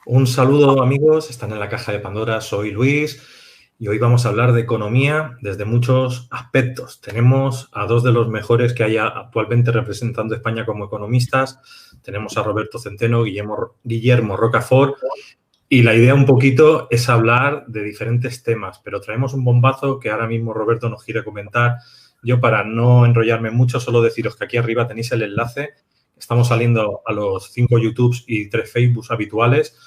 Un saludo amigos, están en la caja de Pandora, soy Luis y hoy vamos a hablar de economía desde muchos aspectos. Tenemos a dos de los mejores que hay actualmente representando a España como economistas. Tenemos a Roberto Centeno, Guillermo Rocafort y la idea un poquito es hablar de diferentes temas, pero traemos un bombazo que ahora mismo Roberto nos quiere comentar. Yo, para no enrollarme mucho, solo deciros que aquí arriba tenéis el enlace. Estamos saliendo a los 5 YouTubes y 3 Facebooks habituales.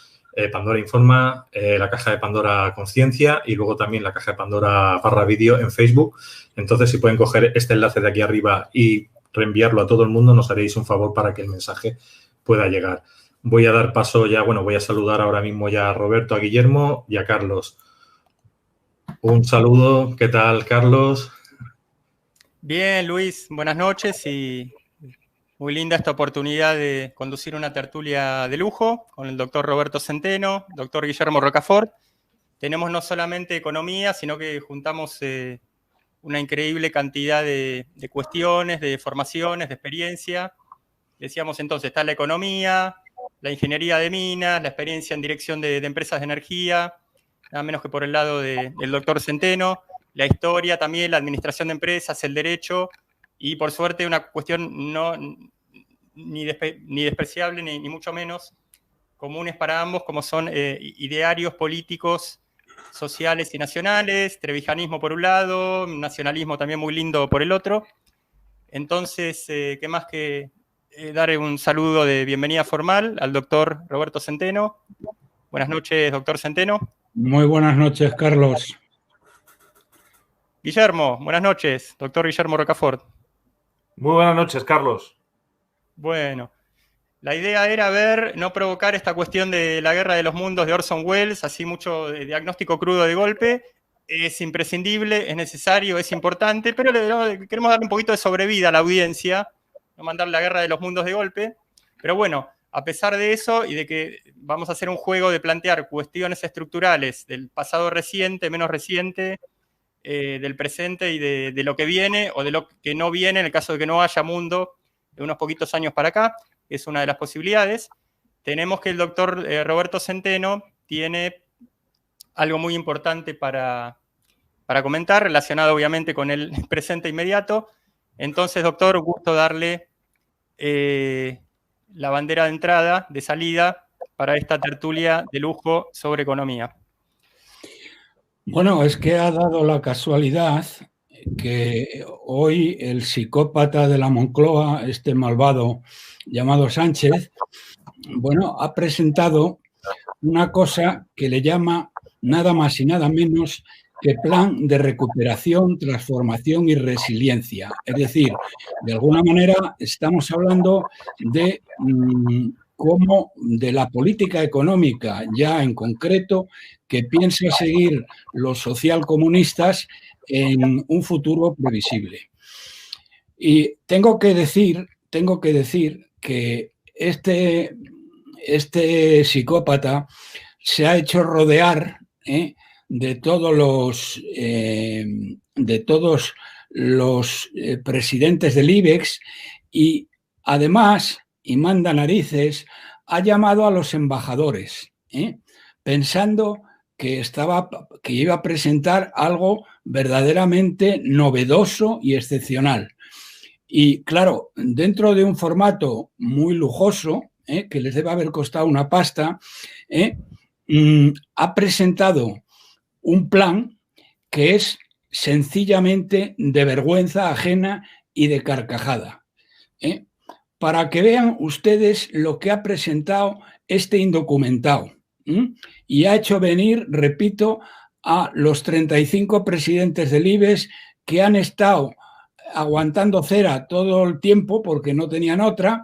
Pandora Informa, la caja de Pandora Conciencia y luego también la caja de Pandora /vídeo en Facebook. Entonces, si pueden coger este enlace de aquí arriba y reenviarlo a todo el mundo, nos haréis un favor para que el mensaje pueda llegar. Voy a dar paso ya, voy a saludar ahora mismo ya a Roberto, a Guillermo y a Carlos. Un saludo, ¿qué tal, Carlos? Bien, Luis, buenas noches y muy linda esta oportunidad de conducir una tertulia de lujo con el doctor Roberto Centeno, doctor Guillermo Rocafort. Tenemos no solamente economía, sino que juntamos una increíble cantidad de cuestiones, de formaciones, de experiencia. Decíamos entonces, está la economía, la ingeniería de minas, la experiencia en dirección de empresas de energía, nada menos que por el lado del doctor Centeno, la historia también, la administración de empresas, el derecho, y por suerte una cuestión ni despreciable ni mucho menos, comunes para ambos, como son idearios políticos, sociales y nacionales, trevijanismo por un lado, nacionalismo también muy lindo por el otro. Entonces, ¿qué más que dar un saludo de bienvenida formal al doctor Roberto Centeno? Buenas noches, doctor Centeno. Muy buenas noches, Carlos. Guillermo, buenas noches, doctor Guillermo Rocafort. Muy buenas noches, Carlos. Bueno, la idea era no provocar esta cuestión de la guerra de los mundos de Orson Welles, así mucho de diagnóstico crudo de golpe. Es imprescindible, es necesario, es importante, pero queremos darle un poquito de sobrevida a la audiencia, no mandar la guerra de los mundos de golpe. Pero bueno, a pesar de eso y de que vamos a hacer un juego de plantear cuestiones estructurales del pasado reciente, menos reciente, del presente y de lo que viene o de lo que no viene en el caso de que no haya mundo de unos poquitos años para acá, que es una de las posibilidades. Tenemos que el doctor Roberto Centeno tiene algo muy importante para comentar, relacionado obviamente con el presente inmediato. Entonces, doctor, gusto darle la bandera de entrada, de salida, para esta tertulia de lujo sobre economía. Bueno, es que ha dado la casualidad que hoy el psicópata de la Moncloa, este malvado llamado Sánchez, ha presentado una cosa que le llama nada más y nada menos que Plan de Recuperación, Transformación y Resiliencia. Es decir, de alguna manera estamos hablando de cómo de la política económica ya en concreto que piensa seguir los socialcomunistas en un futuro previsible. Y tengo que decir que este psicópata se ha hecho rodear de todos los presidentes del IBEX y además, y manda narices, ha llamado a los embajadores, pensando que iba a presentar algo verdaderamente novedoso y excepcional. Y claro, dentro de un formato muy lujoso, que les debe haber costado una pasta, ha presentado un plan que es sencillamente de vergüenza ajena y de carcajada. Para que vean ustedes lo que ha presentado este indocumentado. Y ha hecho venir, repito, a los 35 presidentes del IBEX que han estado aguantando cera todo el tiempo porque no tenían otra,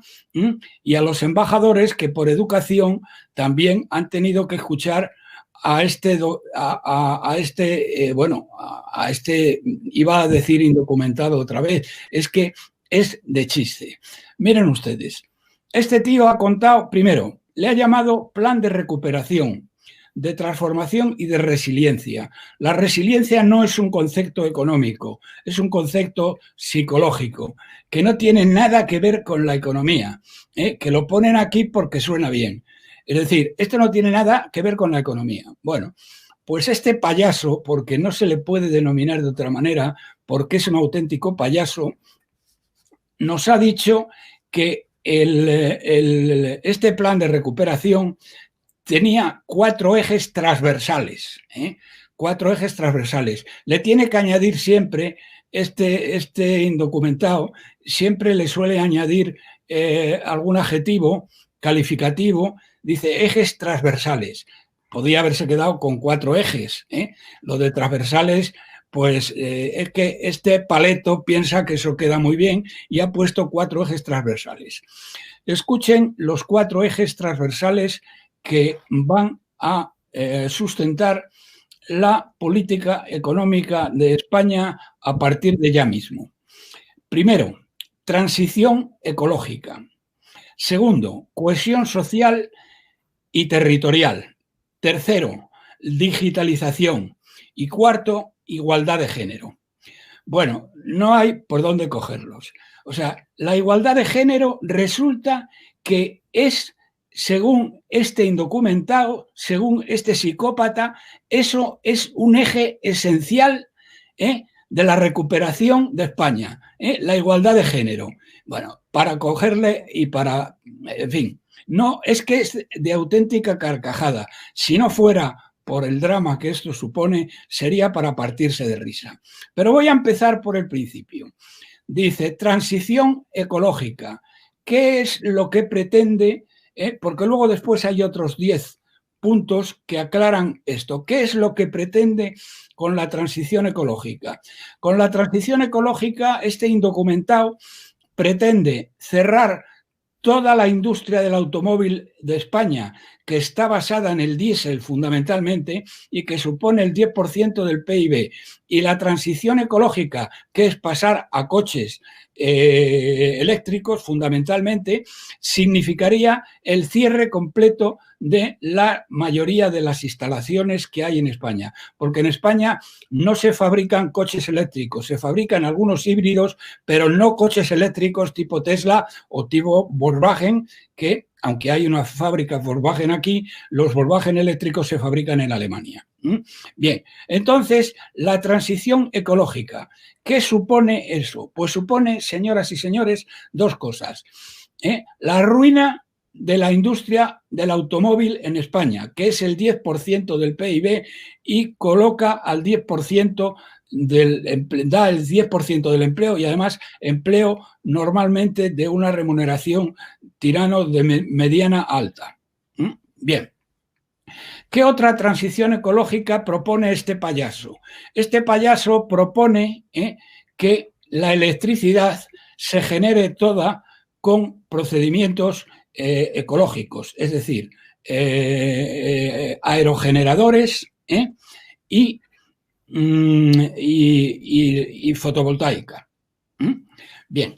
y a los embajadores que por educación también han tenido que escuchar a este, iba a decir indocumentado otra vez, es que es de chiste. Miren ustedes, este tío ha contado, primero, le ha llamado plan de recuperación, de transformación y de resiliencia. La resiliencia no es un concepto económico, es un concepto psicológico, que no tiene nada que ver con la economía, que lo ponen aquí porque suena bien. Es decir, esto no tiene nada que ver con la economía. Bueno, pues este payaso, porque no se le puede denominar de otra manera, porque es un auténtico payaso, nos ha dicho que este plan de recuperación tenía 4 ejes transversales, 4 ejes transversales. Le tiene que añadir siempre, este indocumentado, siempre le suele añadir algún adjetivo calificativo, dice ejes transversales. Podría haberse quedado con 4 ejes. Lo de transversales, pues es que este paleto piensa que eso queda muy bien y ha puesto 4 ejes transversales. Escuchen los 4 ejes transversales que van a sustentar la política económica de España a partir de ya mismo. Primero, transición ecológica. Segundo, cohesión social y territorial. Tercero, digitalización. Y cuarto, igualdad de género. Bueno, no hay por dónde cogerlos. O sea, la igualdad de género resulta que es, según este indocumentado, según este psicópata, eso es un eje esencial de la recuperación de España, la igualdad de género. Bueno, para cogerle y para, en fin, no, es que es de auténtica carcajada. Si no fuera por el drama que esto supone, sería para partirse de risa. Pero voy a empezar por el principio. Dice, transición ecológica. ¿Qué es lo que pretende? Porque luego después hay otros 10 puntos que aclaran esto. ¿Qué es lo que pretende con la transición ecológica? Con la transición ecológica, este indocumentado pretende cerrar toda la industria del automóvil de España, que está basada en el diésel fundamentalmente y que supone el 10% del PIB, y la transición ecológica, que es pasar a coches eléctricos fundamentalmente, significaría el cierre completo de la mayoría de las instalaciones que hay en España, porque en España no se fabrican coches eléctricos, se fabrican algunos híbridos, pero no coches eléctricos tipo Tesla o tipo Volkswagen, que aunque hay una fábrica Volkswagen aquí, los Volkswagen eléctricos se fabrican en Alemania. Bien, entonces, la transición ecológica, ¿qué supone eso? Pues supone, señoras y señores, 2 cosas. La ruina de la industria del automóvil en España, que es el 10% del PIB y coloca al 10% da el 10% del empleo y además empleo normalmente de una remuneración tirano de mediana alta. Bien. ¿Qué otra transición ecológica propone este payaso? Este payaso propone que la electricidad se genere toda con procedimientos ecológicos, es decir, aerogeneradores y fotovoltaica. Bien,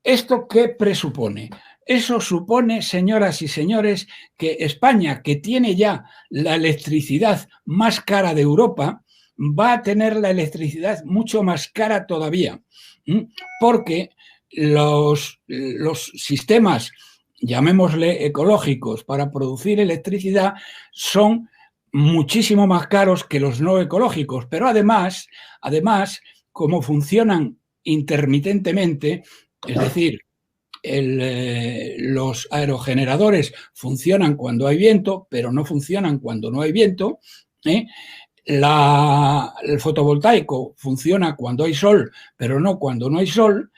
¿esto qué presupone? Eso supone, señoras y señores, que España, que tiene ya la electricidad más cara de Europa, va a tener la electricidad mucho más cara todavía, porque los sistemas, llamémosle ecológicos, para producir electricidad son muchísimo más caros que los no ecológicos, pero además, como funcionan intermitentemente, es decir, los aerogeneradores funcionan cuando hay viento, pero no funcionan cuando no hay viento. El fotovoltaico funciona cuando hay sol, pero no cuando no hay sol.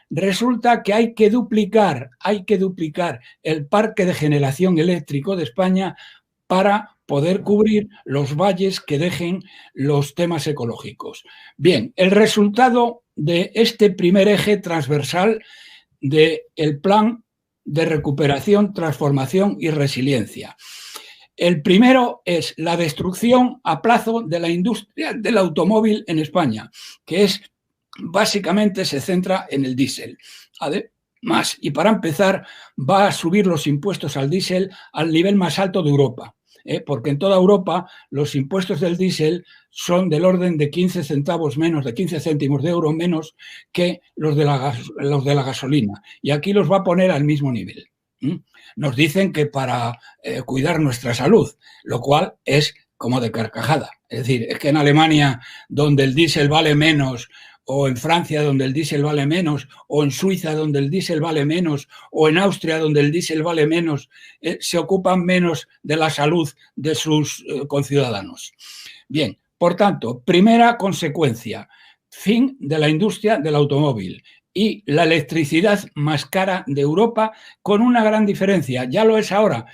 Resulta que hay que duplicar el parque de generación eléctrico de España para poder cubrir los valles que dejen los temas ecológicos. Bien, el resultado de este primer eje transversal del plan de recuperación, transformación y resiliencia. El primero es la destrucción a plazo de la industria del automóvil en España, que es básicamente se centra en el diésel. Además, y para empezar, va a subir los impuestos al diésel al nivel más alto de Europa. Porque en toda Europa los impuestos del diésel son del orden de 15 centavos menos, de 15 céntimos de euro menos que los de la gasolina. Y aquí los va a poner al mismo nivel. Nos dicen que para cuidar nuestra salud, lo cual es como de carcajada. Es decir, es que en Alemania, donde el diésel vale menos, o en Francia, donde el diésel vale menos, o en Suiza, donde el diésel vale menos, o en Austria, donde el diésel vale menos, se ocupan menos de la salud de sus conciudadanos. Bien, por tanto, primera consecuencia, fin de la industria del automóvil y la electricidad más cara de Europa, con una gran diferencia. Ya lo es ahora,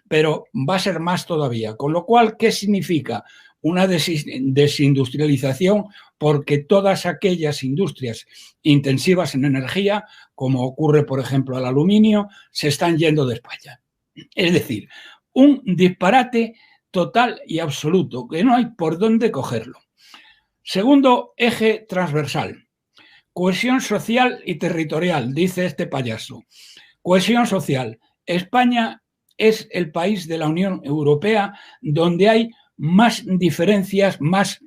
pero va a ser más todavía. Con lo cual, ¿qué significa? Una desindustrialización, porque todas aquellas industrias intensivas en energía, como ocurre, por ejemplo, al aluminio, se están yendo de España. Es decir, un disparate total y absoluto, que no hay por dónde cogerlo. Segundo eje transversal, cohesión social y territorial, dice este payaso. Cohesión social. España es el país de la Unión Europea donde hay más diferencias, más,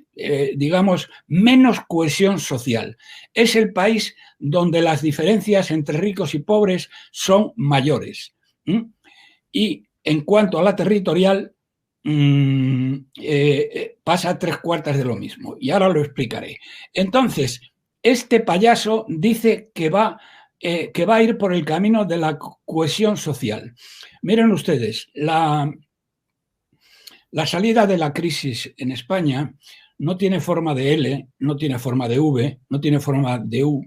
digamos, menos cohesión social. Es el país donde las diferencias entre ricos y pobres son mayores. Y en cuanto a la territorial, pasa 3/4 de lo mismo. Y ahora lo explicaré. Entonces, este payaso dice que va a ir por el camino de la cohesión social. Miren ustedes, la salida de la crisis en España no tiene forma de L, no tiene forma de V, no tiene forma de U,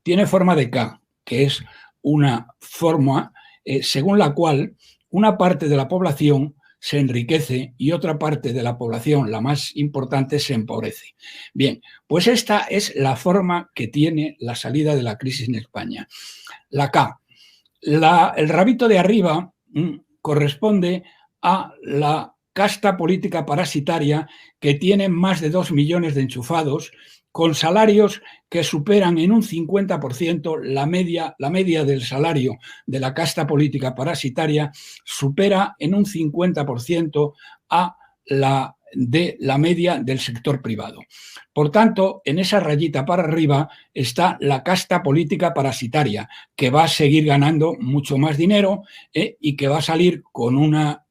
tiene forma de K, que es una forma según la cual una parte de la población se enriquece y otra parte de la población, la más importante, se empobrece. Bien, pues esta es la forma que tiene la salida de la crisis en España. La K. El rabito de arriba corresponde a la casta política parasitaria que tiene más de 2 millones de enchufados, con salarios que superan en un 50% la media del salario de la casta política parasitaria, supera en un 50% a la media del sector privado. Por tanto, en esa rayita para arriba está la casta política parasitaria, que va a seguir ganando mucho más dinero y que va a salir con una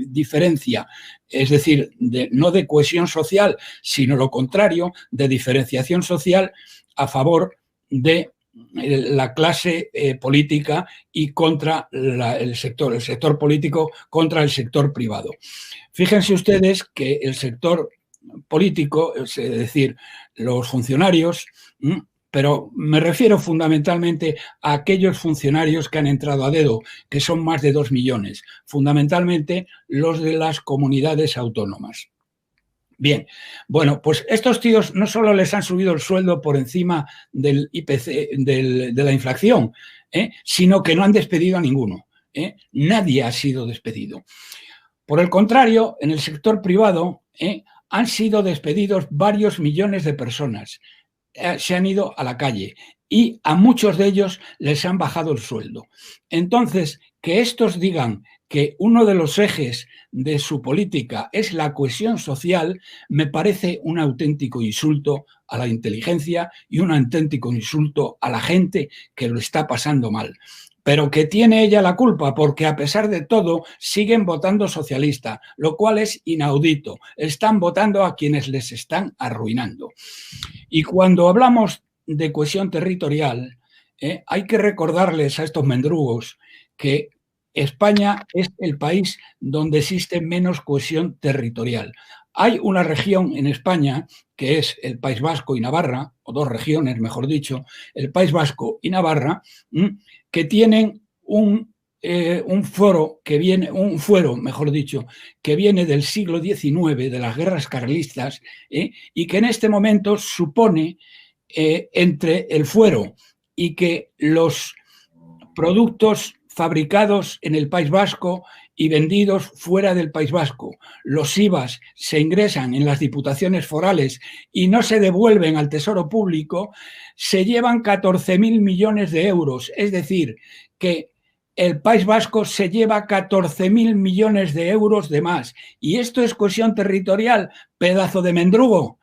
diferencia, es decir, no de cohesión social, sino lo contrario, de diferenciación social a favor de la clase política y contra el sector político contra el sector privado. Fíjense ustedes que el sector político, es decir, los funcionarios, pero me refiero fundamentalmente a aquellos funcionarios que han entrado a dedo, que son más de 2 millones, fundamentalmente los de las comunidades autónomas. Bien, bueno, pues estos tíos no solo les han subido el sueldo por encima del IPC, de la inflación, sino que no han despedido a ninguno. Nadie ha sido despedido. Por el contrario, en el sector privado han sido despedidos varios millones de personas. Se han ido a la calle y a muchos de ellos les han bajado el sueldo. Entonces, que estos digan que uno de los ejes de su política es la cohesión social, me parece un auténtico insulto a la inteligencia y un auténtico insulto a la gente que lo está pasando mal. Pero que tiene ella la culpa, porque a pesar de todo siguen votando socialista, lo cual es inaudito. Están votando a quienes les están arruinando. Y cuando hablamos de cohesión territorial, hay que recordarles a estos mendrugos que España es el país donde existe menos cohesión territorial. Hay una región en España, que es el País Vasco y Navarra, o dos regiones, mejor dicho, el País Vasco y Navarra, que tienen un fuero, mejor dicho, que viene del siglo XIX, de las guerras carlistas, y que en este momento supone entre el fuero y que los productos fabricados en el País Vasco y vendidos fuera del País Vasco, los IVAs se ingresan en las diputaciones forales y no se devuelven al Tesoro Público, se llevan 14.000 millones de euros. Es decir, que el País Vasco se lleva 14.000 millones de euros de más. Y esto es cohesión territorial, pedazo de mendrugo.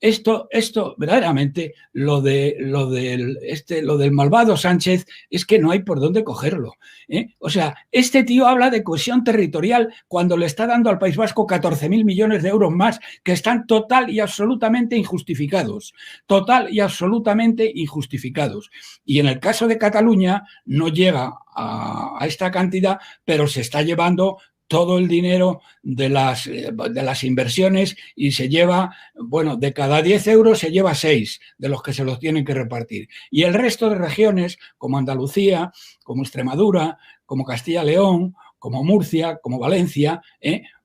Esto verdaderamente, lo del malvado Sánchez es que no hay por dónde cogerlo, ¿eh? O sea, este tío habla de cohesión territorial cuando le está dando al País Vasco 14.000 millones de euros más que están total y absolutamente injustificados. Total y absolutamente injustificados. Y en el caso de Cataluña no llega a esta cantidad, pero se está llevando todo el dinero de las inversiones y se lleva, bueno, de cada 10 euros se lleva 6 de los que se los tienen que repartir. Y el resto de regiones, como Andalucía, como Extremadura, como Castilla-León, como Murcia, como Valencia,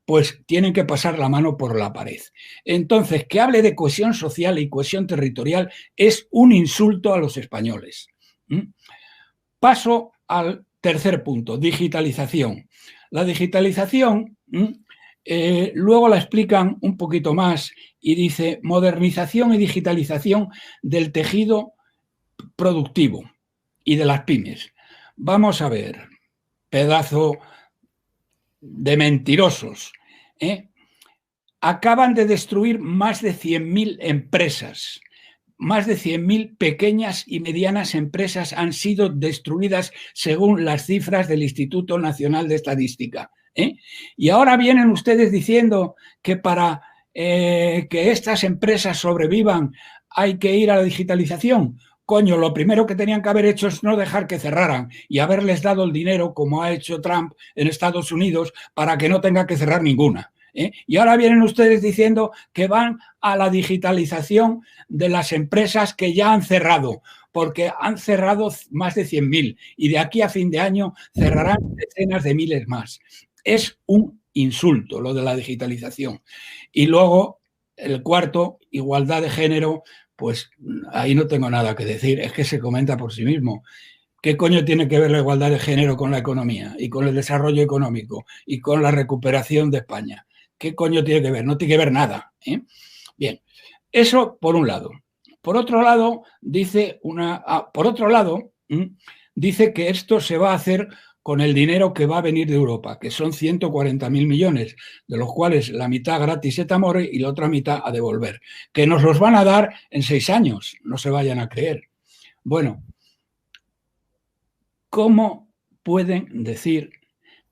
pues tienen que pasar la mano por la pared. Entonces, que hable de cohesión social y cohesión territorial es un insulto a los españoles. Paso al tercer punto, digitalización. La digitalización, luego la explican un poquito más y dice modernización y digitalización del tejido productivo y de las pymes. Vamos a ver, pedazo de mentirosos, acaban de destruir más de 100.000 empresas. Más de 100.000 pequeñas y medianas empresas han sido destruidas según las cifras del Instituto Nacional de Estadística. Y ahora vienen ustedes diciendo que para que estas empresas sobrevivan hay que ir a la digitalización. Coño, lo primero que tenían que haber hecho es no dejar que cerraran y haberles dado el dinero, como ha hecho Trump en Estados Unidos, para que no tenga que cerrar ninguna. Y ahora vienen ustedes diciendo que van a la digitalización de las empresas que ya han cerrado, porque han cerrado más de 100.000 y de aquí a fin de año cerrarán decenas de miles más. Es un insulto lo de la digitalización. Y luego, el cuarto, igualdad de género, pues ahí no tengo nada que decir, es que se comenta por sí mismo. ¿Qué coño tiene que ver la igualdad de género con la economía y con el desarrollo económico y con la recuperación de España? ¿Qué coño tiene que ver? No tiene que ver nada. Bien, eso por un lado. Por otro lado, dice que esto se va a hacer con el dinero que va a venir de Europa, que son 140.000 millones, de los cuales la mitad gratis et amore y la otra mitad a devolver, que nos los van a dar en 6 años, no se vayan a creer. Bueno, ¿cómo pueden decir?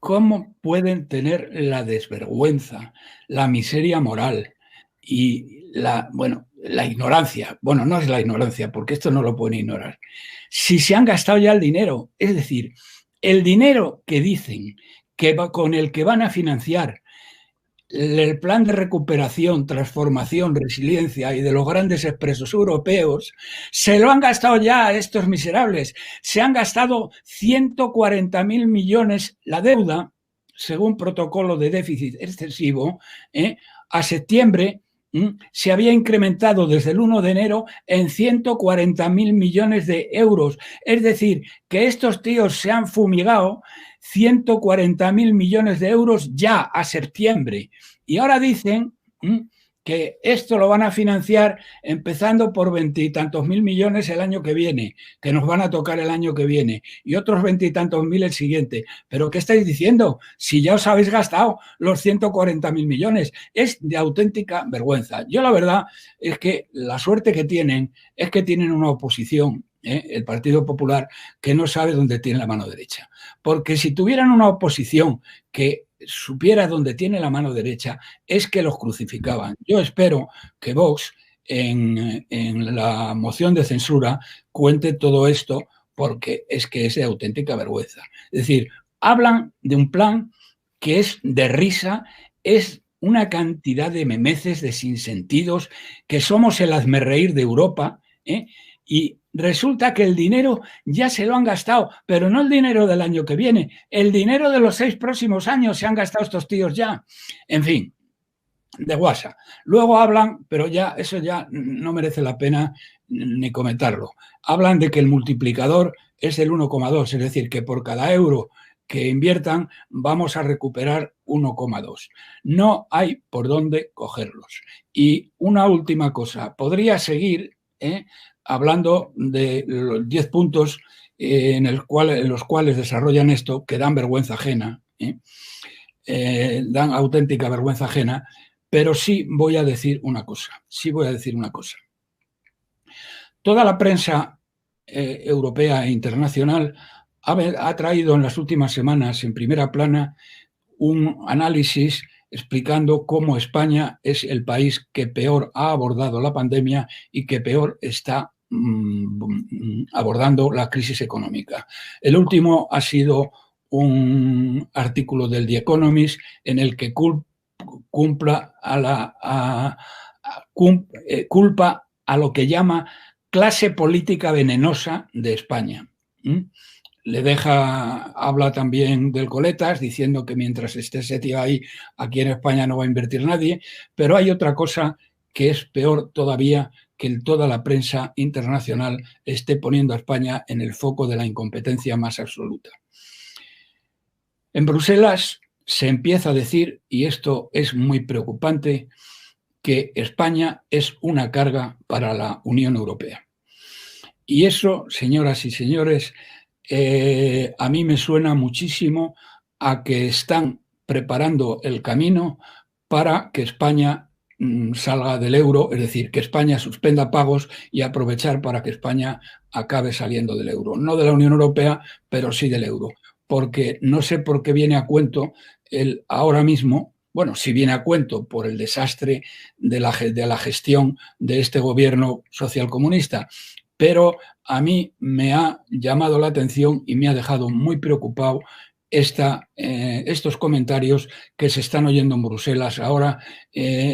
¿Cómo pueden tener la desvergüenza, la miseria moral y la ignorancia? Bueno, no es la ignorancia, porque esto no lo pueden ignorar. Si se han gastado ya el dinero, es decir, el dinero que dicen que con el que van a financiar el plan de recuperación, transformación, resiliencia y de los grandes expresos europeos, se lo han gastado ya estos miserables. Se han gastado 140.000 millones la deuda, según protocolo de déficit excesivo, a septiembre se había incrementado desde el 1 de enero en 140.000 millones de euros. Es decir, que estos tíos se han fumigado 140.000 millones de euros ya a septiembre. Y ahora dicen que esto lo van a financiar empezando por 20 y tantos mil millones el año que viene, que nos van a tocar el año que viene, y otros 20 y tantos mil el siguiente. ¿Pero qué estáis diciendo? Si ya os habéis gastado los 140.000 millones, es de auténtica vergüenza. Yo la verdad es que la suerte que tienen es que tienen una oposición, el Partido Popular, que no sabe dónde tiene la mano derecha. Porque si tuvieran una oposición que supiera dónde tiene la mano derecha, es que los crucificaban. Yo espero que Vox en la moción de censura cuente todo esto, porque es que es de auténtica vergüenza. Es decir, hablan de un plan que es de risa, es una cantidad de memeces, de sinsentidos, que somos el hazmerreír de Europa, y resulta que el dinero ya se lo han gastado, pero no el dinero del año que viene, el dinero de los 6 próximos años se han gastado estos tíos ya. En fin, de guasa. Luego hablan, pero ya eso ya no merece la pena ni comentarlo. Hablan de que el multiplicador es el 1,2, es decir, que por cada euro que inviertan vamos a recuperar 1,2. No hay por dónde cogerlos. Y una última cosa, podría seguir hablando de los 10 puntos en los cuales desarrollan esto, que dan vergüenza ajena, dan auténtica vergüenza ajena, Pero sí voy a decir una cosa. Toda la prensa europea e internacional ha traído en las últimas semanas en primera plana un análisis explicando cómo España es el país que peor ha abordado la pandemia y que peor está abordando la crisis económica. El último ha sido un artículo del The Economist en el que culpa a lo que llama clase política venenosa de España. Habla también del Coletas, diciendo que mientras esté ese tío ahí, aquí en España no va a invertir nadie, pero hay otra cosa que es peor todavía, que toda la prensa internacional esté poniendo a España en el foco de la incompetencia más absoluta. En Bruselas se empieza a decir, y esto es muy preocupante, que España es una carga para la Unión Europea. Y eso, señoras y señores, a mí me suena muchísimo a que están preparando el camino para que España salga del euro, es decir, que España suspenda pagos y aprovechar para que España acabe saliendo del euro. No de la Unión Europea, pero sí del euro. Porque no sé por qué viene a cuento ahora mismo, bueno, sí viene a cuento por el desastre de la gestión de este gobierno socialcomunista, pero a mí me ha llamado la atención y me ha dejado muy preocupado estos comentarios que se están oyendo en Bruselas ahora,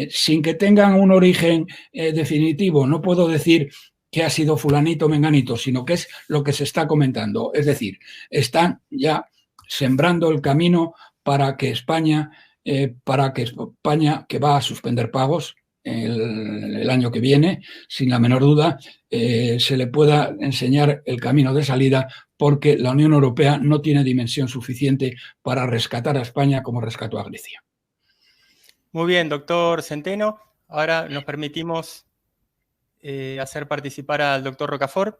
sin que tengan un origen definitivo. No puedo decir que ha sido fulanito o menganito, sino que es lo que se está comentando. Es decir, están ya sembrando el camino para que España, que va a suspender pagos el año que viene, sin la menor duda, se le pueda enseñar el camino de salida, porque la Unión Europea no tiene dimensión suficiente para rescatar a España como rescató a Grecia. Muy bien, doctor Centeno. Ahora nos permitimos hacer participar al doctor Rocafort.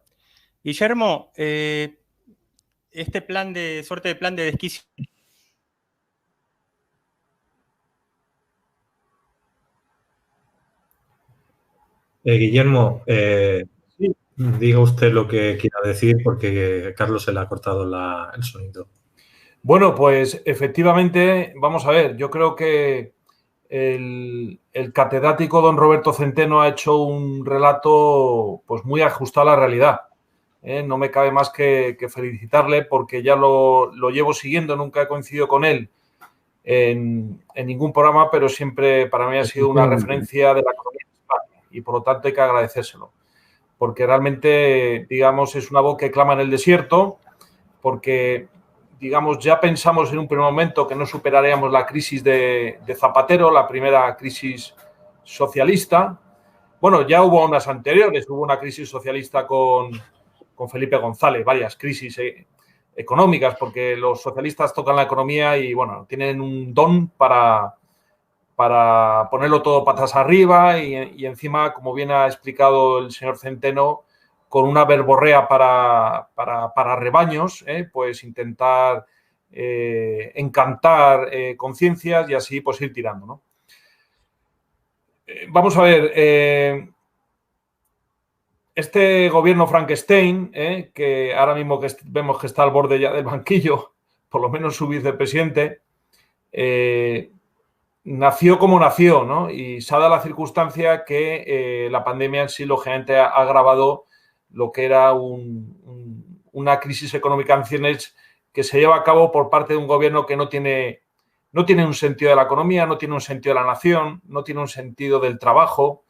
Guillermo, este plan de desquicio. Guillermo, diga usted lo que quiera decir, porque Carlos se le ha cortado el sonido. Bueno, pues efectivamente, vamos a ver, yo creo que el catedrático don Roberto Centeno ha hecho un relato pues muy ajustado a la realidad. No me cabe más que felicitarle, porque ya lo llevo siguiendo, nunca he coincidido con él en ningún programa, pero siempre para mí ha sido una referencia de la economía de España, y por lo tanto hay que agradecérselo, porque realmente, digamos, es una voz que clama en el desierto, porque, digamos, ya pensamos en un primer momento que no superaríamos la crisis de Zapatero, la primera crisis socialista. Bueno, ya hubo unas anteriores, hubo una crisis socialista con Felipe González, varias crisis económicas, porque los socialistas tocan la economía y, bueno, tienen un don para ponerlo todo patas arriba y encima, como bien ha explicado el señor Centeno, con una verborrea para rebaños, pues intentar encantar conciencias y así pues ir tirando, ¿no? Vamos a ver, este gobierno Frankenstein, que ahora mismo vemos que está al borde ya del banquillo, por lo menos su vicepresidente, nació como nació, ¿no? Y se ha dado la circunstancia que la pandemia en sí, lógicamente, ha agravado lo que era una crisis económica en ciernes que se lleva a cabo por parte de un gobierno que no tiene un sentido de la economía, no tiene un sentido de la nación, no tiene un sentido del trabajo,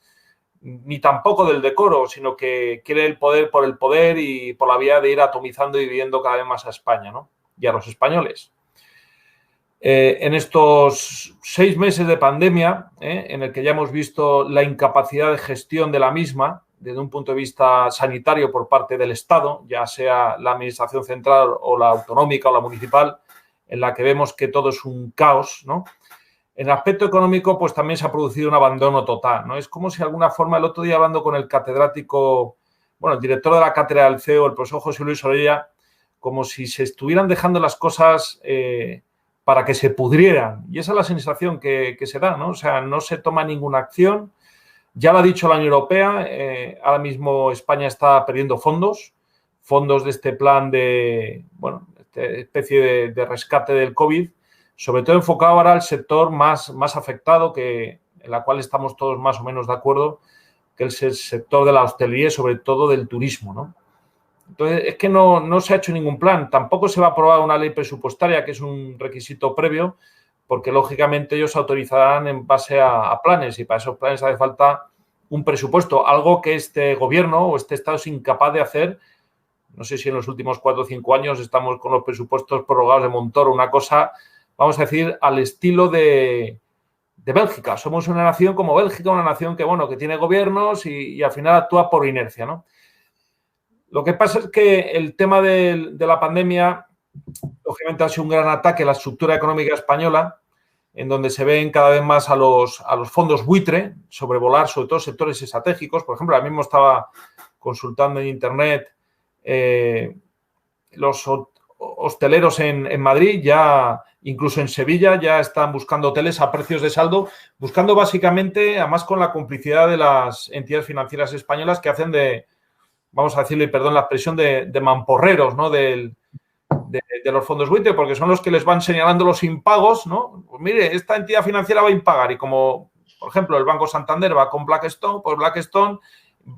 ni tampoco del decoro, sino que quiere el poder por el poder y por la vía de ir atomizando y dividiendo cada vez más a España, ¿no? Y a los españoles. En estos 6 meses de pandemia, en el que ya hemos visto la incapacidad de gestión de la misma desde un punto de vista sanitario por parte del Estado, ya sea la administración central o la autonómica o la municipal, en la que vemos que todo es un caos, ¿no? En el aspecto económico, pues también se ha producido un abandono total, ¿no? Es como si de alguna forma, el otro día hablando con el catedrático, bueno, el director de la cátedra del CEO, el profesor José Luis Orella, como si se estuvieran dejando las cosas para que se pudrieran. Y esa es la sensación que se da, ¿no? O sea, no se toma ninguna acción. Ya lo ha dicho la Unión Europea, ahora mismo España está perdiendo fondos de este plan de, bueno, especie de rescate del COVID, sobre todo enfocado ahora al sector más afectado, en la cual estamos todos más o menos de acuerdo, que es el sector de la hostelería y sobre todo del turismo, ¿no? Entonces, es que no se ha hecho ningún plan. Tampoco se va a aprobar una ley presupuestaria, que es un requisito previo, porque, lógicamente, ellos autorizarán en base a planes y para esos planes hace falta un presupuesto, algo que este gobierno o este Estado es incapaz de hacer. No sé si en los últimos 4 o 5 años estamos con los presupuestos prorrogados de Montoro, una cosa, vamos a decir, al estilo de Bélgica. Somos una nación como Bélgica, una nación que, bueno, que tiene gobiernos y al final actúa por inercia, ¿no? Lo que pasa es que el tema de la pandemia, lógicamente, ha sido un gran ataque a la estructura económica española, en donde se ven cada vez más a los fondos buitre sobrevolar, sobre todo sectores estratégicos. Por ejemplo, ahora mismo estaba consultando en Internet los hosteleros en Madrid, ya incluso en Sevilla, ya están buscando hoteles a precios de saldo, buscando básicamente, además con la complicidad de las entidades financieras españolas que hacen vamos a decirle, perdón la expresión, de mamporreros, ¿no? De los fondos buitre, porque son los que les van señalando los impagos, ¿no? Pues mire, esta entidad financiera va a impagar y como, por ejemplo, el Banco Santander va con Blackstone, pues Blackstone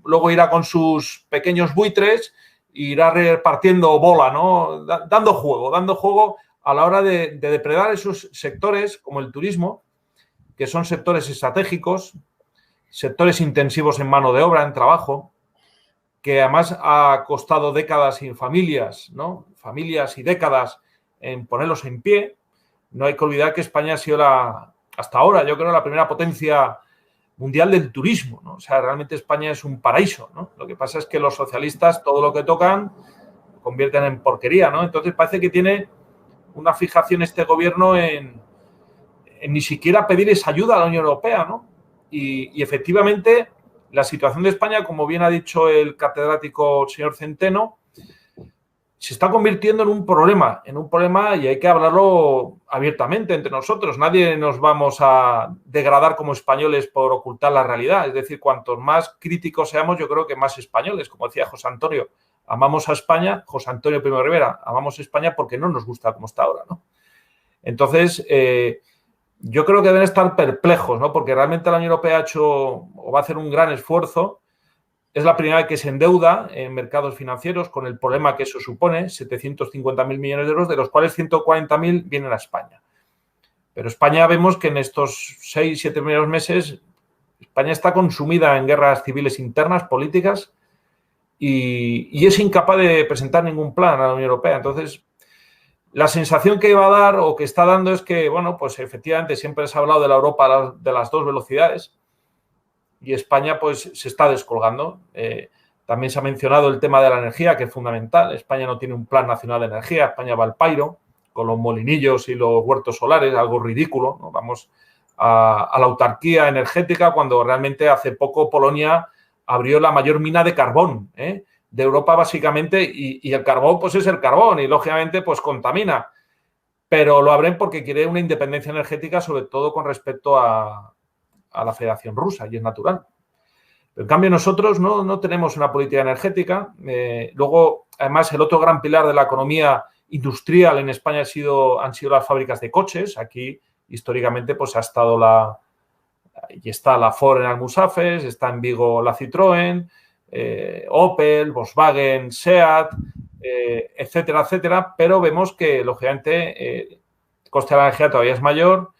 luego irá con sus pequeños buitres e irá repartiendo bola, ¿no? Dando juego a la hora de depredar esos sectores como el turismo, que son sectores estratégicos, sectores intensivos en mano de obra, en trabajo, que además ha costado décadas y familias, ¿no? Familias y décadas en ponerlos en pie. No hay que olvidar que España ha sido hasta ahora, yo creo, la primera potencia mundial del turismo, ¿no? O sea, realmente España es un paraíso, ¿no? Lo que pasa es que los socialistas todo lo que tocan lo convierten en porquería, ¿no? Entonces parece que tiene una fijación este gobierno en ni siquiera pedir esa ayuda a la Unión Europea, ¿no? Y efectivamente la situación de España, como bien ha dicho el catedrático señor Centeno, se está convirtiendo en un problema y hay que hablarlo abiertamente entre nosotros. Nadie nos vamos a degradar como españoles por ocultar la realidad. Es decir, cuantos más críticos seamos, yo creo que más españoles. Como decía José Antonio, amamos a España, José Antonio Primo de Rivera, amamos a España porque no nos gusta como está ahora, ¿no? Entonces, yo creo que deben estar perplejos, ¿no? Porque realmente la Unión Europea ha hecho o va a hacer un gran esfuerzo. Es la primera vez que se endeuda en mercados financieros con el problema que eso supone, 750.000 millones de euros, de los cuales 140.000 vienen a España. Pero España vemos que en estos 6-7 primeros meses España está consumida en guerras civiles internas, políticas, y es incapaz de presentar ningún plan a la Unión Europea. Entonces, la sensación que va a dar o que está dando es que, bueno, pues efectivamente siempre se ha hablado de la Europa de las 2 velocidades y España pues se está descolgando. También se ha mencionado el tema de la energía, que es fundamental. España no tiene un plan nacional de energía, España va al pairo con los molinillos y los huertos solares, algo ridículo, ¿no? Vamos a la autarquía energética cuando realmente hace poco Polonia abrió la mayor mina de carbón, de Europa básicamente, y el carbón pues es el carbón y lógicamente pues contamina, pero lo abren porque quiere una independencia energética, sobre todo con respecto a la Federación Rusa, y es natural. Pero en cambio nosotros no tenemos una política energética. Luego, además, el otro gran pilar de la economía industrial en España han sido las fábricas de coches. Aquí históricamente pues ha estado y está la Ford en Almusafes, está en Vigo la Citroën, Opel, Volkswagen, Seat, etcétera, etcétera, pero vemos que, lógicamente, el coste de la energía todavía es mayor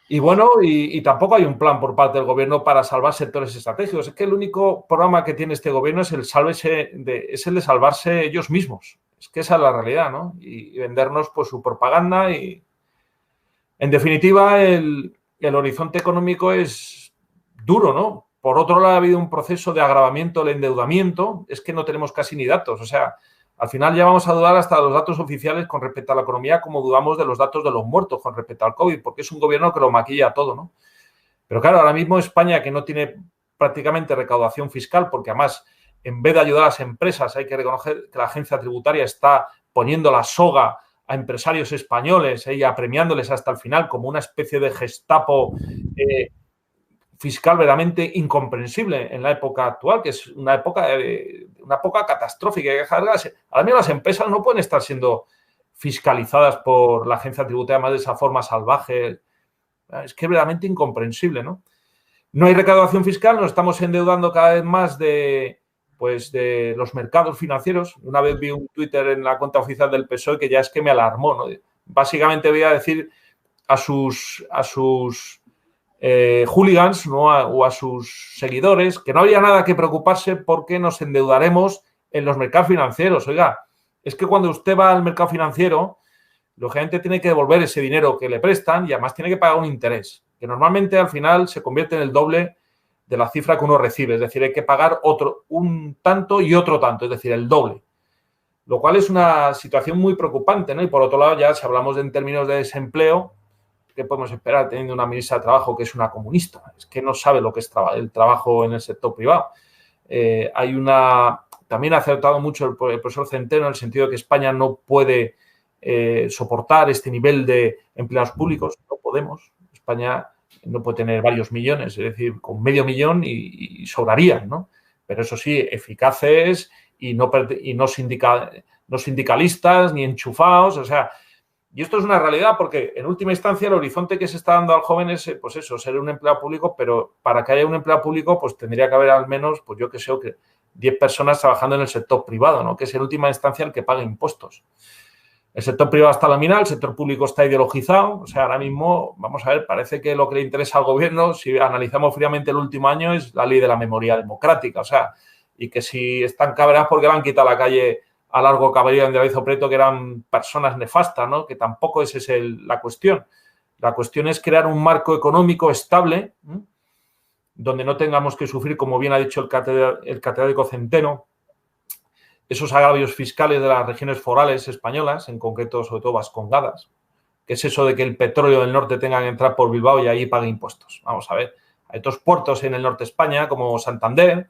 y, bueno, y tampoco hay un plan por parte del gobierno para salvar sectores estratégicos. Es que el único programa que tiene este gobierno es el de salvarse ellos mismos. Es que esa es la realidad, ¿no? Y vendernos pues su propaganda y, en definitiva, el horizonte económico es duro, ¿no? Por otro lado, ha habido un proceso de agravamiento del endeudamiento. Es que no tenemos casi ni datos. O sea, al final ya vamos a dudar hasta de los datos oficiales con respecto a la economía, como dudamos de los datos de los muertos con respecto al COVID, porque es un gobierno que lo maquilla todo, ¿no? Pero claro, ahora mismo España, que no tiene prácticamente recaudación fiscal, porque además, en vez de ayudar a las empresas, hay que reconocer que la agencia tributaria está poniendo la soga a empresarios españoles y apremiándoles hasta el final como una especie de Gestapo fiscal verdaderamente incomprensible en la época actual, que es una época catastrófica. Ahora mismo las empresas no pueden estar siendo fiscalizadas por la agencia tributaria más de esa forma salvaje. Es que es verdaderamente incomprensible, ¿no? No hay recaudación fiscal, nos estamos endeudando cada vez más de los mercados financieros. Una vez vi un Twitter en la cuenta oficial del PSOE que ya es que me alarmó, ¿no? Básicamente voy a decir a sus hooligans, ¿no? O a sus seguidores que no había nada que preocuparse porque nos endeudaremos en los mercados financieros. Oiga, es que cuando usted va al mercado financiero, lógicamente tiene que devolver ese dinero que le prestan y además tiene que pagar un interés, que normalmente al final se convierte en el doble de la cifra que uno recibe. Es decir, hay que pagar un tanto y otro tanto, es decir, el doble. Lo cual es una situación muy preocupante, ¿no? Y por otro lado, ya si hablamos en términos de desempleo, ¿qué podemos esperar teniendo una ministra de Trabajo que es una comunista? Es que no sabe lo que es el trabajo en el sector privado. También ha acertado mucho el profesor Centeno en el sentido de que España no puede soportar este nivel de empleados públicos. No podemos. España no puede tener varios millones, es decir, con medio millón y sobrarían, ¿no? Pero eso sí, eficaces y no sindicalistas ni enchufados, o sea. Y esto es una realidad porque, en última instancia, el horizonte que se está dando al joven es, pues eso, ser un empleado público, pero para que haya un empleado público, pues tendría que haber al menos, pues yo que sé, 10 personas trabajando en el sector privado, ¿no? Que es, en última instancia, el que paga impuestos. El sector privado está laminado, el sector público está ideologizado. O sea, ahora mismo, vamos a ver, parece que lo que le interesa al gobierno, si analizamos fríamente el último año, es la ley de la memoria democrática. O sea, y que si están cabreados porque le han quitado la calle a Largo Caballero de David Preto, que eran personas nefastas, ¿no? Que tampoco esa es la cuestión. La cuestión es crear un marco económico estable, ¿eh? Donde no tengamos que sufrir, como bien ha dicho el catedrático Centeno, esos agravios fiscales de las regiones forales españolas, en concreto, sobre todo vascongadas, que es eso de que el petróleo del norte tenga que entrar por Bilbao y ahí pague impuestos. Vamos a ver, hay otros puertos en el norte de España, como Santander,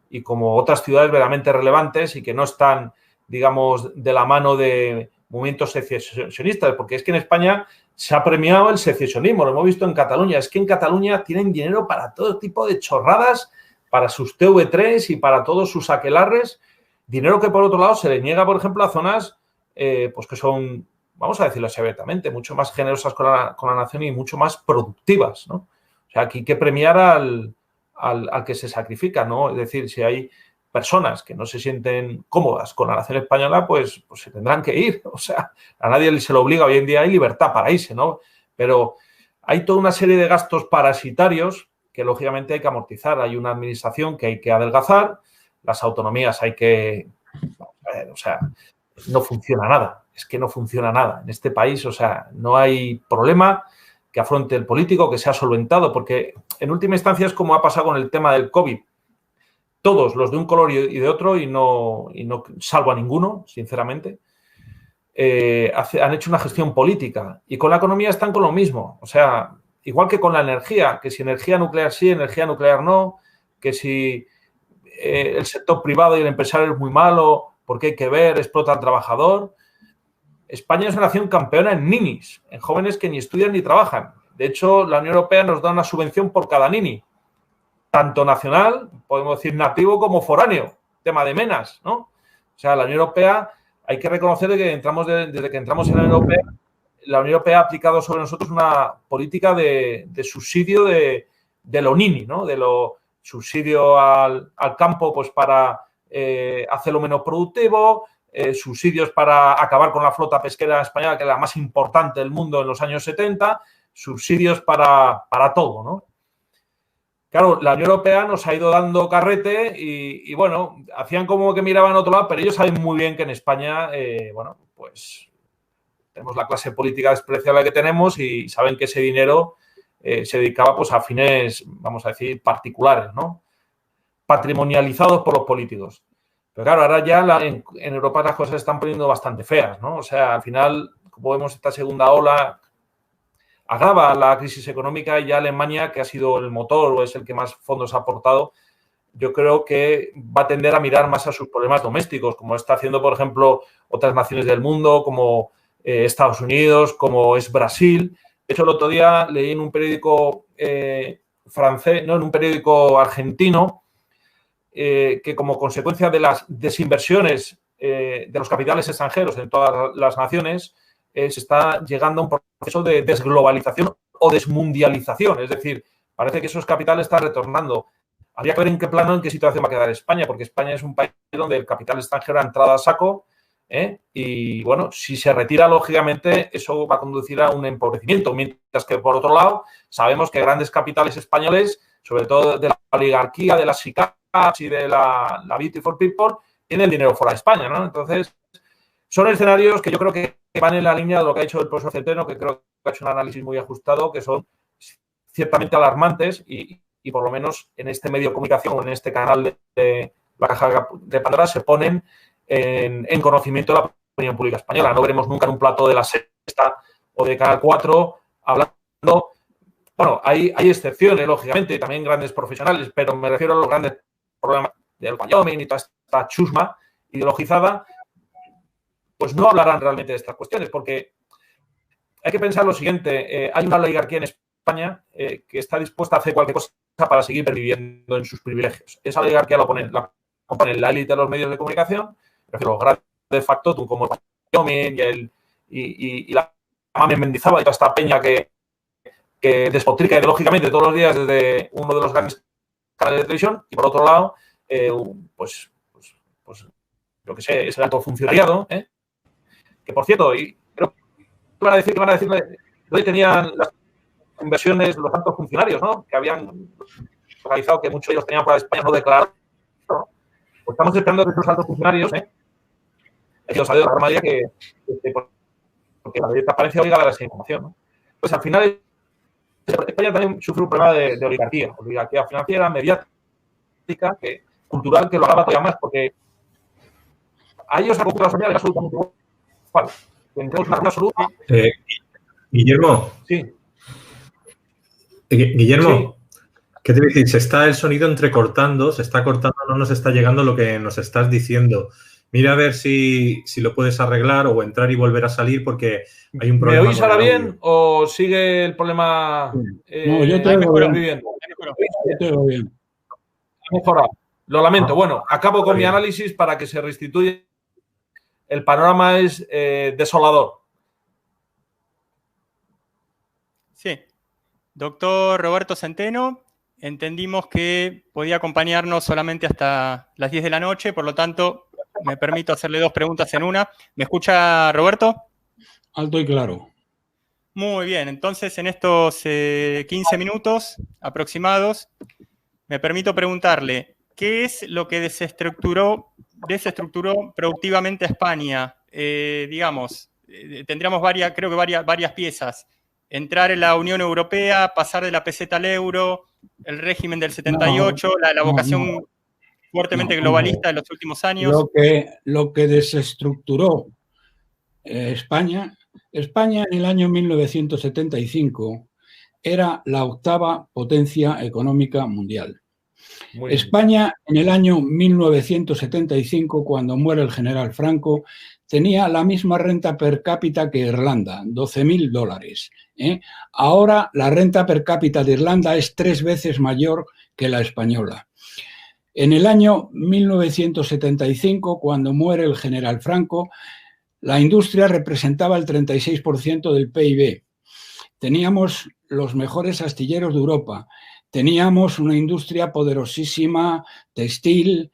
y como otras ciudades verdaderamente relevantes y que no están, digamos, de la mano de movimientos secesionistas, porque es que en España se ha premiado el secesionismo, lo hemos visto en Cataluña. Es que en Cataluña tienen dinero para todo tipo de chorradas, para sus TV3 y para todos sus aquelarres, dinero que por otro lado se le niega, por ejemplo, a zonas pues que son, vamos a decirlo abiertamente, mucho más generosas con la nación y mucho más productivas, ¿no? O sea, aquí hay que premiar al que se sacrifica, ¿no? Es decir, si hay personas que no se sienten cómodas con la nación española, pues se tendrán que ir. O sea, a nadie se lo obliga. Hoy en día hay libertad para irse, ¿no? Pero hay toda una serie de gastos parasitarios que, lógicamente, hay que amortizar. Hay una administración que hay que adelgazar, las autonomías hay que... O sea, no funciona nada. Es que no funciona nada. En este país, o sea, no hay problema que afronte el político, que sea solventado, porque en última instancia es como ha pasado con el tema del COVID. Todos, los de un color y de otro, y no salvo a ninguno, sinceramente, han hecho una gestión política. Y con la economía están con lo mismo. O sea, igual que con la energía, que si energía nuclear sí, energía nuclear no, que si el sector privado y el empresario es muy malo porque hay que ver, explota al trabajador. España es una nación campeona en ninis, en jóvenes que ni estudian ni trabajan. De hecho, la Unión Europea nos da una subvención por cada nini, tanto nacional, podemos decir nativo, como foráneo, tema de menas, ¿no? O sea, la Unión Europea, hay que reconocer que desde que entramos en la Unión Europea ha aplicado sobre nosotros una política de subsidio de lo nini, ¿no? De lo subsidio al campo, pues para hacerlo menos productivo, subsidios para acabar con la flota pesquera española, que era la más importante del mundo en los años 70, subsidios para todo, ¿no? Claro, la Unión Europea nos ha ido dando carrete y bueno, hacían como que miraban a otro lado, pero ellos saben muy bien que en España, bueno, pues tenemos la clase política despreciable que tenemos y saben que ese dinero se dedicaba pues a fines, vamos a decir, particulares, ¿no? Patrimonializados por los políticos. Pero claro, ahora ya en Europa las cosas se están poniendo bastante feas, ¿no? O sea, al final, como vemos, esta segunda ola agrava la crisis económica y ya Alemania, que ha sido el motor o es el que más fondos ha aportado, yo creo que va a tender a mirar más a sus problemas domésticos, como está haciendo, por ejemplo, otras naciones del mundo, como Estados Unidos, como es Brasil. De hecho, el otro día leí en un periódico francés, no, en un periódico argentino, que como consecuencia de las desinversiones de los capitales extranjeros en todas las naciones, se está llegando a un proceso de desglobalización o desmundialización. Es decir, parece que esos capitales están retornando. Habría que ver en qué plano, en qué situación va a quedar España, porque España es un país donde el capital extranjero ha entrado a saco, y bueno, si se retira, lógicamente, eso va a conducir a un empobrecimiento, mientras que, por otro lado, sabemos que grandes capitales españoles, sobre todo de la oligarquía, de las SICAPs y de la Beautiful People, tienen dinero fuera de España, ¿no? Entonces, son escenarios que yo creo que van en la línea de lo que ha hecho el profesor Centeno, que creo que ha hecho un análisis muy ajustado, que son ciertamente alarmantes y por lo menos en este medio de comunicación o en este canal de la caja de Pandora se ponen en conocimiento de la opinión pública española. No veremos nunca en un plato de La Sexta o de Canal 4 hablando. Bueno, hay excepciones, lógicamente, también grandes profesionales, pero me refiero a los grandes problemas del Wyoming y toda esta chusma ideologizada, pues no hablarán realmente de estas cuestiones, porque hay que pensar lo siguiente. Hay una oligarquía en España que está dispuesta a hacer cualquier cosa para seguir perviviendo en sus privilegios. Esa oligarquía la compone la élite de los medios de comunicación, los grandes factotum como el Wyoming y la Mamen Mendizábal y toda esta peña que despotrica ideológicamente todos los días desde uno de los grandes canales de televisión, y por otro lado, pues lo que sé, es el alto funcionariado, que por cierto, y creo que van a decir, hoy tenían las inversiones los altos funcionarios, ¿no? Que habían realizado, que muchos de ellos tenían fuera de España no declarados, ¿no? Pues estamos esperando que esos altos funcionarios, ellos saben la mayoría porque la ley de transparencia obliga a dar esa información, ¿no? Pues al final España también sufre un problema de oligarquía financiera, mediática, cultural, que lo agrava todavía más, porque a ellos la cultura social es absolutamente igual. Tenemos una absoluta. Guillermo. Sí. Guillermo, sí. ¿Qué te voy a decir? Se está el sonido entrecortando, se está cortando, no nos está llegando lo que nos estás diciendo. Mira a ver si lo puedes arreglar o entrar y volver a salir, porque hay un problema. ¿Me oís ahora bien o sigue el problema? No, yo te oigo bien. Yo te oigo bien. Ha mejorado. Lo lamento. Bueno, acabo con mi análisis para que se restituya. El panorama es desolador. Sí. Doctor Roberto Centeno, entendimos que podía acompañarnos solamente hasta las 10 de la noche, por lo tanto, me permito hacerle dos preguntas en una. ¿Me escucha, Roberto? Alto y claro. Muy bien, entonces en estos 15 minutos aproximados, me permito preguntarle, ¿qué es lo que desestructuró productivamente a España? Digamos, tendríamos varias piezas. Entrar en la Unión Europea, pasar de la peseta al euro, el régimen del 78, la vocación fuertemente globalista de los últimos años. Lo que desestructuró España en el año 1975 era la octava potencia económica mundial. España en el año 1975, cuando muere el general Franco, tenía la misma renta per cápita que Irlanda, $12.000. Ahora la renta per cápita de Irlanda es 3 veces mayor que la española. En el año 1975, cuando muere el general Franco, la industria representaba el 36% del PIB. Teníamos los mejores astilleros de Europa. Teníamos una industria poderosísima, textil,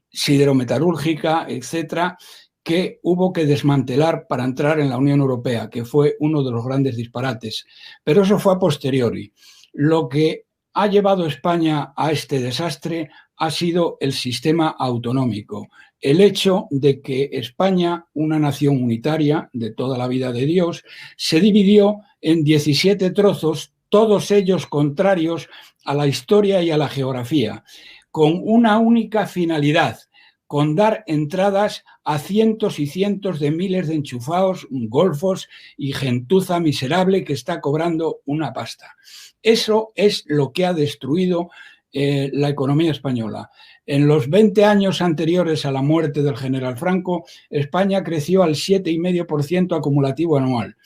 siderometalúrgica, etcétera, que hubo que desmantelar para entrar en la Unión Europea, que fue uno de los grandes disparates. Pero eso fue a posteriori. Lo que ha llevado a España a este desastre ha sido el sistema autonómico. El hecho de que España, una nación unitaria de toda la vida de Dios, se dividió en 17 trozos, todos ellos contrarios a la historia y a la geografía, con una única finalidad, con dar entradas a cientos y cientos de miles de enchufados, golfos y gentuza miserable que está cobrando una pasta. Eso es lo que ha destruido la economía española. En los 20 años anteriores a la muerte del general Franco, España creció al 7,5% acumulativo anual.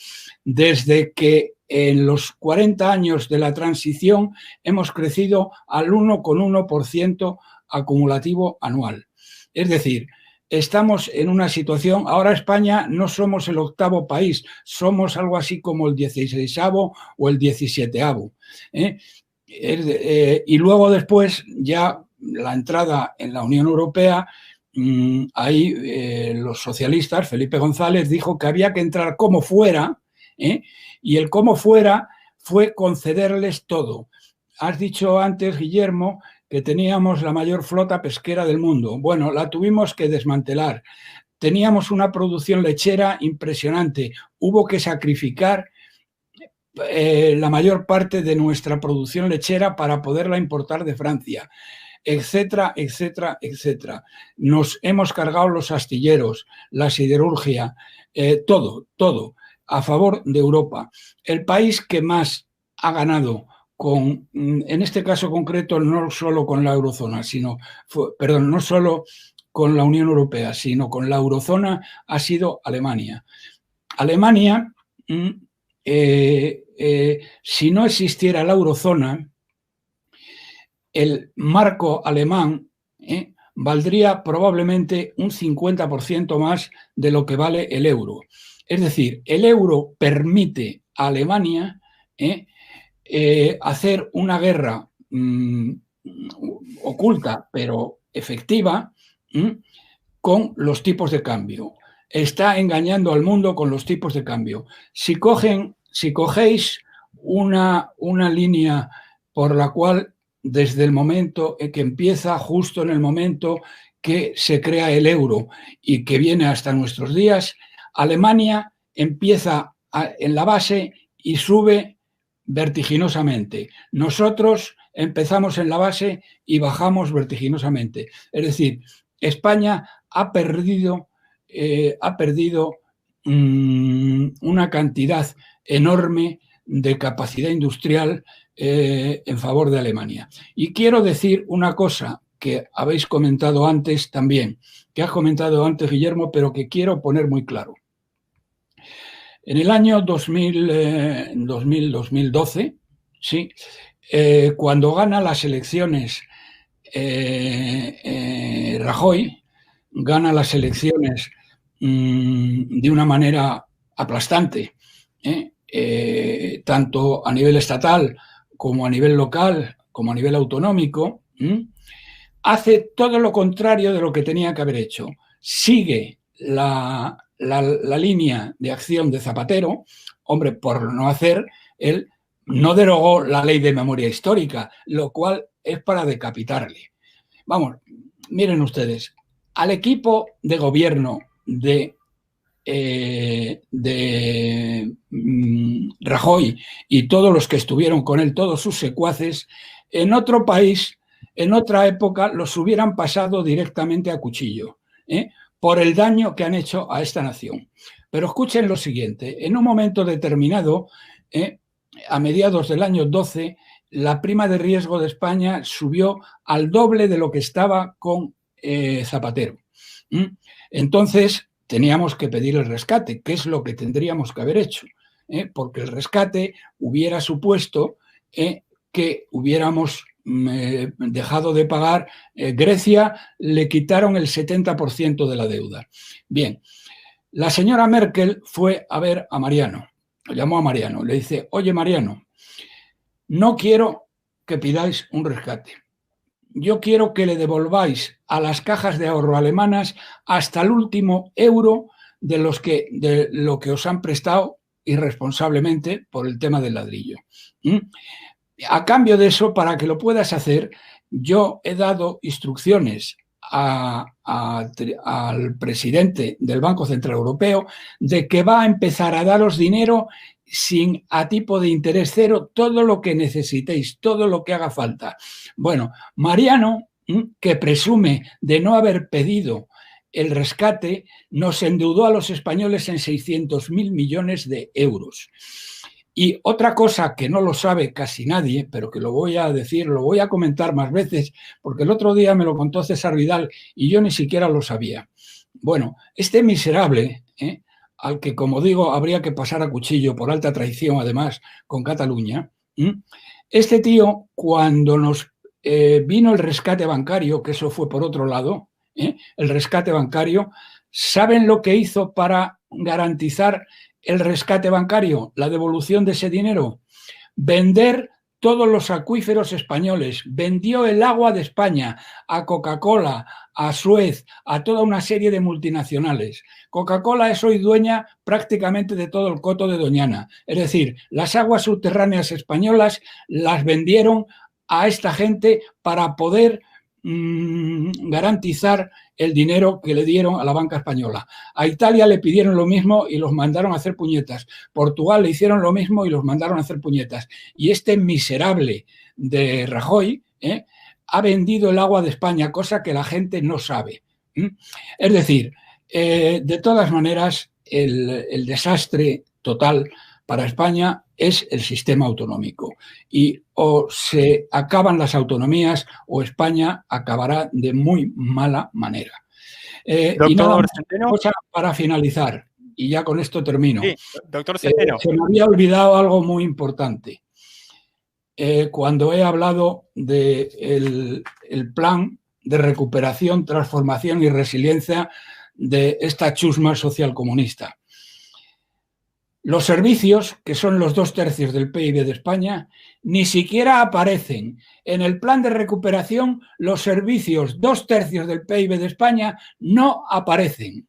Desde que en los 40 años de la transición hemos crecido al 1,1% acumulativo anual. Es decir, estamos en una situación, ahora España no somos el 8º país, somos algo así como el 16º o el 17º. Y luego después ya la entrada en la Unión Europea, ahí los socialistas, Felipe González, dijo que había que entrar como fuera, y el como fuera fue concederles todo. Has dicho antes, Guillermo, que teníamos la mayor flota pesquera del mundo. Bueno, la tuvimos que desmantelar. Teníamos una producción lechera impresionante. Hubo que sacrificar la mayor parte de nuestra producción lechera para poderla importar de Francia, etcétera, etcétera, etcétera. Nos hemos cargado los astilleros, la siderurgia, todo a favor de Europa. El país que más ha ganado en este caso concreto, no solo con la eurozona, no solo con la Unión Europea, sino con la eurozona, ha sido Alemania. Alemania, si no existiera la eurozona, el marco alemán valdría probablemente un 50% más de lo que vale el euro. Es decir, el euro permite a Alemania hacer una guerra oculta pero efectiva con los tipos de cambio. Está engañando al mundo con los tipos de cambio. Si cogéis una línea por la cual desde el momento que empieza, justo en el momento que se crea el euro y que viene hasta nuestros días, Alemania empieza en la base y sube vertiginosamente. Nosotros empezamos en la base y bajamos vertiginosamente. Es decir, España ha perdido una cantidad enorme de capacidad industrial en favor de Alemania. Y quiero decir una cosa que habéis comentado antes también, que has comentado antes, Guillermo, pero que quiero poner muy claro. En el año 2012, ¿sí? Cuando gana las elecciones Rajoy, gana las elecciones de una manera aplastante, tanto a nivel estatal como a nivel local, como a nivel autonómico, hace todo lo contrario de lo que tenía que haber hecho. Sigue la línea de acción de Zapatero. Hombre, por no hacer, él no derogó la ley de memoria histórica, lo cual es para decapitarle. Vamos, miren ustedes, al equipo de gobierno de Rajoy y todos los que estuvieron con él, todos sus secuaces, en otro país, en otra época, los hubieran pasado directamente a cuchillo, por el daño que han hecho a esta nación. Pero escuchen lo siguiente, en un momento determinado, a mediados del año 12, la prima de riesgo de España subió al doble de lo que estaba con Zapatero. Entonces, teníamos que pedir el rescate, que es lo que tendríamos que haber hecho, porque el rescate hubiera supuesto que hubiéramos dejado de pagar. Grecia le quitaron el 70% de la deuda. Bien, la señora Merkel fue a ver a Mariano, llamó a Mariano, le dice: oye, Mariano, no quiero que pidáis un rescate. Yo quiero que le devolváis a las cajas de ahorro alemanas hasta el último euro de lo que os han prestado irresponsablemente por el tema del ladrillo. A cambio de eso, para que lo puedas hacer, yo he dado instrucciones al presidente del Banco Central Europeo de que va a empezar a daros dinero a tipo de interés cero, todo lo que necesitéis, todo lo que haga falta. Bueno, Mariano, que presume de no haber pedido el rescate, nos endeudó a los españoles en 600.000 millones de euros. Y otra cosa que no lo sabe casi nadie, pero que lo voy a decir, lo voy a comentar más veces, porque el otro día me lo contó César Vidal y yo ni siquiera lo sabía. Bueno, este miserable, al que, como digo, habría que pasar a cuchillo por alta traición, además, con Cataluña, este tío, cuando nos vino el rescate bancario, que eso fue por otro lado, el rescate bancario, ¿saben lo que hizo para garantizar el rescate bancario, la devolución de ese dinero? Vender todos los acuíferos españoles, vendió el agua de España a Coca-Cola, a Suez, a toda una serie de multinacionales. Coca-Cola es hoy dueña prácticamente de todo el coto de Doñana. Es decir, las aguas subterráneas españolas las vendieron a esta gente para poder garantizar el dinero que le dieron a la banca española. A Italia le pidieron lo mismo y los mandaron a hacer puñetas. Portugal le hicieron lo mismo y los mandaron a hacer puñetas. Y este miserable de Rajoy ha vendido el agua de España, cosa que la gente no sabe. Es decir, de todas maneras, el desastre total para España es el sistema autonómico. Y o se acaban las autonomías o España acabará de muy mala manera. Y nada más, cosa para finalizar, y ya con esto termino. Sí, doctor Centeno. Se me había olvidado algo muy importante. Cuando he hablado del plan de recuperación, transformación y resiliencia de esta chusma socialcomunista. Los servicios, que son los 2/3 del PIB de España, ni siquiera aparecen. En el plan de recuperación, los servicios, 2/3 del PIB de España, no aparecen.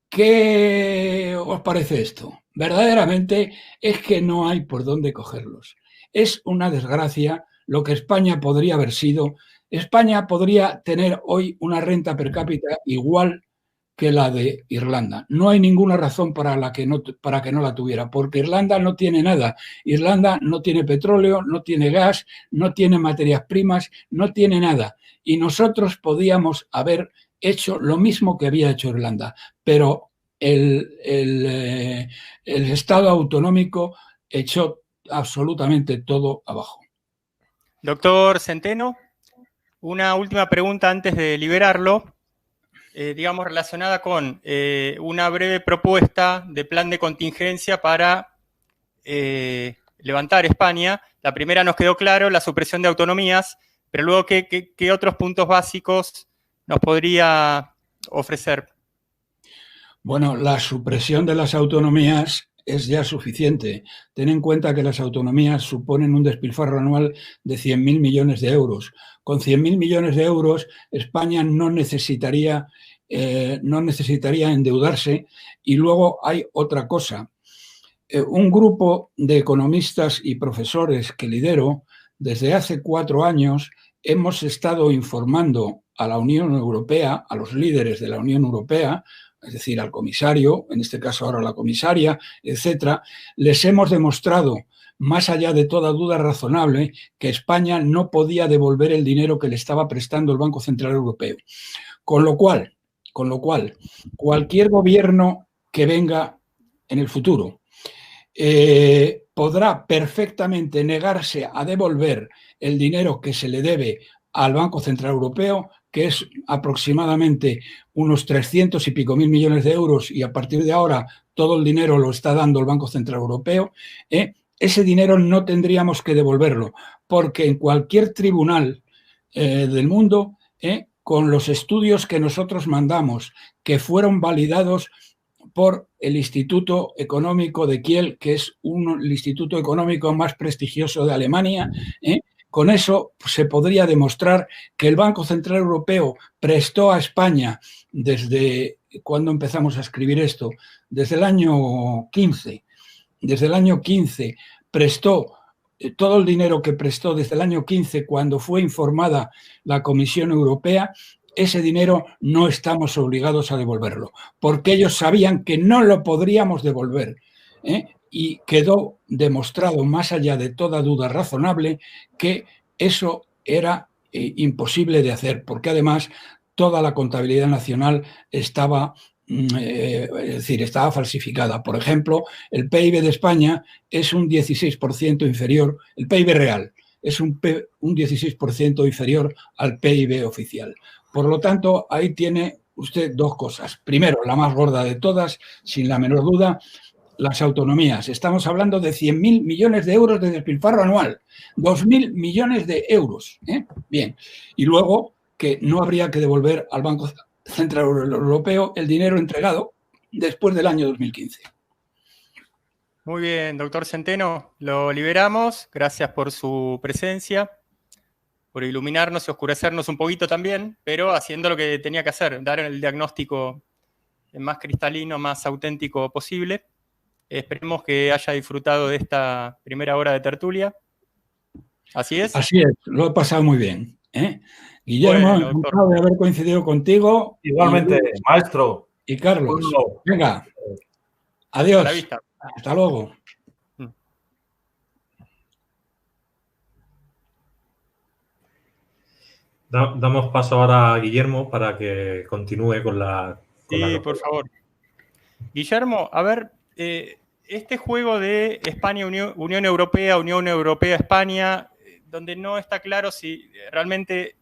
¿Qué os parece esto? Verdaderamente es que no hay por dónde cogerlos. Es una desgracia lo que España podría haber sido. España podría tener hoy una renta per cápita igual que la de Irlanda. No hay ninguna razón para que no la tuviera, porque Irlanda no tiene nada. Irlanda no tiene petróleo, no tiene gas, no tiene materias primas, no tiene nada. Y nosotros podíamos haber hecho lo mismo que había hecho Irlanda, pero el Estado autonómico echó absolutamente todo abajo. Doctor Centeno, una última pregunta antes de liberarlo. Digamos, relacionada con una breve propuesta de plan de contingencia para levantar España. La primera nos quedó claro, la supresión de autonomías, pero luego, ¿qué otros puntos básicos nos podría ofrecer? Bueno, la supresión de las autonomías es ya suficiente. Ten en cuenta que las autonomías suponen un despilfarro anual de 100.000 millones de euros. Con 100.000 millones de euros, España no necesitaría endeudarse. Y luego hay otra cosa. Un grupo de economistas y profesores que lidero, desde hace 4 años, hemos estado informando a la Unión Europea, a los líderes de la Unión Europea, es decir, al comisario, en este caso ahora la comisaria, etcétera, les hemos demostrado, más allá de toda duda razonable, que España no podía devolver el dinero que le estaba prestando el Banco Central Europeo. Con lo cual, cualquier gobierno que venga en el futuro podrá perfectamente negarse a devolver el dinero que se le debe al Banco Central Europeo, que es aproximadamente unos 300 y pico mil millones de euros, y a partir de ahora todo el dinero lo está dando el Banco Central Europeo. Ese dinero no tendríamos que devolverlo, porque en cualquier tribunal del mundo, con los estudios que nosotros mandamos, que fueron validados por el Instituto Económico de Kiel, que es el instituto económico más prestigioso de Alemania, con eso se podría demostrar que el Banco Central Europeo prestó a España desde cuando empezamos a escribir esto, desde el año 15. Desde el año 15 prestó todo el dinero que prestó desde el año 15, cuando fue informada la Comisión Europea. Ese dinero no estamos obligados a devolverlo, porque ellos sabían que no lo podríamos devolver. Y quedó demostrado, más allá de toda duda razonable, que eso era imposible de hacer, porque además toda la contabilidad nacional estaba es decir, estaba falsificada. Por ejemplo, el PIB de España es un 16% inferior, el PIB real es un 16% inferior al PIB oficial. Por lo tanto, ahí tiene usted dos cosas. Primero, la más gorda de todas, sin la menor duda, las autonomías. Estamos hablando de 100.000 millones de euros de despilfarro anual, 2.000 millones de euros. Bien, y luego que no habría que devolver al Banco Central Europeo el dinero entregado después del año 2015. Muy bien, doctor Centeno, lo liberamos. Gracias por su presencia, por iluminarnos y oscurecernos un poquito también, pero haciendo lo que tenía que hacer, dar el diagnóstico más cristalino, más auténtico posible. Esperemos que haya disfrutado de esta primera hora de tertulia. ¿Así es? Así es, lo he pasado muy bien. Guillermo, bueno, encantado de haber coincidido contigo. Igualmente, maestro. Y Carlos. Bueno. Venga, adiós. A la vista. Hasta luego. Damos paso ahora a Guillermo para que continúe con la... Sí, por favor. Guillermo, a ver, este juego de España, Unión Europea, España, donde no está claro si realmente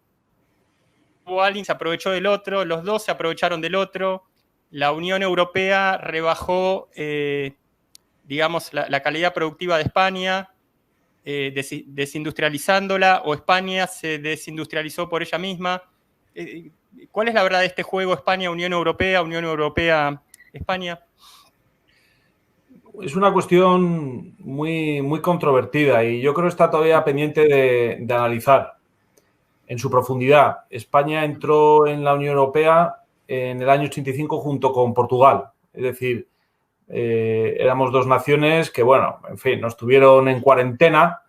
alguien se aprovechó del otro, los dos se aprovecharon del otro, la Unión Europea rebajó, digamos, la calidad productiva de España, desindustrializándola, o España se desindustrializó por ella misma. ¿Cuál es la verdad de este juego España, Unión Europea, España? Es una cuestión muy, muy controvertida y yo creo que está todavía pendiente de analizar en su profundidad. España entró en la Unión Europea en el año 85 junto con Portugal. Es decir, éramos dos naciones que, bueno, en fin, nos tuvieron en cuarentena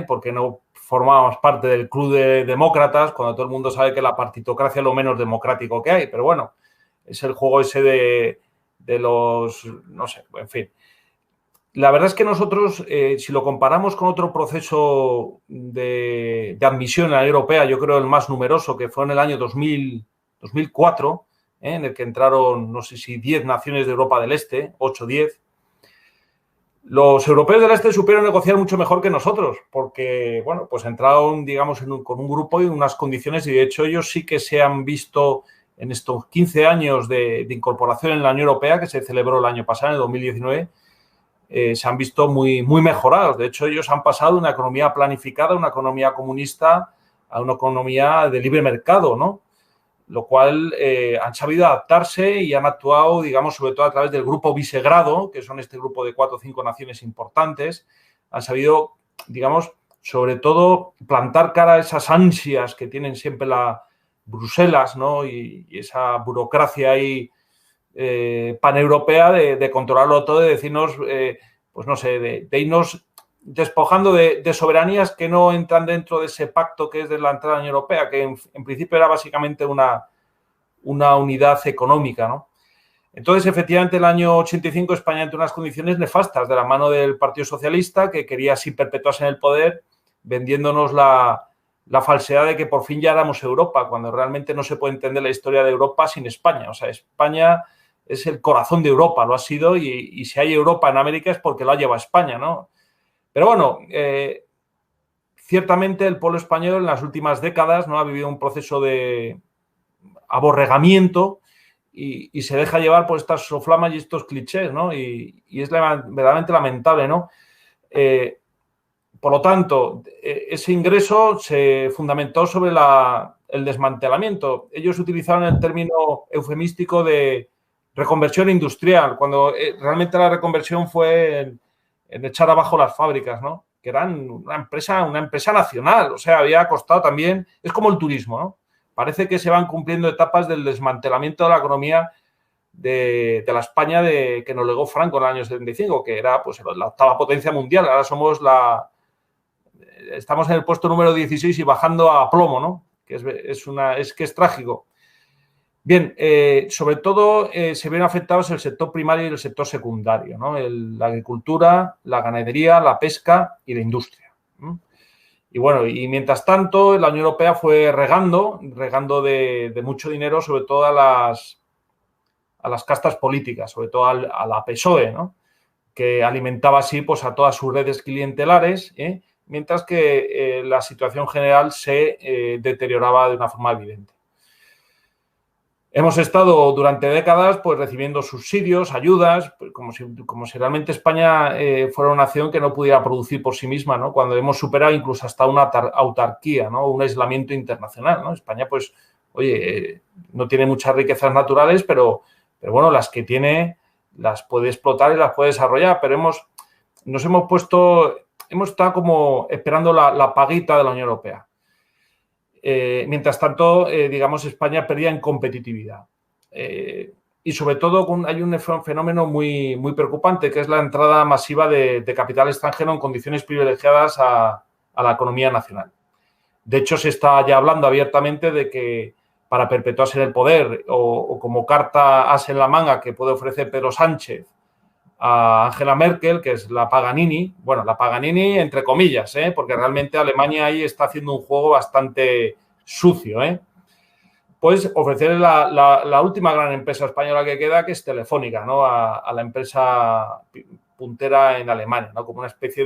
porque no formábamos parte del club de demócratas, cuando todo el mundo sabe que la partitocracia es lo menos democrático que hay. Pero bueno, es el juego ese de los, no sé, en fin. La verdad es que nosotros, si lo comparamos con otro proceso de admisión a la Unión Europea, yo creo el más numeroso, que fue en el año 2004, en el que entraron, no sé si 10 naciones de Europa del Este, 8 o 10, los europeos del Este supieron negociar mucho mejor que nosotros, porque, bueno, pues entraron, digamos, con un grupo y unas condiciones, y de hecho ellos sí que se han visto en estos 15 años de incorporación en la Unión Europea, que se celebró el año pasado, en el 2019, se han visto muy, muy mejorados. De hecho, ellos han pasado de una economía planificada, una economía comunista, a una economía de libre mercado, ¿no? Lo cual han sabido adaptarse y han actuado, digamos, sobre todo a través del grupo Visegrado, que son este grupo de 4 o 5 naciones importantes. Han sabido, digamos, sobre todo plantar cara a esas ansias que tienen siempre Bruselas, ¿no? Y esa burocracia ahí paneuropea de controlarlo todo, de decirnos, pues no sé, de irnos despojando de soberanías que no entran dentro de ese pacto que es de la entrada a la Unión Europea, que en principio era básicamente una unidad económica, ¿no? Entonces, efectivamente, el año 85 España entró en unas condiciones nefastas de la mano del Partido Socialista, que quería así perpetuarse en el poder, vendiéndonos la falsedad de que por fin ya éramos Europa, cuando realmente no se puede entender la historia de Europa sin España. O sea, España es el corazón de Europa, lo ha sido, y si hay Europa en América es porque lo ha llevado España, ¿no? Pero bueno, ciertamente el pueblo español en las últimas décadas no ha vivido un proceso de aborregamiento y se deja llevar por estas soflamas y estos clichés, ¿no? Y es verdaderamente lamentable, ¿no? Por lo tanto, ese ingreso se fundamentó sobre el desmantelamiento. Ellos utilizaron el término eufemístico de reconversión industrial, cuando realmente la reconversión fue en echar abajo las fábricas, ¿no? Que eran una empresa nacional. O sea, había costado también, es como el turismo, ¿no? Parece que se van cumpliendo etapas del desmantelamiento de la economía de la España que nos legó Franco en el año 75, que era pues la octava potencia mundial. Ahora estamos en el puesto número 16 y bajando a plomo, ¿no? Que es trágico. Bien, sobre todo se ven afectados el sector primario y el sector secundario, ¿no? La agricultura, la ganadería, la pesca y la industria. Y bueno, y mientras tanto la Unión Europea fue regando de mucho dinero, sobre todo a a las castas políticas, sobre todo a la PSOE, ¿no? Que alimentaba así pues, a todas sus redes clientelares, mientras que la situación general se deterioraba de una forma evidente. Hemos estado durante décadas pues, recibiendo subsidios, ayudas, pues, como si realmente España fuera una nación que no pudiera producir por sí misma, ¿no? Cuando hemos superado incluso hasta una autarquía, ¿no? Un aislamiento internacional, ¿no? España, pues, oye, no tiene muchas riquezas naturales, pero bueno, las que tiene las puede explotar y las puede desarrollar, pero hemos estado como esperando la paguita de la Unión Europea. Mientras tanto, digamos, España perdía en competitividad. Y sobre todo hay un fenómeno muy, muy preocupante, que es la entrada masiva de capital extranjero en condiciones privilegiadas a la economía nacional. De hecho, se está ya hablando abiertamente de que para perpetuarse en el poder o como carta as en la manga que puede ofrecer Pedro Sánchez a Angela Merkel, que es la Paganini, bueno, la Paganini entre comillas, porque realmente Alemania ahí está haciendo un juego bastante sucio, pues ofrecer la última gran empresa española que queda, que es Telefónica, ¿no? A la empresa puntera en Alemania, ¿no? Como una especie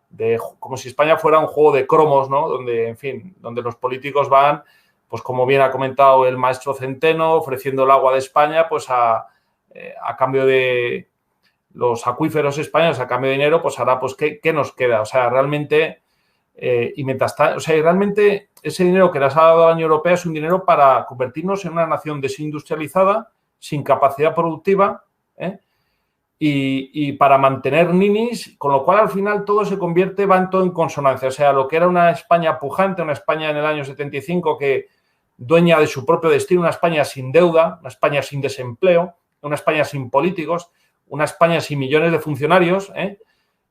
de como si España fuera un juego de cromos, ¿no? Donde, en fin, donde los políticos van, pues como bien ha comentado el maestro Centeno, ofreciendo el agua de España, pues a cambio de los acuíferos españoles, a cambio de dinero, pues ahora, pues, ¿qué nos queda? O sea, realmente, y mientras está, o sea, y realmente ese dinero que les ha dado la Unión Europea es un dinero para convertirnos en una nación desindustrializada, sin capacidad productiva, y para mantener ninis, con lo cual al final todo se convierte, va en todo en consonancia. O sea, lo que era una España pujante, una España en el año 75 que dueña de su propio destino, una España sin deuda, una España sin desempleo, una España sin políticos, una España sin millones de funcionarios,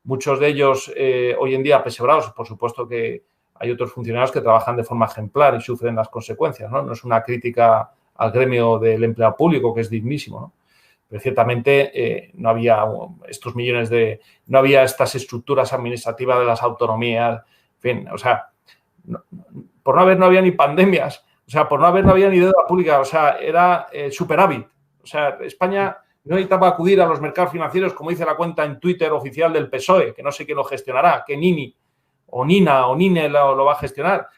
muchos de ellos hoy en día apesebrados. Por supuesto que hay otros funcionarios que trabajan de forma ejemplar y sufren las consecuencias, ¿no? No es una crítica al gremio del empleado público, que es dignísimo, ¿no? Pero ciertamente no había estos millones no había estas estructuras administrativas de las autonomías, en fin, o sea, por no haber no había ni pandemias, o sea, por no haber no había ni deuda pública, o sea, era superávit. O sea, España no necesitaba acudir a los mercados financieros, como dice la cuenta en Twitter oficial del PSOE, que no sé quién lo gestionará, que Nini o Nina o Nine lo va a gestionar.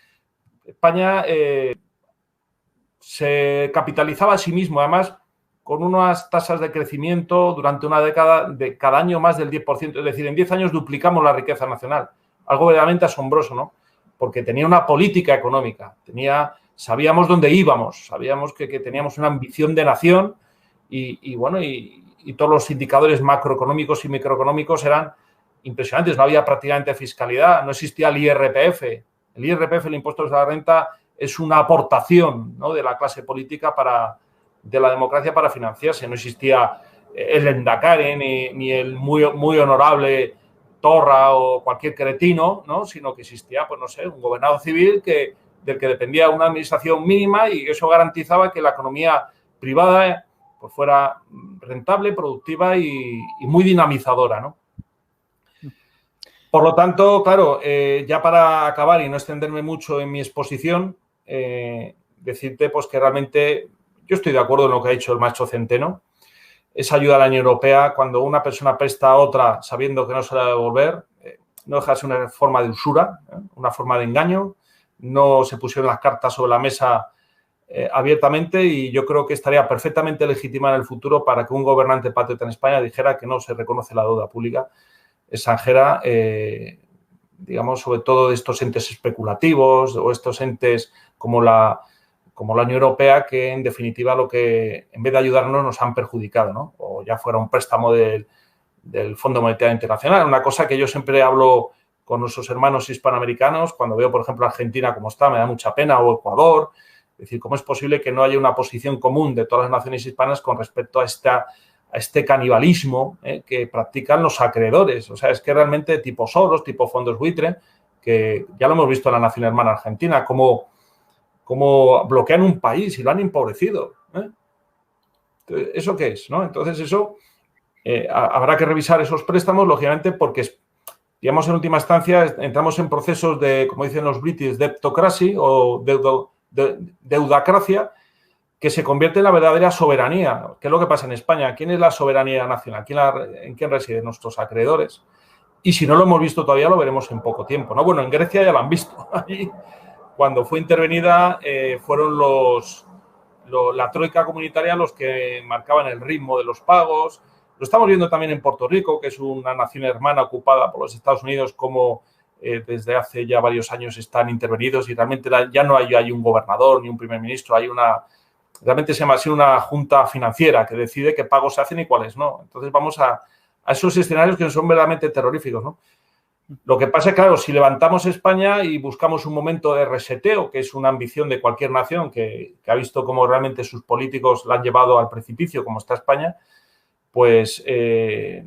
España se capitalizaba a sí mismo, además, con unas tasas de crecimiento durante una década de cada año más del 10%. Es decir, en 10 años duplicamos la riqueza nacional. Algo verdaderamente asombroso, ¿no? Porque tenía una política económica, sabíamos dónde íbamos, sabíamos que teníamos una ambición de nación y todos los indicadores macroeconómicos y microeconómicos eran impresionantes. No había prácticamente fiscalidad, no existía el IRPF. El IRPF, el impuesto sobre la renta, es una aportación, ¿no?, de la clase política de la democracia para financiarse. No existía el Endacare ni el muy honorable Torra o cualquier cretino, ¿no?, sino que existía, pues no sé, un gobernado civil del que dependía una administración mínima y eso garantizaba que la economía privada pues fuera rentable, productiva y muy dinamizadora, ¿no? Por lo tanto, claro, ya para acabar y no extenderme mucho en mi exposición, decirte pues que realmente yo estoy de acuerdo en lo que ha dicho el maestro Centeno. Esa ayuda a la Unión Europea, cuando una persona presta a otra sabiendo que no se la va a devolver, no deja de ser una forma de usura, una forma de engaño. No se pusieron las cartas sobre la mesa abiertamente y yo creo que estaría perfectamente legitima en el futuro para que un gobernante patriota en España dijera que no se reconoce la deuda pública extranjera, digamos, sobre todo de estos entes especulativos o estos entes como la Unión Europea, que en definitiva lo que en vez de ayudarnos nos han perjudicado, ¿no? O ya fuera un préstamo del Fondo Monetario Internacional. Una cosa que yo siempre hablo con nuestros hermanos hispanoamericanos, cuando veo, por ejemplo, Argentina como está, me da mucha pena, o Ecuador. Es decir, ¿cómo es posible que no haya una posición común de todas las naciones hispanas con respecto a este canibalismo que practican los acreedores? O sea, es que realmente tipo Soros, tipo fondos buitre, que ya lo hemos visto en la nación hermana Argentina, cómo bloquean un país y lo han empobrecido. ¿Eso qué es? ¿No? Entonces, eso habrá que revisar esos préstamos, lógicamente, porque, digamos, en última instancia entramos en procesos de, como dicen los british, debtocracy o deudacracia, que se convierte en la verdadera soberanía. ¿Qué es lo que pasa en España? ¿Quién es la soberanía nacional? ¿En quién residen nuestros acreedores? Y si no lo hemos visto todavía, lo veremos en poco tiempo, ¿no? Bueno, en Grecia ya lo han visto. Allí, cuando fue intervenida, fueron la troika comunitaria los que marcaban el ritmo de los pagos. Lo estamos viendo también en Puerto Rico, que es una nación hermana ocupada por los Estados Unidos, como desde hace ya varios años están intervenidos y realmente ya no hay un gobernador ni un primer ministro, realmente se llama así una junta financiera que decide qué pagos se hacen y cuáles no. Entonces vamos a esos escenarios que son verdaderamente terroríficos, ¿no? Lo que pasa es, claro, si levantamos España y buscamos un momento de reseteo, que es una ambición de cualquier nación que ha visto cómo realmente sus políticos la han llevado al precipicio, como está España, pues,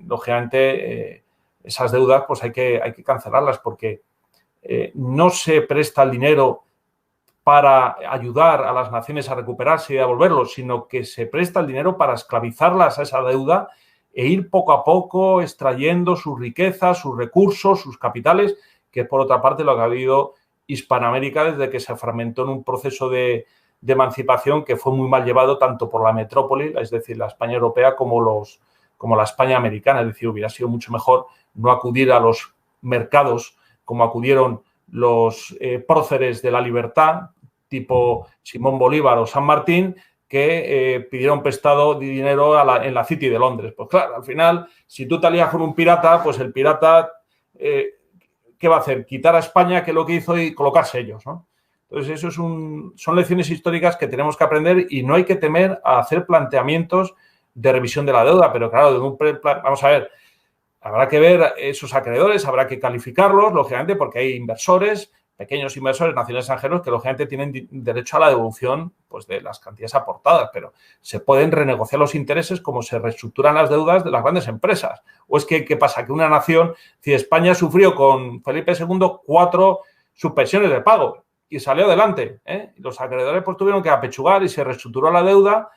lógicamente, esas deudas pues hay que cancelarlas porque no se presta el dinero para ayudar a las naciones a recuperarse y a devolverlo, sino que se presta el dinero para esclavizarlas a esa deuda e ir poco a poco extrayendo sus riquezas, sus recursos, sus capitales, que es por otra parte lo que ha habido Hispanoamérica desde que se fragmentó en un proceso de emancipación que fue muy mal llevado tanto por la metrópoli, es decir, la España europea, como la España americana. Es decir, hubiera sido mucho mejor no acudir a los mercados como acudieron los próceres de la libertad, tipo Simón Bolívar o San Martín, que pidieron prestado dinero en la City de Londres. Pues claro, al final, si tú te alías con un pirata, pues el pirata, ¿qué va a hacer? Quitar a España, que es lo que hizo, y colocarse ellos, ¿no? Entonces, eso son lecciones históricas que tenemos que aprender y no hay que temer a hacer planteamientos de revisión de la deuda. Pero claro, vamos a ver, habrá que ver esos acreedores, habrá que calificarlos, lógicamente, porque hay inversores, pequeños inversores, nacionales extranjeros, que lógicamente tienen derecho a la devolución pues, de las cantidades aportadas, pero se pueden renegociar los intereses como se reestructuran las deudas de las grandes empresas. ¿O es que qué pasa? Que una nación, si España sufrió con Felipe II 4 suspensiones de pago y salió adelante, y los acreedores pues tuvieron que apechugar y se reestructuró la deuda.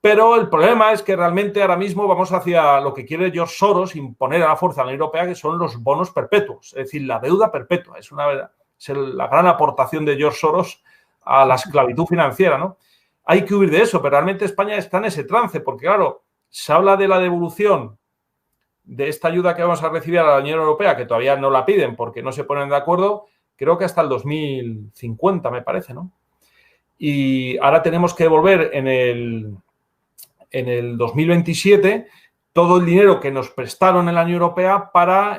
Pero el problema es que realmente ahora mismo vamos hacia lo que quiere George Soros imponer a la fuerza de la Unión Europea, que son los bonos perpetuos, es decir, la deuda perpetua. Es la gran aportación de George Soros a la esclavitud financiera, ¿no? Hay que huir de eso, pero realmente España está en ese trance, porque claro, se habla de la devolución de esta ayuda que vamos a recibir a la Unión Europea, que todavía no la piden porque no se ponen de acuerdo, creo que hasta el 2050, me parece, ¿no? Y ahora tenemos que devolver en el 2027 todo el dinero que nos prestaron en la Unión Europea para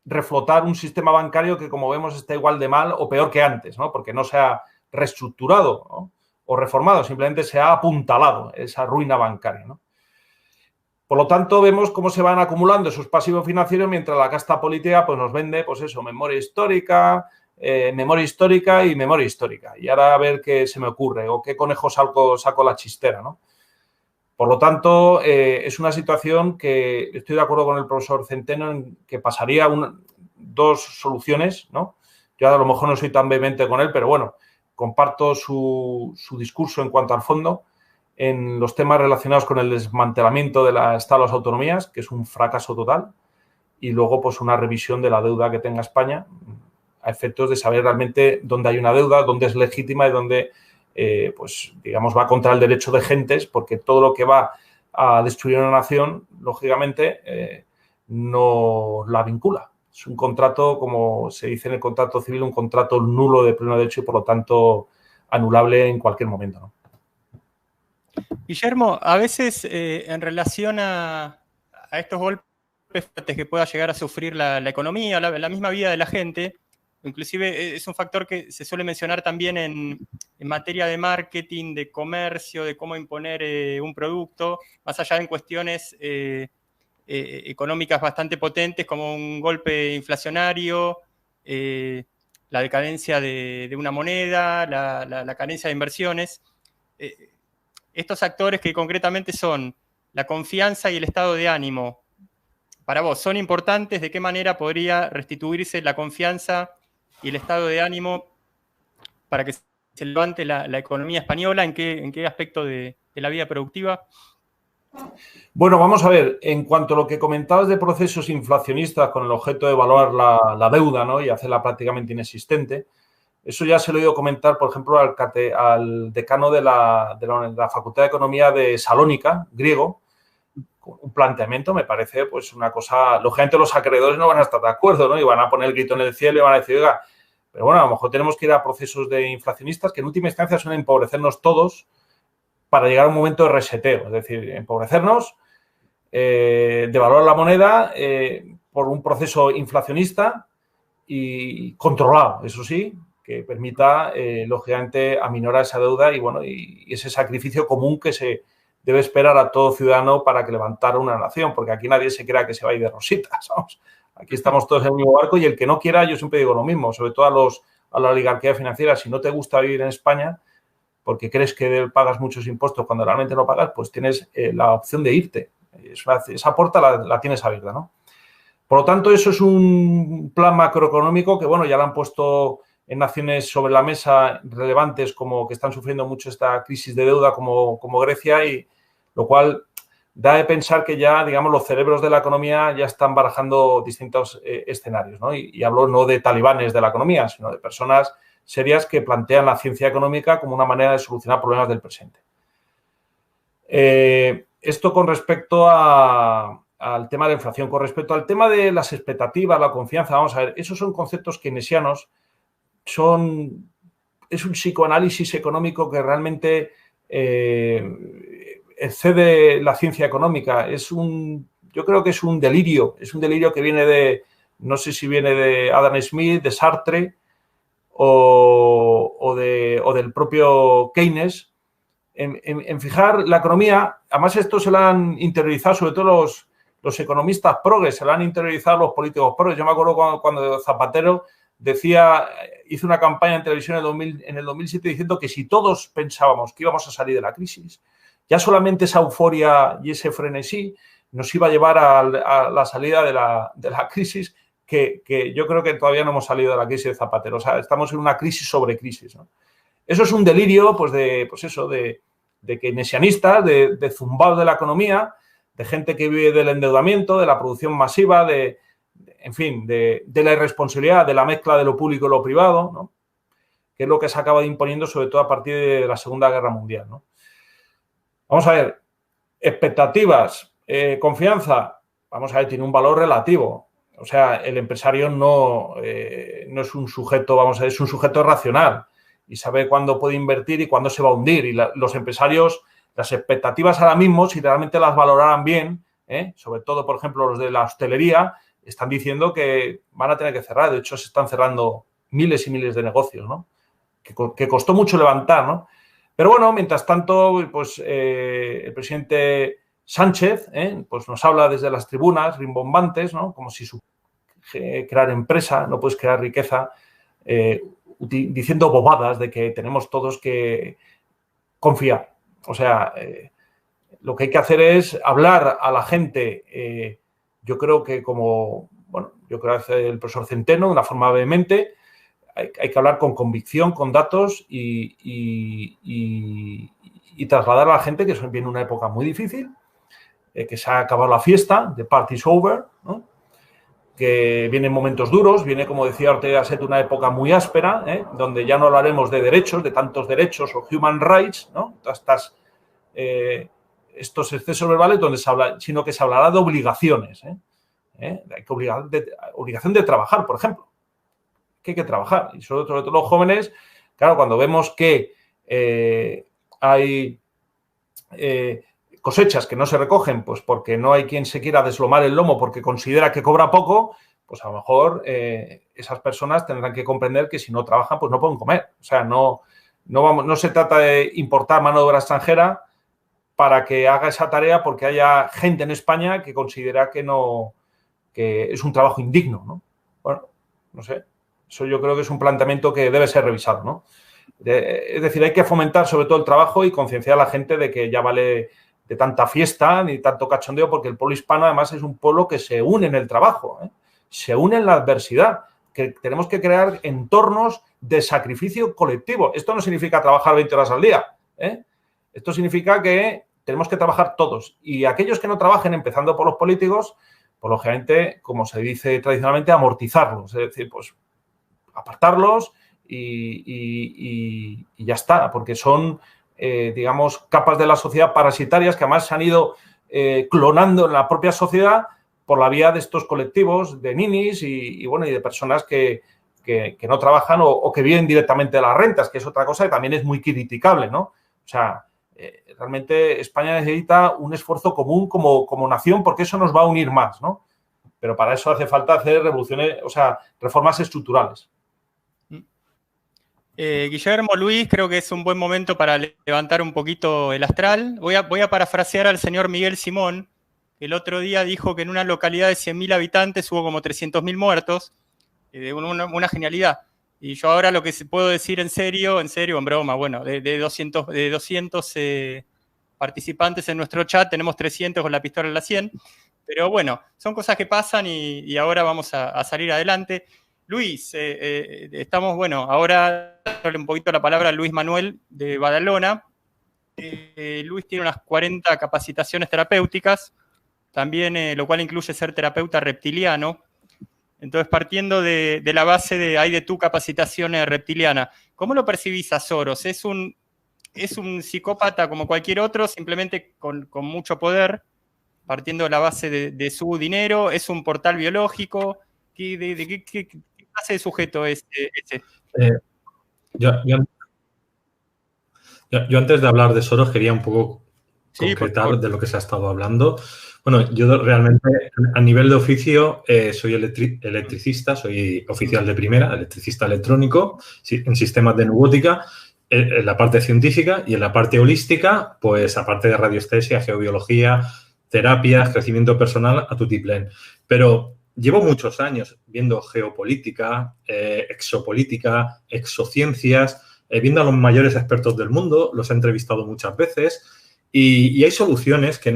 reflotar un sistema bancario que, como vemos, está igual de mal o peor que antes, ¿no? Porque no se ha reestructurado, ¿no? O reformado, simplemente se ha apuntalado esa ruina bancaria, ¿no? Por lo tanto, vemos cómo se van acumulando esos pasivos financieros mientras la casta política pues, nos vende, pues eso, memoria histórica y memoria histórica. Y ahora a ver qué se me ocurre o qué conejo saco la chistera, ¿no? Por lo tanto, es una situación que estoy de acuerdo con el profesor Centeno en que pasaría dos soluciones, ¿no? Yo a lo mejor no soy tan vehemente con él, pero bueno, comparto su discurso en cuanto al fondo en los temas relacionados con el desmantelamiento del Estado de las autonomías, que es un fracaso total, y luego pues una revisión de la deuda que tenga España a efectos de saber realmente dónde hay una deuda, dónde es legítima y dónde pues digamos va contra el derecho de gentes, porque todo lo que va a destruir una nación, lógicamente, no la vincula. Es un contrato, como se dice en el contrato civil, un contrato nulo de pleno derecho y, por lo tanto, anulable en cualquier momento, ¿no? Guillermo, a veces en relación a estos golpes fuertes que pueda llegar a sufrir la economía, la misma vida de la gente, inclusive es un factor que se suele mencionar también en materia de marketing, de comercio, de cómo imponer un producto, más allá de en cuestiones económicas bastante potentes como un golpe inflacionario, la decadencia de una moneda, la carencia de inversiones. Estos actores que concretamente son la confianza y el estado de ánimo, para vos, ¿son importantes? ¿De qué manera podría restituirse la confianza y el estado de ánimo para que se levante la economía española? ¿En qué aspecto de la vida productiva? Bueno, vamos a ver, en cuanto a lo que comentabas de procesos inflacionistas con el objeto de evaluar la deuda, ¿no? Y hacerla prácticamente inexistente, Eso ya se lo he oído comentar, por ejemplo, al decano de la Facultad de Economía de Salónica, griego. Un planteamiento me parece pues una cosa, lógicamente los acreedores no van a estar de acuerdo, ¿no? Y van a poner el grito en el cielo y van a decir, oiga, pero bueno, a lo mejor tenemos que ir a procesos de inflacionistas que en última instancia son empobrecernos todos para llegar a un momento de reseteo, es decir, empobrecernos, devaluar la moneda por un proceso inflacionista y controlado, eso sí, que permita, lógicamente, aminorar esa deuda y, bueno, y ese sacrificio común que se debe esperar a todo ciudadano para que levantara una nación, porque aquí nadie se crea que se va a ir de rositas, ¿sabes? Aquí estamos todos en el mismo barco y el que no quiera, yo siempre digo lo mismo, sobre todo a la oligarquía financiera, si no te gusta vivir en España porque crees que pagas muchos impuestos cuando realmente no pagas, pues tienes la opción de irte. Esa puerta la tienes abierta, ¿no? Por lo tanto, eso es un plan macroeconómico que, bueno, ya lo han puesto en naciones sobre la mesa relevantes como que están sufriendo mucho esta crisis de deuda como Grecia, y lo cual da de pensar que ya, digamos, los cerebros de la economía ya están barajando distintos escenarios, ¿no? Y hablo no de talibanes de la economía, sino de personas serias que plantean la ciencia económica como una manera de solucionar problemas del presente. Esto con respecto al tema de la inflación. Con respecto al tema de las expectativas, la confianza, vamos a ver, esos son conceptos keynesianos, es un psicoanálisis económico que realmente excede la ciencia económica. Yo creo que es un delirio que viene de, no sé si viene de Adam Smith, de Sartre o del propio Keynes, en fijar la economía. Además, esto se lo han interiorizado sobre todo los economistas progres, se lo han interiorizado los políticos progres. Yo me acuerdo cuando Zapatero hizo una campaña en televisión en el 2007 diciendo que si todos pensábamos que íbamos a salir de la crisis, ya solamente esa euforia y ese frenesí nos iba a llevar a la salida de la crisis, que yo creo que todavía no hemos salido de la crisis de Zapatero. O sea, estamos en una crisis sobre crisis, ¿no? Eso es un delirio, de keynesianistas, de zumbados de la economía, de gente que vive del endeudamiento, de la producción masiva, en fin, de la irresponsabilidad, de la mezcla de lo público y lo privado, ¿no? Que es lo que se acaba imponiendo sobre todo a partir de la Segunda Guerra Mundial, ¿no? Vamos a ver, expectativas, confianza, vamos a ver, tiene un valor relativo. O sea, el empresario no es un sujeto, vamos a ver, es un sujeto racional y sabe cuándo puede invertir y cuándo se va a hundir. Y los empresarios, las expectativas ahora mismo, si realmente las valoraran bien, sobre todo, por ejemplo, los de la hostelería, están diciendo que van a tener que cerrar. De hecho, se están cerrando miles y miles de negocios, ¿no? Que costó mucho levantar, ¿no? Pero bueno, mientras tanto, pues el presidente Sánchez, pues nos habla desde las tribunas rimbombantes, ¿no? Como si crear empresa, no puedes crear riqueza, diciendo bobadas de que tenemos todos que confiar. O sea, lo que hay que hacer es hablar a la gente, yo creo que yo creo que hace el profesor Centeno de una forma vehemente. Hay que hablar con convicción, con datos y trasladar a la gente que viene una época muy difícil, que se ha acabado la fiesta, the party's over, ¿no? Que vienen momentos duros, viene, como decía Ortega Gasset, una época muy áspera, donde ya no hablaremos de derechos, de tantos derechos o human rights, ¿no? Estos excesos verbales donde se habla, sino que se hablará de obligaciones, Hay obligación de trabajar, por ejemplo. Que hay que trabajar. Y sobre todo los jóvenes, claro, cuando vemos que hay cosechas que no se recogen, pues porque no hay quien se quiera deslomar el lomo porque considera que cobra poco, pues a lo mejor esas personas tendrán que comprender que si no trabajan, pues no pueden comer. O sea, no se trata de importar mano de obra extranjera para que haga esa tarea porque haya gente en España que considera que es un trabajo indigno, ¿no? Bueno, no sé. Eso yo creo que es un planteamiento que debe ser revisado, ¿no? Es decir, hay que fomentar sobre todo el trabajo y concienciar a la gente de que ya vale de tanta fiesta ni tanto cachondeo, porque el pueblo hispano además es un pueblo que se une en el trabajo, se une en la adversidad, que tenemos que crear entornos de sacrificio colectivo. Esto no significa trabajar 20 horas al día, Esto significa que tenemos que trabajar todos. Y aquellos que no trabajen, empezando por los políticos, pues lógicamente, como se dice tradicionalmente, amortizarlos. Es decir, pues apartarlos y ya está, porque son, digamos, capas de la sociedad parasitarias que además se han ido clonando en la propia sociedad por la vía de estos colectivos de ninis y de personas que no trabajan o que viven directamente de las rentas, que es otra cosa que también es muy criticable, ¿no? O sea, realmente España necesita un esfuerzo común como nación porque eso nos va a unir más, ¿no? Pero para eso hace falta hacer reformas estructurales. Guillermo, Luis, creo que es un buen momento para levantar un poquito el astral. Voy a parafrasear al señor Miguel Simón, que el otro día dijo que en una localidad de 100.000 habitantes hubo como 300.000 muertos. Una genialidad. Y yo ahora lo que puedo decir en serio, en broma, bueno, de 200 participantes en nuestro chat, tenemos 300 con la pistola en la 100. Pero bueno, son cosas que pasan y ahora vamos a salir adelante. Luis, estamos, ahora darle un poquito la palabra a Luis Manuel de Badalona. Luis tiene unas 40 capacitaciones terapéuticas, también lo cual incluye ser terapeuta reptiliano. Entonces, partiendo de la base de tu capacitación reptiliana, ¿cómo lo percibís a Soros? ¿Es un psicópata como cualquier otro, simplemente con mucho poder, partiendo de la base de su dinero? ¿Es un portal biológico? ¿Qué clase de sujeto es ese? Yo antes de hablar de Soros quería un poco concretar de lo que se ha estado hablando. Bueno, yo realmente a nivel de oficio soy electricista, soy oficial de primera, electricista electrónico en sistemas de nubótica, en la parte científica, y en la parte holística, pues aparte de radiestesia, geobiología, terapias, crecimiento personal, a tutiplén. Pero llevo muchos años viendo geopolítica, exopolítica, exociencias, viendo a los mayores expertos del mundo, los he entrevistado muchas veces y hay soluciones que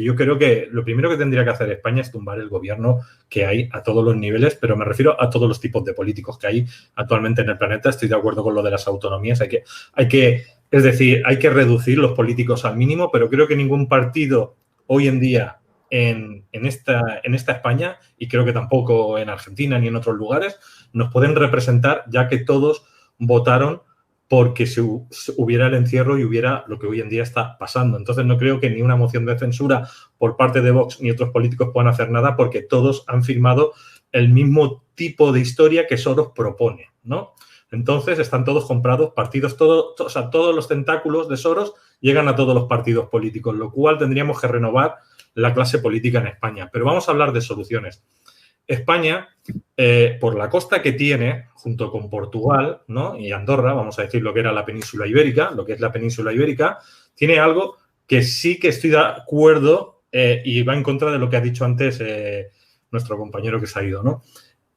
yo creo que lo primero que tendría que hacer España es tumbar el gobierno que hay a todos los niveles, pero me refiero a todos los tipos de políticos que hay actualmente en el planeta. Estoy de acuerdo con lo de las autonomías. Hay que reducir los políticos al mínimo, pero creo que ningún partido hoy en día en esta España, y creo que tampoco en Argentina ni en otros lugares, nos pueden representar, ya que todos votaron porque hubiera el encierro y hubiera lo que hoy en día está pasando. Entonces, no creo que ni una moción de censura por parte de Vox ni otros políticos puedan hacer nada porque todos han firmado el mismo tipo de historia que Soros propone, ¿no? Entonces, están todos comprados, partidos, todos los tentáculos de Soros llegan a todos los partidos políticos, lo cual tendríamos que renovar la clase política en España. Pero vamos a hablar de soluciones. España, por la costa que tiene, junto con Portugal, ¿no?, y Andorra, vamos a decir lo que era la península ibérica, lo que es la península ibérica, tiene algo que sí que estoy de acuerdo y va en contra de lo que ha dicho antes nuestro compañero que se ha ido, ¿no?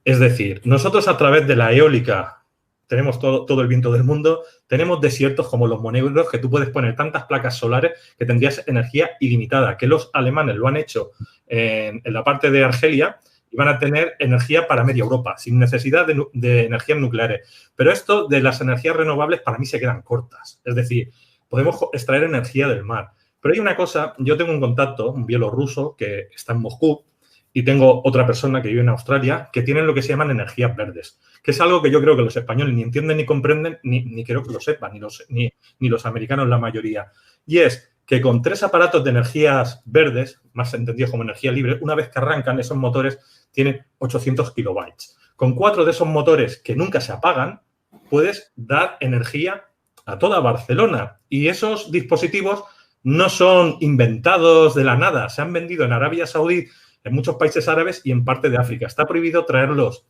Es decir, nosotros a través de la eólica tenemos todo el viento del mundo, tenemos desiertos como los Monegros, que tú puedes poner tantas placas solares que tendrías energía ilimitada, que los alemanes lo han hecho en la parte de Argelia, y van a tener energía para media Europa, sin necesidad de energías nucleares. Pero esto de las energías renovables para mí se quedan cortas. Es decir, podemos extraer energía del mar. Pero hay una cosa, yo tengo un contacto, un bielorruso que está en Moscú, y tengo otra persona que vive en Australia, que tienen lo que se llaman energías verdes, que es algo que yo creo que los españoles ni entienden ni comprenden, ni creo que lo sepan, ni los americanos la mayoría. Y es que con 3 aparatos de energías verdes, más entendidos como energía libre, una vez que arrancan esos motores, tienen 800 kilobytes. Con 4 de esos motores que nunca se apagan, puedes dar energía a toda Barcelona. Y esos dispositivos no son inventados de la nada. Se han vendido en Arabia Saudí, en muchos países árabes y en parte de África. Está prohibido traerlos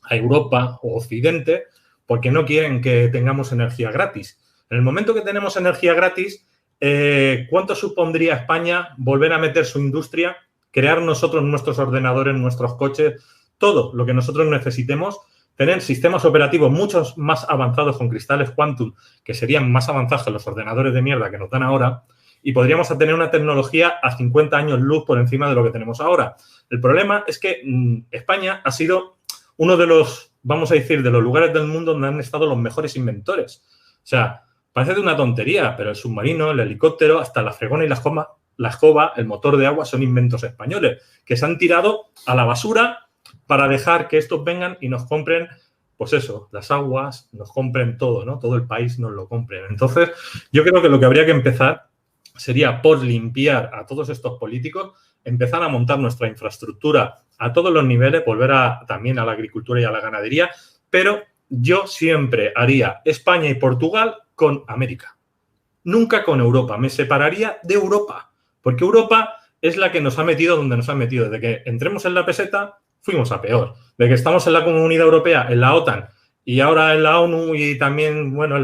a Europa o Occidente porque no quieren que tengamos energía gratis. En el momento que tenemos energía gratis, ¿cuánto supondría España volver a meter su industria, crear nosotros nuestros ordenadores, nuestros coches, todo lo que nosotros necesitemos, tener sistemas operativos mucho más avanzados con cristales quantum, que serían más avanzados que los ordenadores de mierda que nos dan ahora, y podríamos tener una tecnología a 50 años luz por encima de lo que tenemos ahora? El problema es que España ha sido uno de los, vamos a decir, de los lugares del mundo donde han estado los mejores inventores. O sea, parece de una tontería, pero el submarino, el helicóptero, hasta la fregona y la escoba, el motor de agua son inventos españoles que se han tirado a la basura para dejar que estos vengan y nos compren pues eso, las aguas nos compren todo, ¿no? Todo el país nos lo compren. Entonces, yo creo que lo que habría que empezar sería por limpiar a todos estos políticos, empezar a montar nuestra infraestructura a todos los niveles, volver también a la agricultura y a la ganadería, pero yo siempre haría España y Portugal con América, nunca con Europa. Me separaría de Europa, porque Europa es la que nos ha metido donde nos ha metido. Desde que entremos en la peseta, fuimos a peor. De que estamos en la Comunidad Europea, en la OTAN y ahora en la ONU y también, bueno,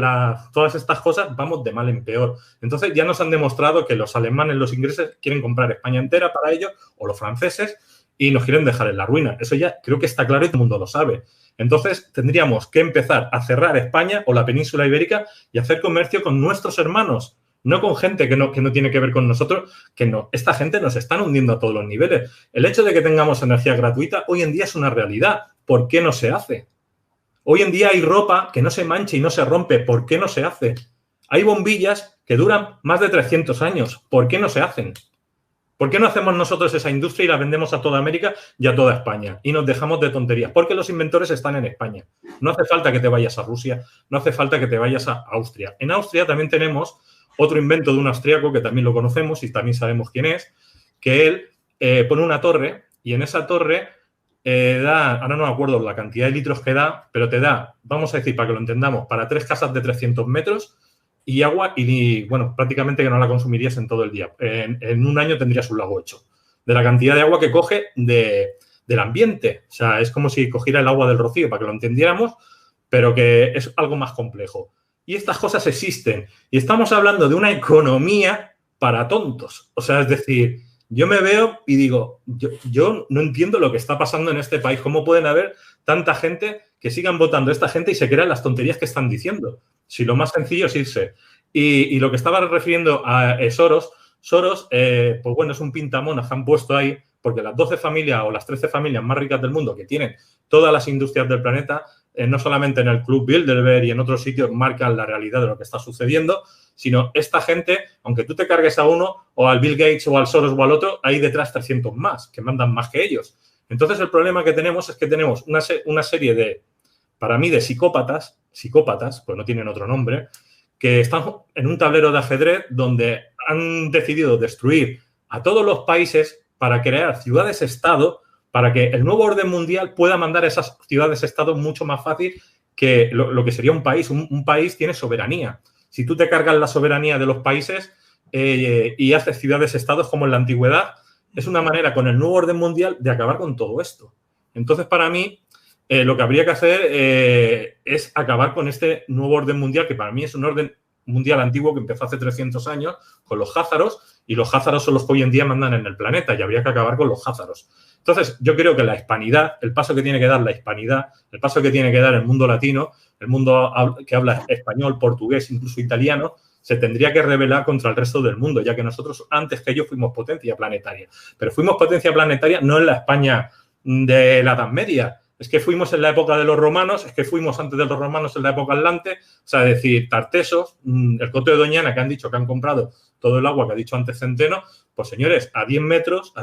todas estas cosas, vamos de mal en peor. Entonces ya nos han demostrado que los alemanes, los ingleses quieren comprar España entera para ellos, o los franceses, y nos quieren dejar en la ruina. Eso ya creo que está claro y todo el mundo lo sabe. Entonces tendríamos que empezar a cerrar España o la península ibérica y hacer comercio con nuestros hermanos, no con gente que no tiene que ver con nosotros, que no. Esta gente nos están hundiendo a todos los niveles. El hecho de que tengamos energía gratuita hoy en día es una realidad. ¿Por qué no se hace? Hoy en día hay ropa que no se mancha y no se rompe. ¿Por qué no se hace? Hay bombillas que duran más de 300 años. ¿Por qué no se hacen? ¿Por qué no hacemos nosotros esa industria y la vendemos a toda América y a toda España? Y nos dejamos de tonterías. Porque los inventores están en España. No hace falta que te vayas a Rusia, no hace falta que te vayas a Austria. En Austria también tenemos otro invento de un austriaco que también lo conocemos y también sabemos quién es, que él pone una torre y en esa torre da, ahora no me acuerdo la cantidad de litros que da, pero te da, vamos a decir para que lo entendamos, para 3 casas de 300 metros y agua y, bueno, prácticamente que no la consumirías en todo el día. En un año tendrías un lago hecho. De la cantidad de agua que coge del ambiente. O sea, es como si cogiera el agua del Rocío, para que lo entendiéramos, pero que es algo más complejo. Y estas cosas existen. Y estamos hablando de una economía para tontos. O sea, es decir, yo me veo y digo, yo no entiendo lo que está pasando en este país. ¿Cómo pueden haber tanta gente que sigan votando a esta gente y se crean las tonterías que están diciendo? Si lo más sencillo es irse. Y lo que estaba refiriendo a Soros, pues bueno, es un pintamonas que han puesto ahí, porque las 12 familias o las 13 familias más ricas del mundo que tienen todas las industrias del planeta, no solamente en el Club Bilderberg y en otros sitios marcan la realidad de lo que está sucediendo, sino esta gente, aunque tú te cargues a uno o al Bill Gates o al Soros o al otro, hay detrás 300 más, que mandan más que ellos. Entonces el problema que tenemos es que tenemos una serie de, para mí, de psicópatas, pues no tienen otro nombre, que están en un tablero de ajedrez donde han decidido destruir a todos los países para crear ciudades-estado, para que el nuevo orden mundial pueda mandar esas ciudades-estado mucho más fácil que lo que sería un país. Un país tiene soberanía. Si tú te cargas la soberanía de los países y haces ciudades-estados como en la antigüedad, es una manera con el nuevo orden mundial de acabar con todo esto. Entonces, para mí, lo que habría que hacer es acabar con este nuevo orden mundial, que para mí es un orden mundial antiguo que empezó hace 300 años con los házaros, y los házaros son los que hoy en día mandan en el planeta y habría que acabar con los házaros. Entonces, yo creo que la hispanidad, el paso que tiene que dar la hispanidad, el paso que tiene que dar el mundo latino, el mundo que habla español, portugués, incluso italiano, se tendría que rebelar contra el resto del mundo, ya que nosotros, antes que ellos, fuimos potencia planetaria. Pero fuimos potencia planetaria no en la España de la Edad Media. Es que fuimos en la época de los romanos, es que fuimos antes de los romanos en la época atlante, o sea, es decir, Tartesos, el Coto de Doñana, que han dicho que han comprado todo el agua que ha dicho antes Centeno, pues señores, a 10 metros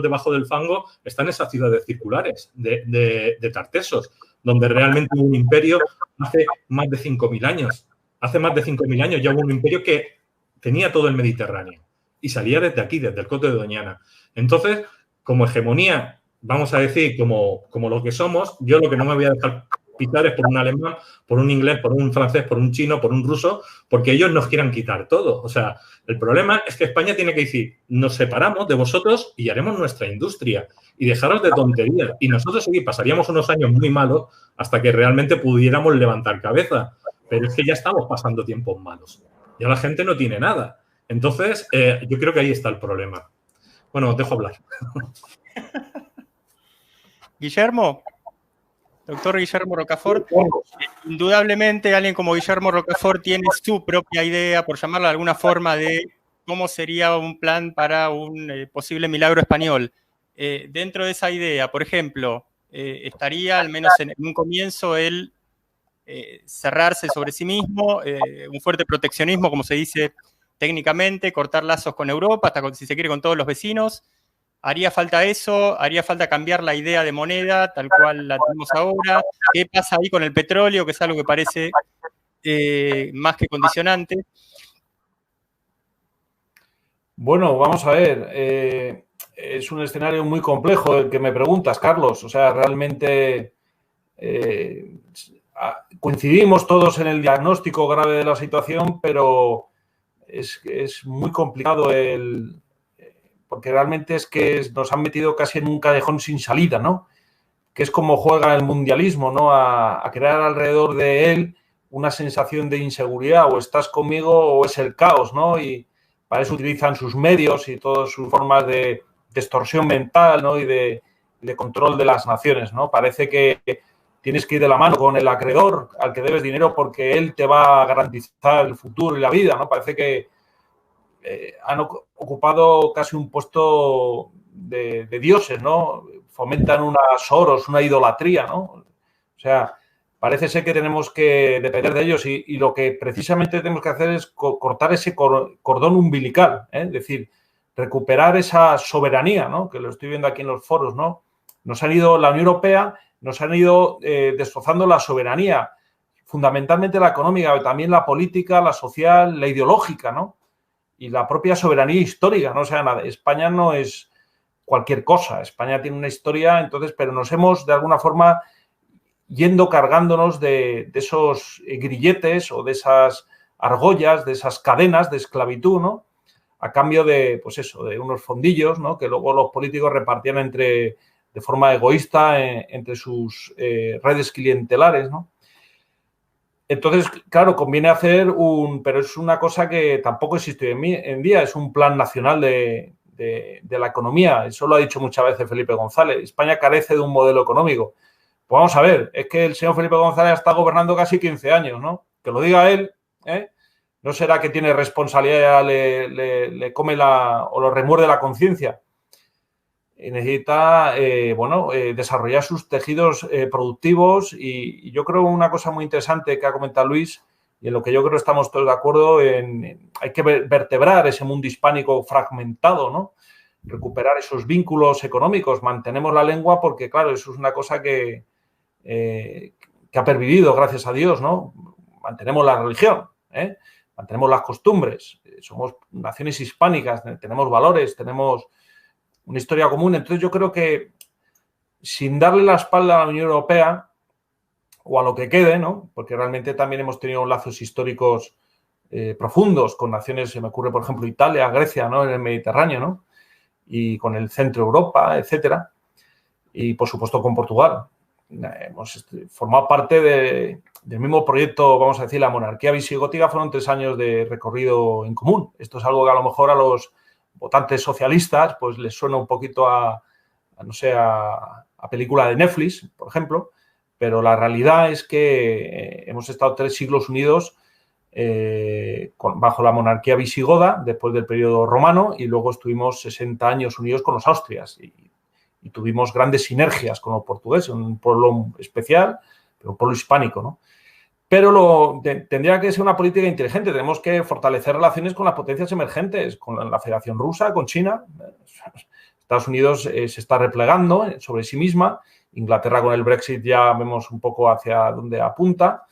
debajo del fango están esas ciudades circulares de Tartesos, donde realmente hubo un imperio hace más de 5.000 años. Hace más de 5.000 años ya hubo un imperio que tenía todo el Mediterráneo y salía desde aquí, desde el Coto de Doñana. Entonces, como hegemonía, vamos a decir, como lo que somos, yo lo que no me voy a dejar pitar es por un alemán, por un inglés, por un francés, por un chino, por un ruso, porque ellos nos quieran quitar todo. O sea, el problema es que España tiene que decir, nos separamos de vosotros y haremos nuestra industria y dejaros de tonterías. Y nosotros sí pasaríamos unos años muy malos hasta que realmente pudiéramos levantar cabeza. Pero es que ya estamos pasando tiempos malos. Ya la gente no tiene nada. Entonces, yo creo que ahí está el problema. Bueno, os dejo hablar. Guillermo, doctor Guillermo Rocafort, indudablemente alguien como Guillermo Rocafort tiene su propia idea, por llamarla de alguna forma, de cómo sería un plan para un posible milagro español. Dentro de esa idea, por ejemplo, estaría, al menos en un comienzo, el cerrarse sobre sí mismo, un fuerte proteccionismo, como se dice técnicamente, cortar lazos con Europa, hasta si se quiere con todos los vecinos, ¿Haría falta eso? ¿Haría falta cambiar la idea de moneda tal cual la tenemos ahora? ¿Qué pasa ahí con el petróleo, que es algo que parece más que condicionante? Bueno, vamos a ver. Es un escenario muy complejo el que me preguntas, Carlos. O sea, realmente coincidimos todos en el diagnóstico grave de la situación, pero es muy complicado porque realmente es que nos han metido casi en un callejón sin salida, ¿no? Que es como juega el mundialismo, ¿no? A crear alrededor de él una sensación de inseguridad, o estás conmigo o es el caos, ¿no? Y para eso utilizan sus medios y todas sus formas de extorsión mental, ¿no? Y de control de las naciones, ¿no? Parece que tienes que ir de la mano con el acreedor al que debes dinero porque él te va a garantizar el futuro y la vida, ¿no? Parece que han ocupado casi un puesto de dioses, ¿no? Fomentan una soros, una idolatría, ¿no? O sea, parece ser que tenemos que depender de ellos y lo que precisamente tenemos que hacer es cortar ese cordón umbilical, ¿eh? Es decir, recuperar esa soberanía, ¿no? Que lo estoy viendo aquí en los foros, ¿no? Nos han ido, la Unión Europea nos han ido destrozando la soberanía, fundamentalmente la económica, pero también la política, la social, la ideológica, ¿no? Y la propia soberanía histórica, ¿no? O sea, nada, España no es cualquier cosa. España tiene una historia, entonces, pero nos hemos, de alguna forma, yendo cargándonos de esos grilletes o de esas argollas, de esas cadenas de esclavitud, ¿no? A cambio de, pues eso, de unos fondillos, ¿no? Que luego los políticos repartían de forma egoísta entre sus redes clientelares, ¿no? Entonces, claro, conviene hacer pero es una cosa que tampoco existe en día, es un plan nacional de la economía. Eso lo ha dicho muchas veces Felipe González. España carece de un modelo económico. Pues vamos a ver, es que el señor Felipe González está gobernando casi 15 años, ¿no? Que lo diga él, ¿eh? No será que tiene responsabilidad, le come o lo remuerde la conciencia. Necesita, desarrollar sus tejidos productivos y yo creo una cosa muy interesante que ha comentado Luis y en lo que yo creo estamos todos de acuerdo hay que vertebrar ese mundo hispánico fragmentado, ¿no? Recuperar esos vínculos económicos, mantenemos la lengua porque, claro, eso es una cosa que ha pervivido, gracias a Dios, ¿no? Mantenemos la religión, mantenemos las costumbres, somos naciones hispánicas, tenemos valores, tenemos una historia común. Entonces yo creo que sin darle la espalda a la Unión Europea o a lo que quede, ¿no? Porque realmente también hemos tenido lazos históricos profundos con naciones, se me ocurre por ejemplo Italia, Grecia, ¿no? En el Mediterráneo, ¿no? Y con el centro de Europa, etcétera. Y por supuesto con Portugal. Hemos formado parte del mismo proyecto, vamos a decir, la monarquía visigótica. Fueron 3 años de recorrido en común. Esto es algo que a lo mejor a los votantes socialistas pues les suena un poquito a película de Netflix, por ejemplo, pero la realidad es que hemos estado 3 siglos unidos bajo la monarquía visigoda, después del periodo romano, y luego estuvimos 60 años unidos con los austrias y tuvimos grandes sinergias con los portugueses, un pueblo especial, pero un pueblo hispánico, ¿no? Pero tendría que ser una política inteligente. Tenemos que fortalecer relaciones con las potencias emergentes, con la Federación Rusa, con China. Estados Unidos se está replegando sobre sí misma. Inglaterra con el Brexit ya vemos un poco hacia dónde apunta.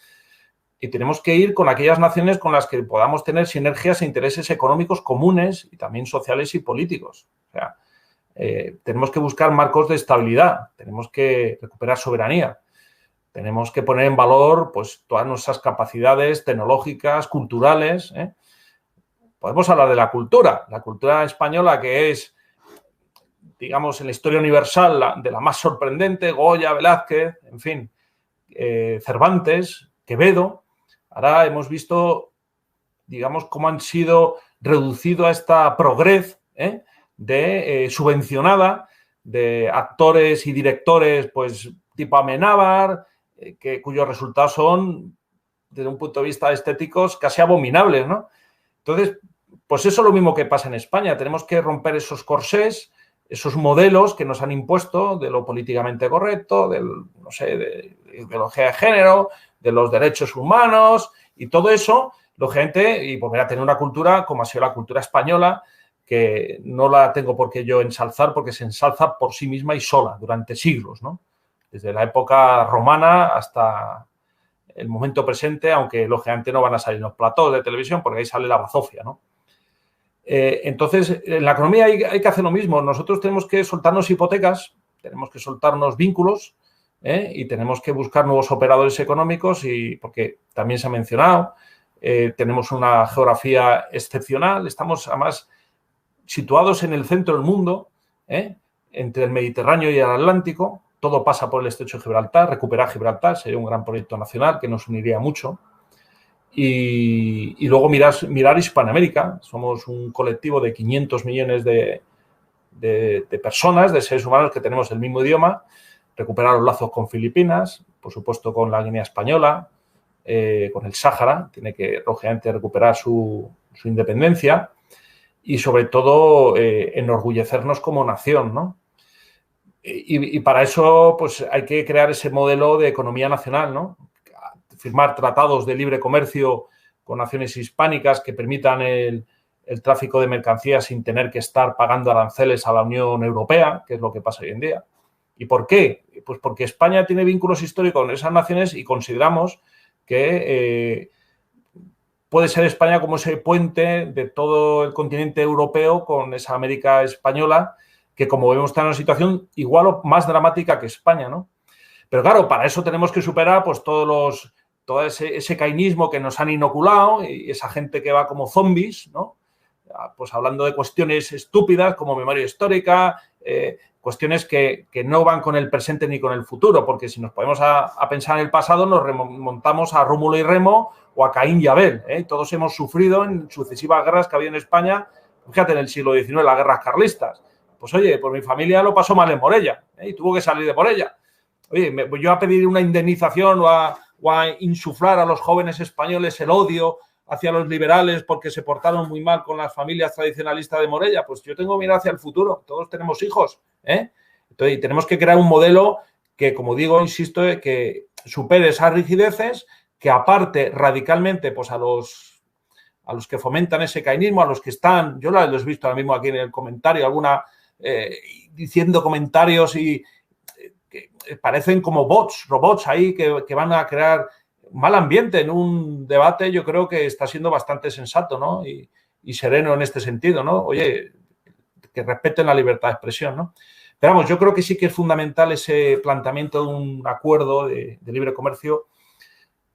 Y tenemos que ir con aquellas naciones con las que podamos tener sinergias e intereses económicos comunes y también sociales y políticos. O sea, tenemos que buscar marcos de estabilidad. Tenemos que recuperar soberanía. Tenemos que poner en valor pues, todas nuestras capacidades tecnológicas, culturales. Podemos hablar de la cultura española que es, digamos, en la historia universal de la más sorprendente, Goya, Velázquez, en fin, Cervantes, Quevedo. Ahora hemos visto, digamos, cómo han sido reducido a esta progrez subvencionada de actores y directores, pues, tipo Amenábar, cuyos resultados son, desde un punto de vista estéticos, casi abominables, ¿no? Entonces, pues eso es lo mismo que pasa en España. Tenemos que romper esos corsés, esos modelos que nos han impuesto de lo políticamente correcto, de ideología de género, de los derechos humanos y todo eso, lógicamente, y volver a tener una cultura como ha sido la cultura española, que no la tengo por qué yo ensalzar, porque se ensalza por sí misma y sola durante siglos, ¿no? Desde la época romana hasta el momento presente, aunque lógicamente no van a salir los platós de televisión porque ahí sale la bazofia, ¿no? Entonces, en la economía hay que hacer lo mismo. Nosotros tenemos que soltarnos hipotecas, tenemos que soltarnos vínculos, y tenemos que buscar nuevos operadores económicos porque también se ha mencionado, tenemos una geografía excepcional, estamos además situados en el centro del mundo, entre el Mediterráneo y el Atlántico, todo pasa por el estrecho de Gibraltar, recuperar Gibraltar sería un gran proyecto nacional que nos uniría mucho. Y luego mirar Hispanoamérica, somos un colectivo de 500 millones de personas, de seres humanos que tenemos el mismo idioma, recuperar los lazos con Filipinas, por supuesto con la Guinea Española, con el Sáhara, tiene que, lógicamente, recuperar su independencia y, sobre todo, enorgullecernos como nación, ¿no? Y para eso, pues, hay que crear ese modelo de economía nacional, ¿no? Firmar tratados de libre comercio con naciones hispánicas que permitan el tráfico de mercancías sin tener que estar pagando aranceles a la Unión Europea, que es lo que pasa hoy en día. ¿Y por qué? Pues porque España tiene vínculos históricos con esas naciones y consideramos que puede ser España como ese puente de todo el continente europeo con esa América española, que como vemos está en una situación igual o más dramática que España, ¿no? Pero claro, para eso tenemos que superar pues todo ese cainismo que nos han inoculado y esa gente que va como zombies, ¿no? Pues hablando de cuestiones estúpidas como memoria histórica, cuestiones que no van con el presente ni con el futuro, porque si nos ponemos a pensar en el pasado nos remontamos a Rómulo y Remo o a Caín y Abel, ¿eh? Todos hemos sufrido en sucesivas guerras que había en España, fíjate, en el siglo XIX, las guerras carlistas. Pues oye, pues mi familia lo pasó mal en Morella, y tuvo que salir de Morella. Oye, yo a pedir una indemnización o a insuflar a los jóvenes españoles el odio hacia los liberales porque se portaron muy mal con las familias tradicionalistas de Morella, pues yo tengo que mirar hacia el futuro. Todos tenemos hijos, ¿eh? Entonces, tenemos que crear un modelo que, como digo, insisto, que supere esas rigideces, que aparte radicalmente pues a los que fomentan ese cainismo, a los que están, yo los he visto ahora mismo aquí en el comentario, alguna diciendo comentarios y que parecen como robots ahí que van a crear mal ambiente en un debate. Yo creo que está siendo bastante sensato, ¿no? Y sereno en este sentido, ¿no? Oye, que respeten la libertad de expresión, ¿no? Pero vamos, yo creo que sí que es fundamental ese planteamiento de un acuerdo de libre comercio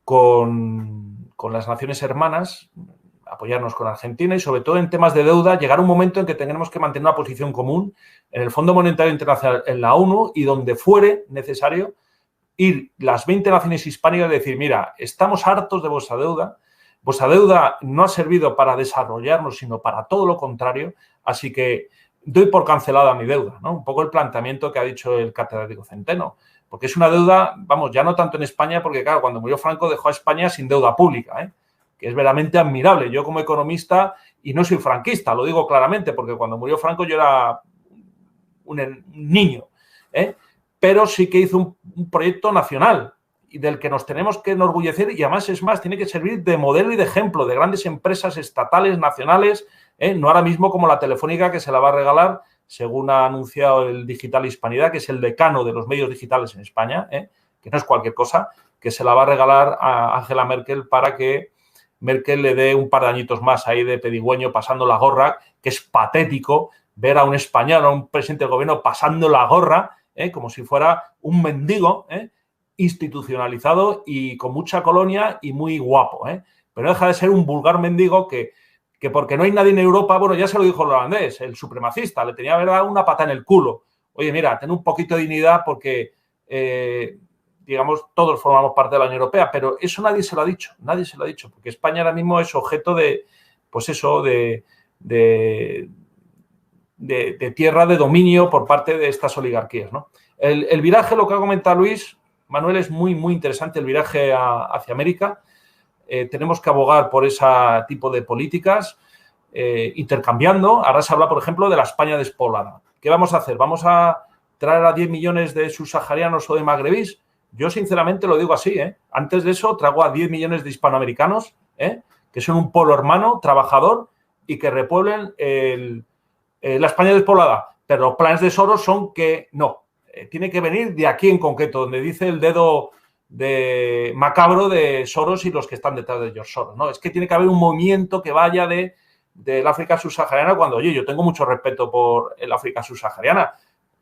con las naciones hermanas, apoyarnos con Argentina y, sobre todo, en temas de deuda, llegar a un momento en que tengamos que mantener una posición común en el Fondo Monetario Internacional, en la ONU, y donde fuere necesario ir las 20 naciones hispánicas y decir, mira, estamos hartos de vuestra deuda no ha servido para desarrollarnos, sino para todo lo contrario, así que doy por cancelada mi deuda, ¿no? Un poco el planteamiento que ha dicho el catedrático Centeno, porque es una deuda, vamos, ya no tanto en España, porque claro, cuando murió Franco dejó a España sin deuda pública, que es verdaderamente admirable. Yo como economista, y no soy franquista, lo digo claramente, porque cuando murió Franco yo era un niño, pero sí que hizo un proyecto nacional y del que nos tenemos que enorgullecer, y además, es más, tiene que servir de modelo y de ejemplo de grandes empresas estatales, nacionales, no ahora mismo como la Telefónica, que se la va a regalar, según ha anunciado el Digital Hispanidad, que es el decano de los medios digitales en España, que no es cualquier cosa, que se la va a regalar a Angela Merkel para que Merkel le dé un par de añitos más ahí de pedigüeño pasando la gorra, que es patético ver a un español, a un presidente del gobierno pasando la gorra, como si fuera un mendigo, institucionalizado y con mucha colonia y muy guapo, pero deja de ser un vulgar mendigo que porque no hay nadie en Europa, bueno, ya se lo dijo el holandés, el supremacista, le tenía que dar una pata en el culo. Oye, mira, ten un poquito de dignidad porque, digamos, todos formamos parte de la Unión Europea, pero eso nadie se lo ha dicho, porque España ahora mismo es objeto de, pues eso, de tierra de dominio por parte de estas oligarquías, ¿no? El viraje, lo que ha comentado Luis Manuel, es muy, muy interesante, el viraje hacia América. Tenemos que abogar por ese tipo de políticas, intercambiando. Ahora se habla, por ejemplo, de la España despoblada. ¿Qué vamos a hacer? ¿Vamos a traer a 10 millones de subsaharianos o de magrebís? Yo, sinceramente, lo digo así, Antes de eso, traigo a 10 millones de hispanoamericanos, que son un pueblo hermano, trabajador, y que repueblen la España despoblada, pero los planes de Soros son que no, tiene que venir de aquí en concreto, donde dice el dedo de macabro de Soros y los que están detrás de George Soros, ¿no? Es que tiene que haber un movimiento que vaya del África subsahariana, cuando, oye, yo tengo mucho respeto por el África subsahariana,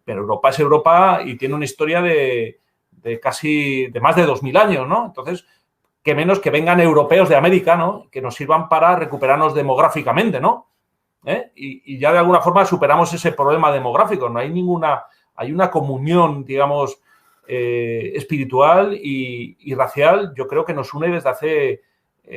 pero Europa es Europa y tiene una historia de casi de más de 2000 años, ¿no? Entonces, que menos que vengan europeos de América, ¿no? Que nos sirvan para recuperarnos demográficamente, ¿no? Y ya de alguna forma superamos ese problema demográfico. No hay hay una comunión, digamos, espiritual y racial, yo creo que nos une desde hace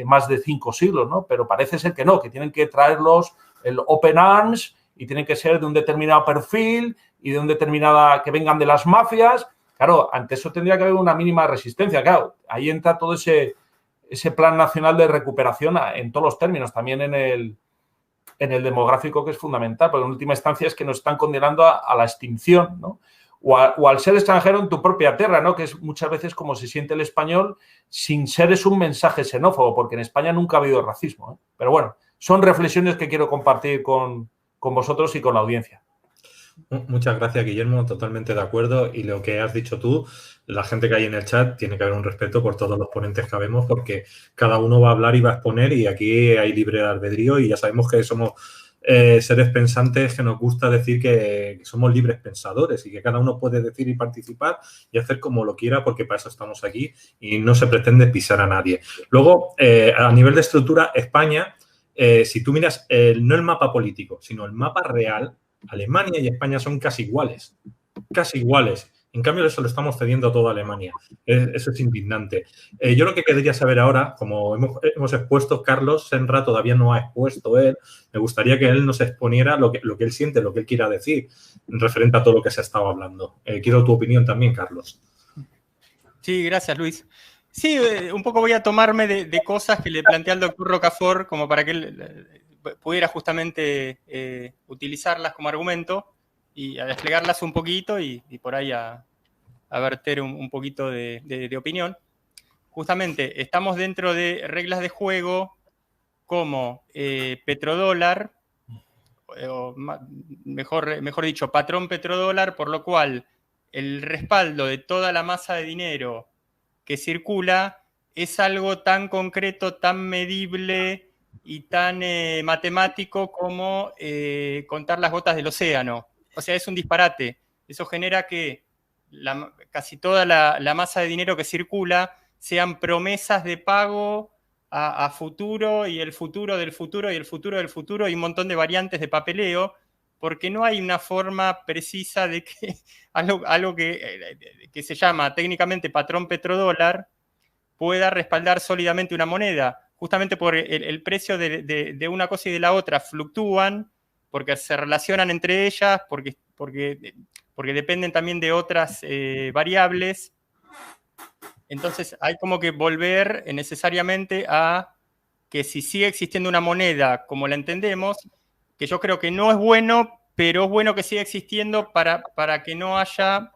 más de 5 siglos, ¿no? Pero parece ser que no, que tienen que traerlos el Open Arms y tienen que ser de un determinado perfil y de un determinada, que vengan de las mafias. Claro, ante eso tendría que haber una mínima resistencia. Claro, ahí entra todo ese plan nacional de recuperación en todos los términos, también en el demográfico, que es fundamental, porque en última instancia es que nos están condenando a la extinción, ¿no? O al ser extranjero en tu propia tierra, ¿no? Que es muchas veces como se siente el español, sin ser es un mensaje xenófobo, porque en España nunca ha habido racismo, ¿eh? Pero bueno, son reflexiones que quiero compartir con vosotros y con la audiencia. Muchas gracias, Guillermo, totalmente de acuerdo. Y lo que has dicho tú, la gente que hay en el chat, tiene que haber un respeto por todos los ponentes que habemos, porque cada uno va a hablar y va a exponer, y aquí hay libre albedrío, y ya sabemos que somos seres pensantes, que nos gusta decir que somos libres pensadores y que cada uno puede decir y participar y hacer como lo quiera, porque para eso estamos aquí y no se pretende pisar a nadie. Luego, a nivel de estructura, España, si tú miras no el mapa político, sino el mapa real, Alemania y España son casi iguales. Casi iguales. En cambio, eso lo estamos cediendo a toda Alemania. Eso es indignante. Yo lo que querría saber ahora, como hemos expuesto, Carlos Senra todavía no ha expuesto él, me gustaría que él nos exponiera lo que él siente, lo que él quiera decir, referente a todo lo que se ha estado hablando. Quiero tu opinión también, Carlos. Sí, gracias, Luis. Sí, un poco voy a tomarme de cosas que le planteé al doctor Rocafort, como para que él pudiera justamente utilizarlas como argumento y a desplegarlas un poquito y por ahí a verter un poquito de opinión. Justamente estamos dentro de reglas de juego como petrodólar, o mejor dicho, patrón petrodólar, por lo cual el respaldo de toda la masa de dinero que circula es algo tan concreto, tan medible y tan matemático como contar las gotas del océano. O sea, es un disparate. Eso genera que casi toda la masa de dinero que circula sean promesas de pago a futuro y el futuro del futuro y el futuro del futuro y un montón de variantes de papeleo, porque no hay una forma precisa de que algo que se llama técnicamente patrón petrodólar pueda respaldar sólidamente una moneda. Justamente por el precio de una cosa y de la otra fluctúan, porque se relacionan entre ellas, porque dependen también de otras variables. Entonces hay como que volver necesariamente a que si sigue existiendo una moneda como la entendemos, que yo creo que no es bueno, pero es bueno que siga existiendo para que no haya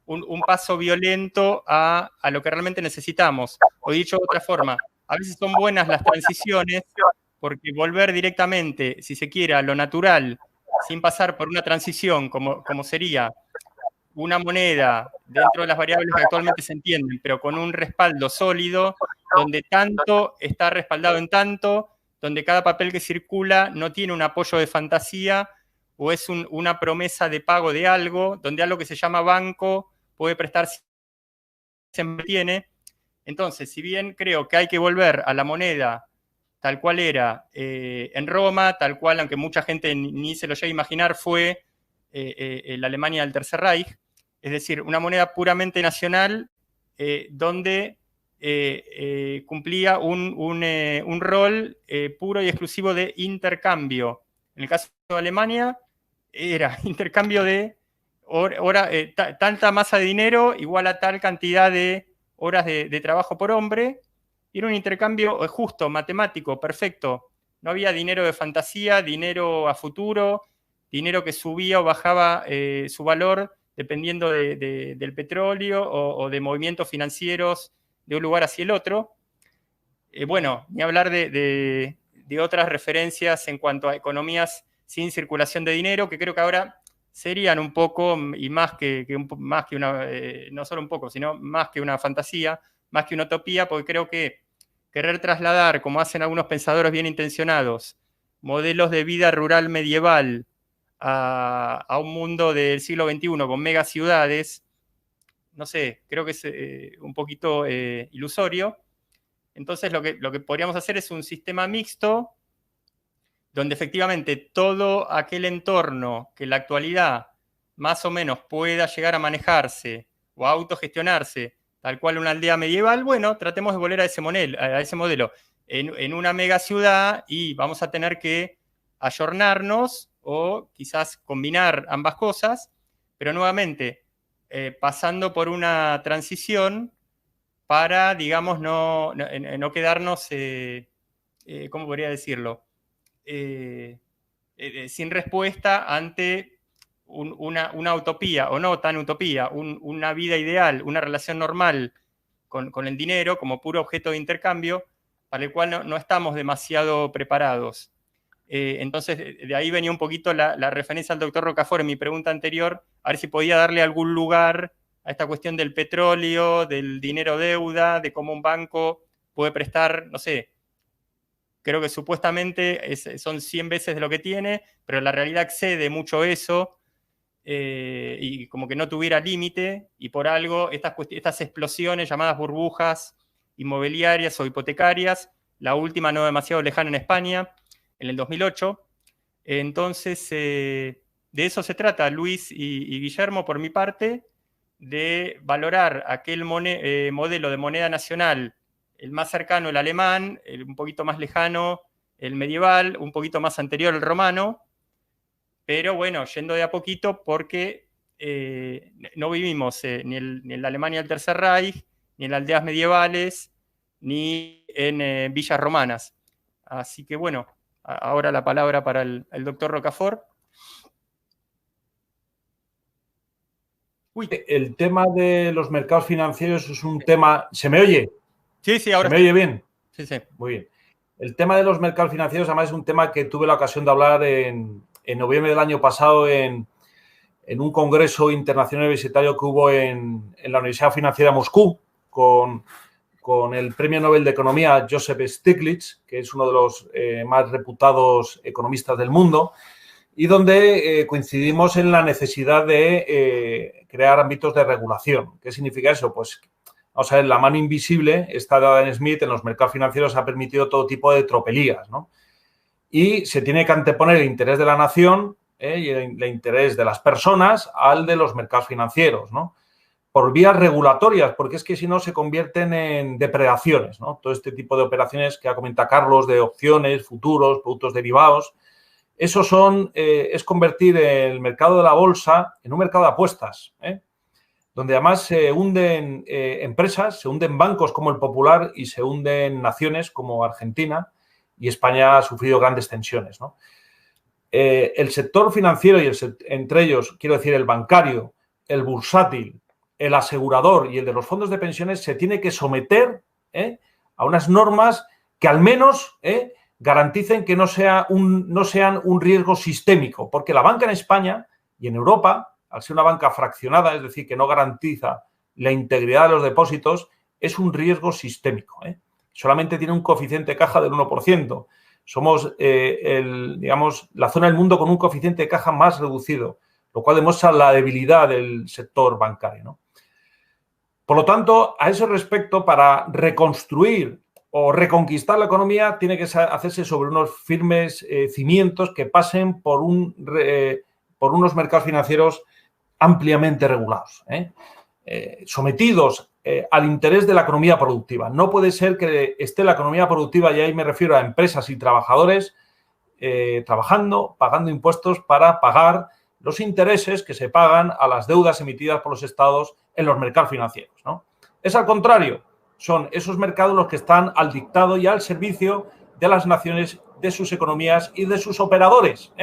un paso violento a lo que realmente necesitamos. O dicho de otra forma, a veces son buenas las transiciones, porque volver directamente, si se quiere, a lo natural, sin pasar por una transición como sería una moneda dentro de las variables que actualmente se entienden, pero con un respaldo sólido, donde tanto está respaldado en tanto, donde cada papel que circula no tiene un apoyo de fantasía o es una promesa de pago de algo, donde algo que se llama banco puede prestar, se mantiene. Entonces, si bien creo que hay que volver a la moneda tal cual era en Roma, tal cual, aunque mucha gente ni se lo llegue a imaginar, fue la Alemania del Tercer Reich, es decir, una moneda puramente nacional donde cumplía un rol puro y exclusivo de intercambio. En el caso de Alemania, era intercambio de tanta masa de dinero igual a tal cantidad de horas de trabajo por hombre, y era un intercambio justo, matemático, perfecto. No había dinero de fantasía, dinero a futuro, dinero que subía o bajaba su valor dependiendo del petróleo o de movimientos financieros de un lugar hacia el otro. Bueno, ni hablar de otras referencias en cuanto a economías sin circulación de dinero, que creo que ahora serían un poco, y más que una, no solo un poco, sino más que una fantasía, más que una utopía, porque creo que querer trasladar, como hacen algunos pensadores bien intencionados, modelos de vida rural medieval a un mundo del siglo XXI con megaciudades, no sé, creo que es un poquito ilusorio. Entonces lo que podríamos hacer es un sistema mixto donde efectivamente todo aquel entorno que en la actualidad más o menos pueda llegar a manejarse o a autogestionarse, tal cual una aldea medieval, bueno, tratemos de volver a ese modelo en una mega ciudad, y vamos a tener que ayornarnos o quizás combinar ambas cosas, pero nuevamente pasando por una transición para, digamos, no quedarnos, ¿cómo podría decirlo? Sin respuesta ante una utopía, o no tan utopía, una vida ideal, una relación normal con el dinero como puro objeto de intercambio, para el cual no estamos demasiado preparados. Entonces, de ahí venía un poquito la referencia al doctor Rocafort en mi pregunta anterior, a ver si podía darle algún lugar a esta cuestión del petróleo, del dinero deuda, de cómo un banco puede prestar, no sé, creo que supuestamente son 100 veces de lo que tiene, pero en la realidad excede mucho eso, y como que no tuviera límite, y por algo estas explosiones llamadas burbujas inmobiliarias o hipotecarias, la última no demasiado lejana en España, en el 2008. Entonces, de eso se trata, Luis y Guillermo, por mi parte, de valorar aquel modelo de moneda nacional, el más cercano, el alemán, un poquito más lejano, el medieval, un poquito más anterior, el romano, pero bueno, yendo de a poquito porque no vivimos ni en la Alemania del Tercer Reich, ni en aldeas medievales, ni en villas romanas. Así que bueno, ahora la palabra para el doctor Rocafort. Uy. El tema de los mercados financieros es un tema... ¿Se me oye? Sí, ahora ¿Se me oye bien? Sí. Muy bien. El tema de los mercados financieros, además, es un tema que tuve la ocasión de hablar en noviembre del año pasado en un congreso internacional universitario que hubo en la Universidad Financiera de Moscú con el Premio Nobel de Economía Joseph Stiglitz, que es uno de los más reputados economistas del mundo, y donde coincidimos en la necesidad de crear ámbitos de regulación. ¿Qué significa eso? Pues, vamos a ver, la mano invisible, esta de Adam Smith, en los mercados financieros ha permitido todo tipo de tropelías, ¿no? Y se tiene que anteponer el interés de la nación y el interés de las personas al de los mercados financieros, ¿no? Por vías regulatorias, porque es que si no se convierten en depredaciones, ¿no? Todo este tipo de operaciones que ha comentado Carlos, de opciones, futuros, productos derivados, eso es convertir el mercado de la bolsa en un mercado de apuestas, donde además se hunden empresas, se hunden bancos como el Popular y se hunden naciones como Argentina, y España ha sufrido grandes tensiones, ¿no? El sector financiero, entre ellos, quiero decir, el bancario, el bursátil, el asegurador y el de los fondos de pensiones, se tiene que someter a unas normas que al menos garanticen que no sean un riesgo sistémico, porque la banca en España y en Europa, al ser una banca fraccionada, es decir, que no garantiza la integridad de los depósitos, es un riesgo sistémico. Solamente tiene un coeficiente de caja del 1%. Somos, digamos, la zona del mundo con un coeficiente de caja más reducido, lo cual demuestra la debilidad del sector bancario, ¿no? Por lo tanto, a ese respecto, para reconstruir o reconquistar la economía, tiene que hacerse sobre unos firmes cimientos que pasen por unos mercados financieros ampliamente regulados, sometidos al interés de la economía productiva. No puede ser que esté la economía productiva, y ahí me refiero a empresas y trabajadores, trabajando, pagando impuestos para pagar los intereses que se pagan a las deudas emitidas por los estados en los mercados financieros, ¿no? Es al contrario, son esos mercados los que están al dictado y al servicio de las naciones, de sus economías y de sus operadores,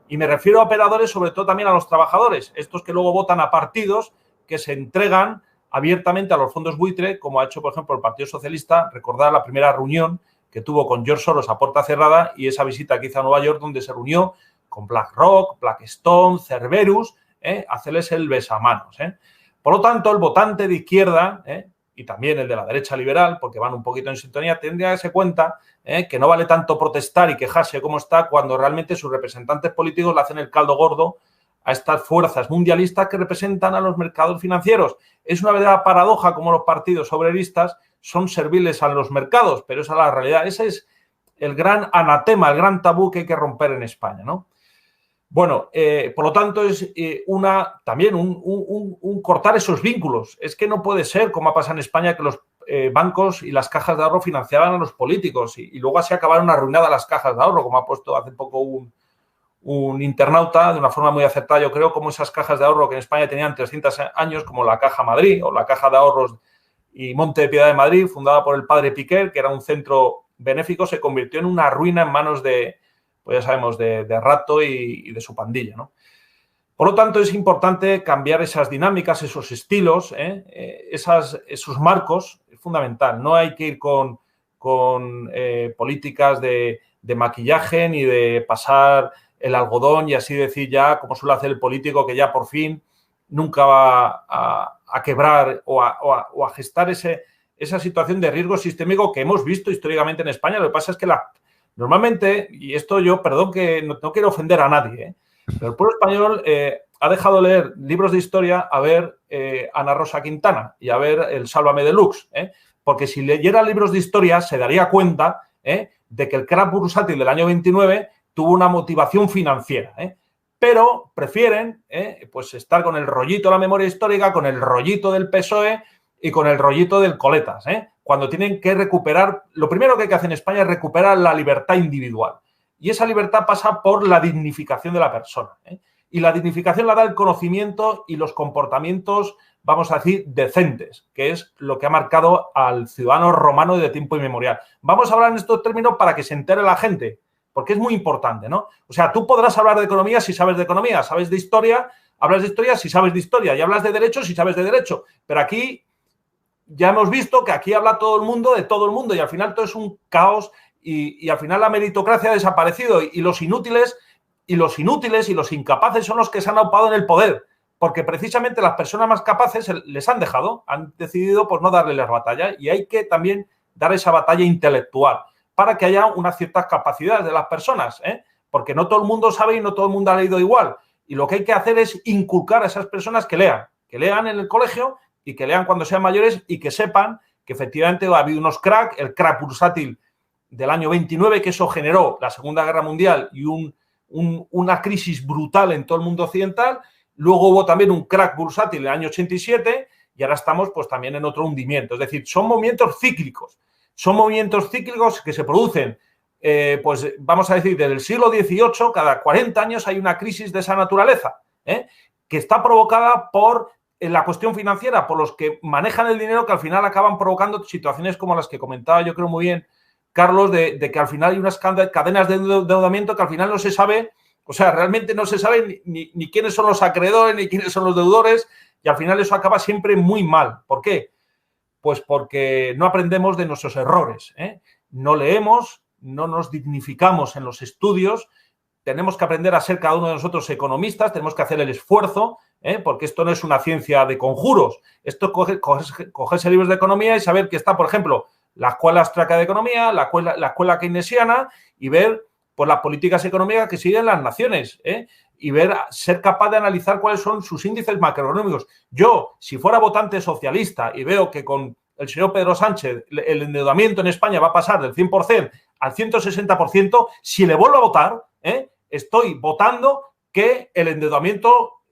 Y me refiero a operadores, sobre todo también a los trabajadores, estos que luego votan a partidos que se entregan abiertamente a los fondos buitre, como ha hecho, por ejemplo, el Partido Socialista. Recordar la primera reunión que tuvo con George Soros a puerta cerrada y esa visita que hizo a Nueva York, donde se reunió con BlackRock, Blackstone, Cerberus, hacerles el besamanos. Por lo tanto, el votante de izquierda, y también el de la derecha liberal, porque van un poquito en sintonía, tendría que darse cuenta que no vale tanto protestar y quejarse como está cuando realmente sus representantes políticos le hacen el caldo gordo a estas fuerzas mundialistas que representan a los mercados financieros. Es una verdadera paradoja como los partidos obreristas son serviles a los mercados, pero esa es la realidad. Ese es el gran anatema, el gran tabú que hay que romper en España, ¿no? Bueno, por lo tanto, es también un cortar esos vínculos. Es que no puede ser, como ha pasado en España, que los bancos y las cajas de ahorro financiaban a los políticos y luego así acabaron arruinadas las cajas de ahorro, como ha puesto hace poco un internauta, de una forma muy acertada, yo creo, como esas cajas de ahorro que en España tenían 300 años, como la Caja Madrid o la Caja de Ahorros y Monte de Piedad de Madrid, fundada por el padre Piquer, que era un centro benéfico, se convirtió en una ruina en manos de, pues ya sabemos, de Rato y de su pandilla, ¿no? Por lo tanto, es importante cambiar esas dinámicas, esos estilos, esos marcos, es fundamental. No hay que ir con políticas de maquillaje ni de pasar el algodón y así decir ya, como suele hacer el político, que ya por fin nunca va a quebrar o a gestar esa situación de riesgo sistémico que hemos visto históricamente en España. Lo que pasa es que normalmente, y esto yo, perdón que no quiero ofender a nadie, pero el pueblo español ha dejado de leer libros de historia a ver Ana Rosa Quintana y a ver el Sálvame Deluxe, porque si leyera libros de historia se daría cuenta de que el crack bursátil del año 29 tuvo una motivación financiera, pero prefieren pues estar con el rollito de la memoria histórica, con el rollito del PSOE y con el rollito del Coletas, cuando tienen que recuperar, lo primero que hay que hacer en España es recuperar la libertad individual. Y esa libertad pasa por la dignificación de la persona. Y la dignificación la da el conocimiento y los comportamientos, vamos a decir, decentes, que es lo que ha marcado al ciudadano romano de tiempo inmemorial. Vamos a hablar en estos términos para que se entere la gente, porque es muy importante, ¿no? O sea, tú podrás hablar de economía si sabes de economía, sabes de historia, hablas de historia si sabes de historia y hablas de derecho si sabes de derecho. Pero aquí ya hemos visto que aquí habla todo el mundo de todo el mundo y al final todo es un caos y al final la meritocracia ha desaparecido y los inútiles y los incapaces son los que se han aupado en el poder, porque precisamente las personas más capaces les han dejado, han decidido pues no darles la batalla y hay que también dar esa batalla intelectual para que haya unas ciertas capacidades de las personas, porque no todo el mundo sabe y no todo el mundo ha leído igual y lo que hay que hacer es inculcar a esas personas que lean en el colegio y que lean cuando sean mayores y que sepan que efectivamente ha habido unos crack, el crack bursátil del año 29, que eso generó la Segunda Guerra Mundial y una crisis brutal en todo el mundo occidental. Luego hubo también un crack bursátil en el año 87 y ahora estamos pues también en otro hundimiento. Es decir, son movimientos cíclicos. Son movimientos cíclicos que se producen, pues vamos a decir, desde el siglo XVIII, cada 40 años hay una crisis de esa naturaleza, que está provocada por la cuestión financiera, por los que manejan el dinero que al final acaban provocando situaciones como las que comentaba yo creo muy bien Carlos, de que al final hay unas cadenas de endeudamiento que al final no se sabe, o sea, realmente no se sabe ni quiénes son los acreedores ni quiénes son los deudores y al final eso acaba siempre muy mal. ¿Por qué? Pues porque no aprendemos de nuestros errores, no leemos, no nos dignificamos en los estudios, tenemos que aprender a ser cada uno de nosotros economistas, tenemos que hacer el esfuerzo, porque esto no es una ciencia de conjuros, esto es cogerse libros de economía y saber que está, por ejemplo, la escuela austriaca de economía, la escuela keynesiana y ver pues, las políticas económicas que siguen las naciones, y ser capaz de analizar cuáles son sus índices macroeconómicos. Yo, si fuera votante socialista y veo que con el señor Pedro Sánchez el endeudamiento en España va a pasar del 100% al 160%, si le vuelvo a votar, estoy votando que el endeudamiento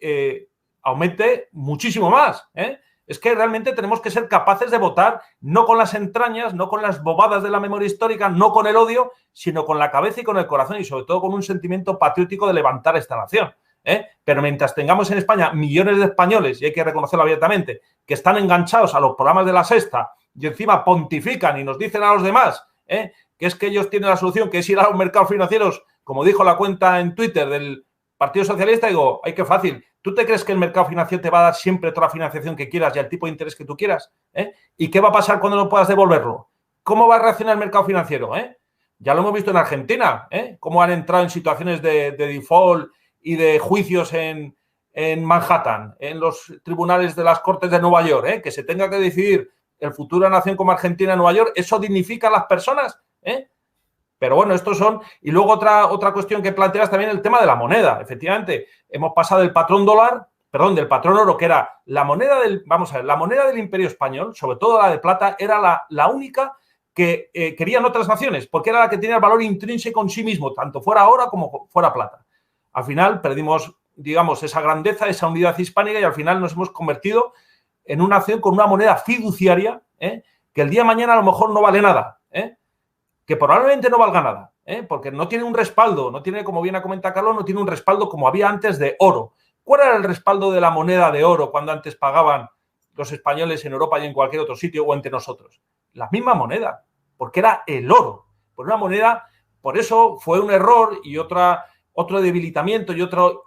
aumente muchísimo más, Es que realmente tenemos que ser capaces de votar no con las entrañas, no con las bobadas de la memoria histórica, no con el odio, sino con la cabeza y con el corazón y sobre todo con un sentimiento patriótico de levantar esta nación. Pero mientras tengamos en España millones de españoles, y hay que reconocerlo abiertamente, que están enganchados a los programas de La Sexta y encima pontifican y nos dicen a los demás que es que ellos tienen la solución, que es ir a los mercados financieros, como dijo la cuenta en Twitter del Partido Socialista, digo, ¡ay, qué fácil! ¿Tú te crees que el mercado financiero te va a dar siempre toda la financiación que quieras y al tipo de interés que tú quieras? ¿Y qué va a pasar cuando no puedas devolverlo? ¿Cómo va a reaccionar el mercado financiero? Ya lo hemos visto en Argentina, cómo han entrado en situaciones de default y de juicios en Manhattan, en los tribunales de las Cortes de Nueva York, que se tenga que decidir el futuro de una nación como Argentina en Nueva York. ¿Eso dignifica a las personas? Pero bueno, estos son... Y luego otra cuestión que planteas también, el tema de la moneda. Efectivamente, hemos pasado del patrón dólar, perdón, del patrón oro, que era la moneda del... Vamos a ver, la moneda del Imperio Español, sobre todo la de plata, era la única que querían otras naciones, porque era la que tenía el valor intrínseco en sí mismo, tanto fuera oro como fuera plata. Al final perdimos, digamos, esa grandeza, esa unidad hispánica, y al final nos hemos convertido en una nación con una moneda fiduciaria, que el día de mañana a lo mejor no vale nada, que probablemente no valga nada, porque no tiene un respaldo, no tiene, como bien ha comentado Carlos, no tiene un respaldo como había antes de oro. ¿Cuál era el respaldo de la moneda de oro cuando antes pagaban los españoles en Europa y en cualquier otro sitio o entre nosotros? La misma moneda, porque era el oro. Por una moneda, por eso fue un error y otro debilitamiento y otro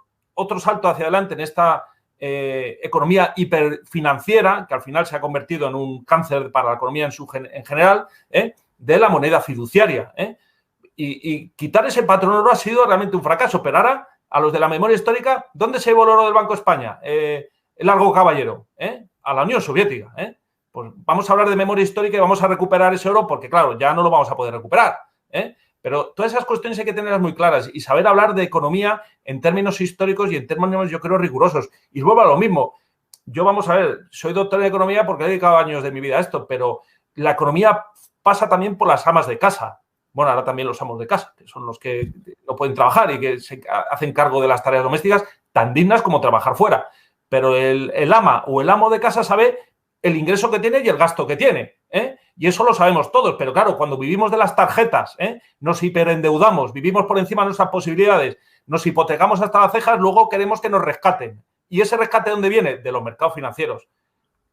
salto hacia adelante en esta economía hiperfinanciera, que al final se ha convertido en un cáncer para la economía en general, de la moneda fiduciaria. Y quitar ese patrón oro ha sido realmente un fracaso. Pero ahora, a los de la memoria histórica, ¿dónde se llevó el oro del Banco de España? El Largo Caballero, a la Unión Soviética. Pues vamos a hablar de memoria histórica y vamos a recuperar ese oro porque, claro, ya no lo vamos a poder recuperar. Pero todas esas cuestiones hay que tenerlas muy claras y saber hablar de economía en términos históricos y en términos, yo creo, rigurosos. Y vuelvo a lo mismo. Yo, vamos a ver, soy doctor en economía porque he dedicado años de mi vida a esto, pero la economía pasa también por las amas de casa. Bueno, ahora también los amos de casa, que son los que no pueden trabajar y que se hacen cargo de las tareas domésticas tan dignas como trabajar fuera. Pero el ama o el amo de casa sabe el ingreso que tiene y el gasto que tiene. Y eso lo sabemos todos. Pero claro, cuando vivimos de las tarjetas, nos hiperendeudamos, vivimos por encima de nuestras posibilidades, nos hipotecamos hasta las cejas, luego queremos que nos rescaten. ¿Y ese rescate de dónde viene? De los mercados financieros.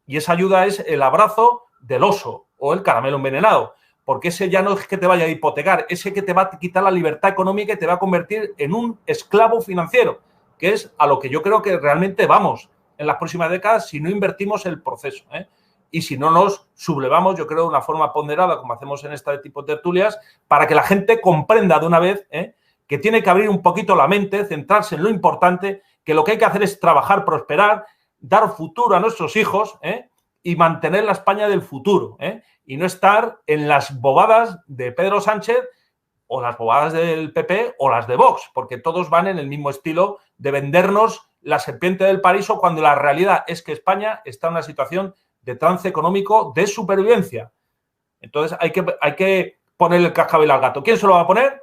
Y esa ayuda es el abrazo del oso o el caramelo envenenado. Porque ese ya no es que te vaya a hipotecar, ese que te va a quitar la libertad económica y te va a convertir en un esclavo financiero, que es a lo que yo creo que realmente vamos en las próximas décadas si no invertimos el proceso. Y si no nos sublevamos, yo creo, de una forma ponderada, como hacemos en este tipo de tertulias, para que la gente comprenda de una vez que tiene que abrir un poquito la mente, centrarse en lo importante, que lo que hay que hacer es trabajar, prosperar, dar futuro a nuestros hijos y mantener la España del futuro. Y no estar en las bobadas de Pedro Sánchez o las bobadas del PP o las de Vox, porque todos van en el mismo estilo de vendernos la serpiente del paraíso cuando la realidad es que España está en una situación de trance económico de supervivencia. Entonces hay que ponerle el cascabel al gato. ¿Quién se lo va a poner?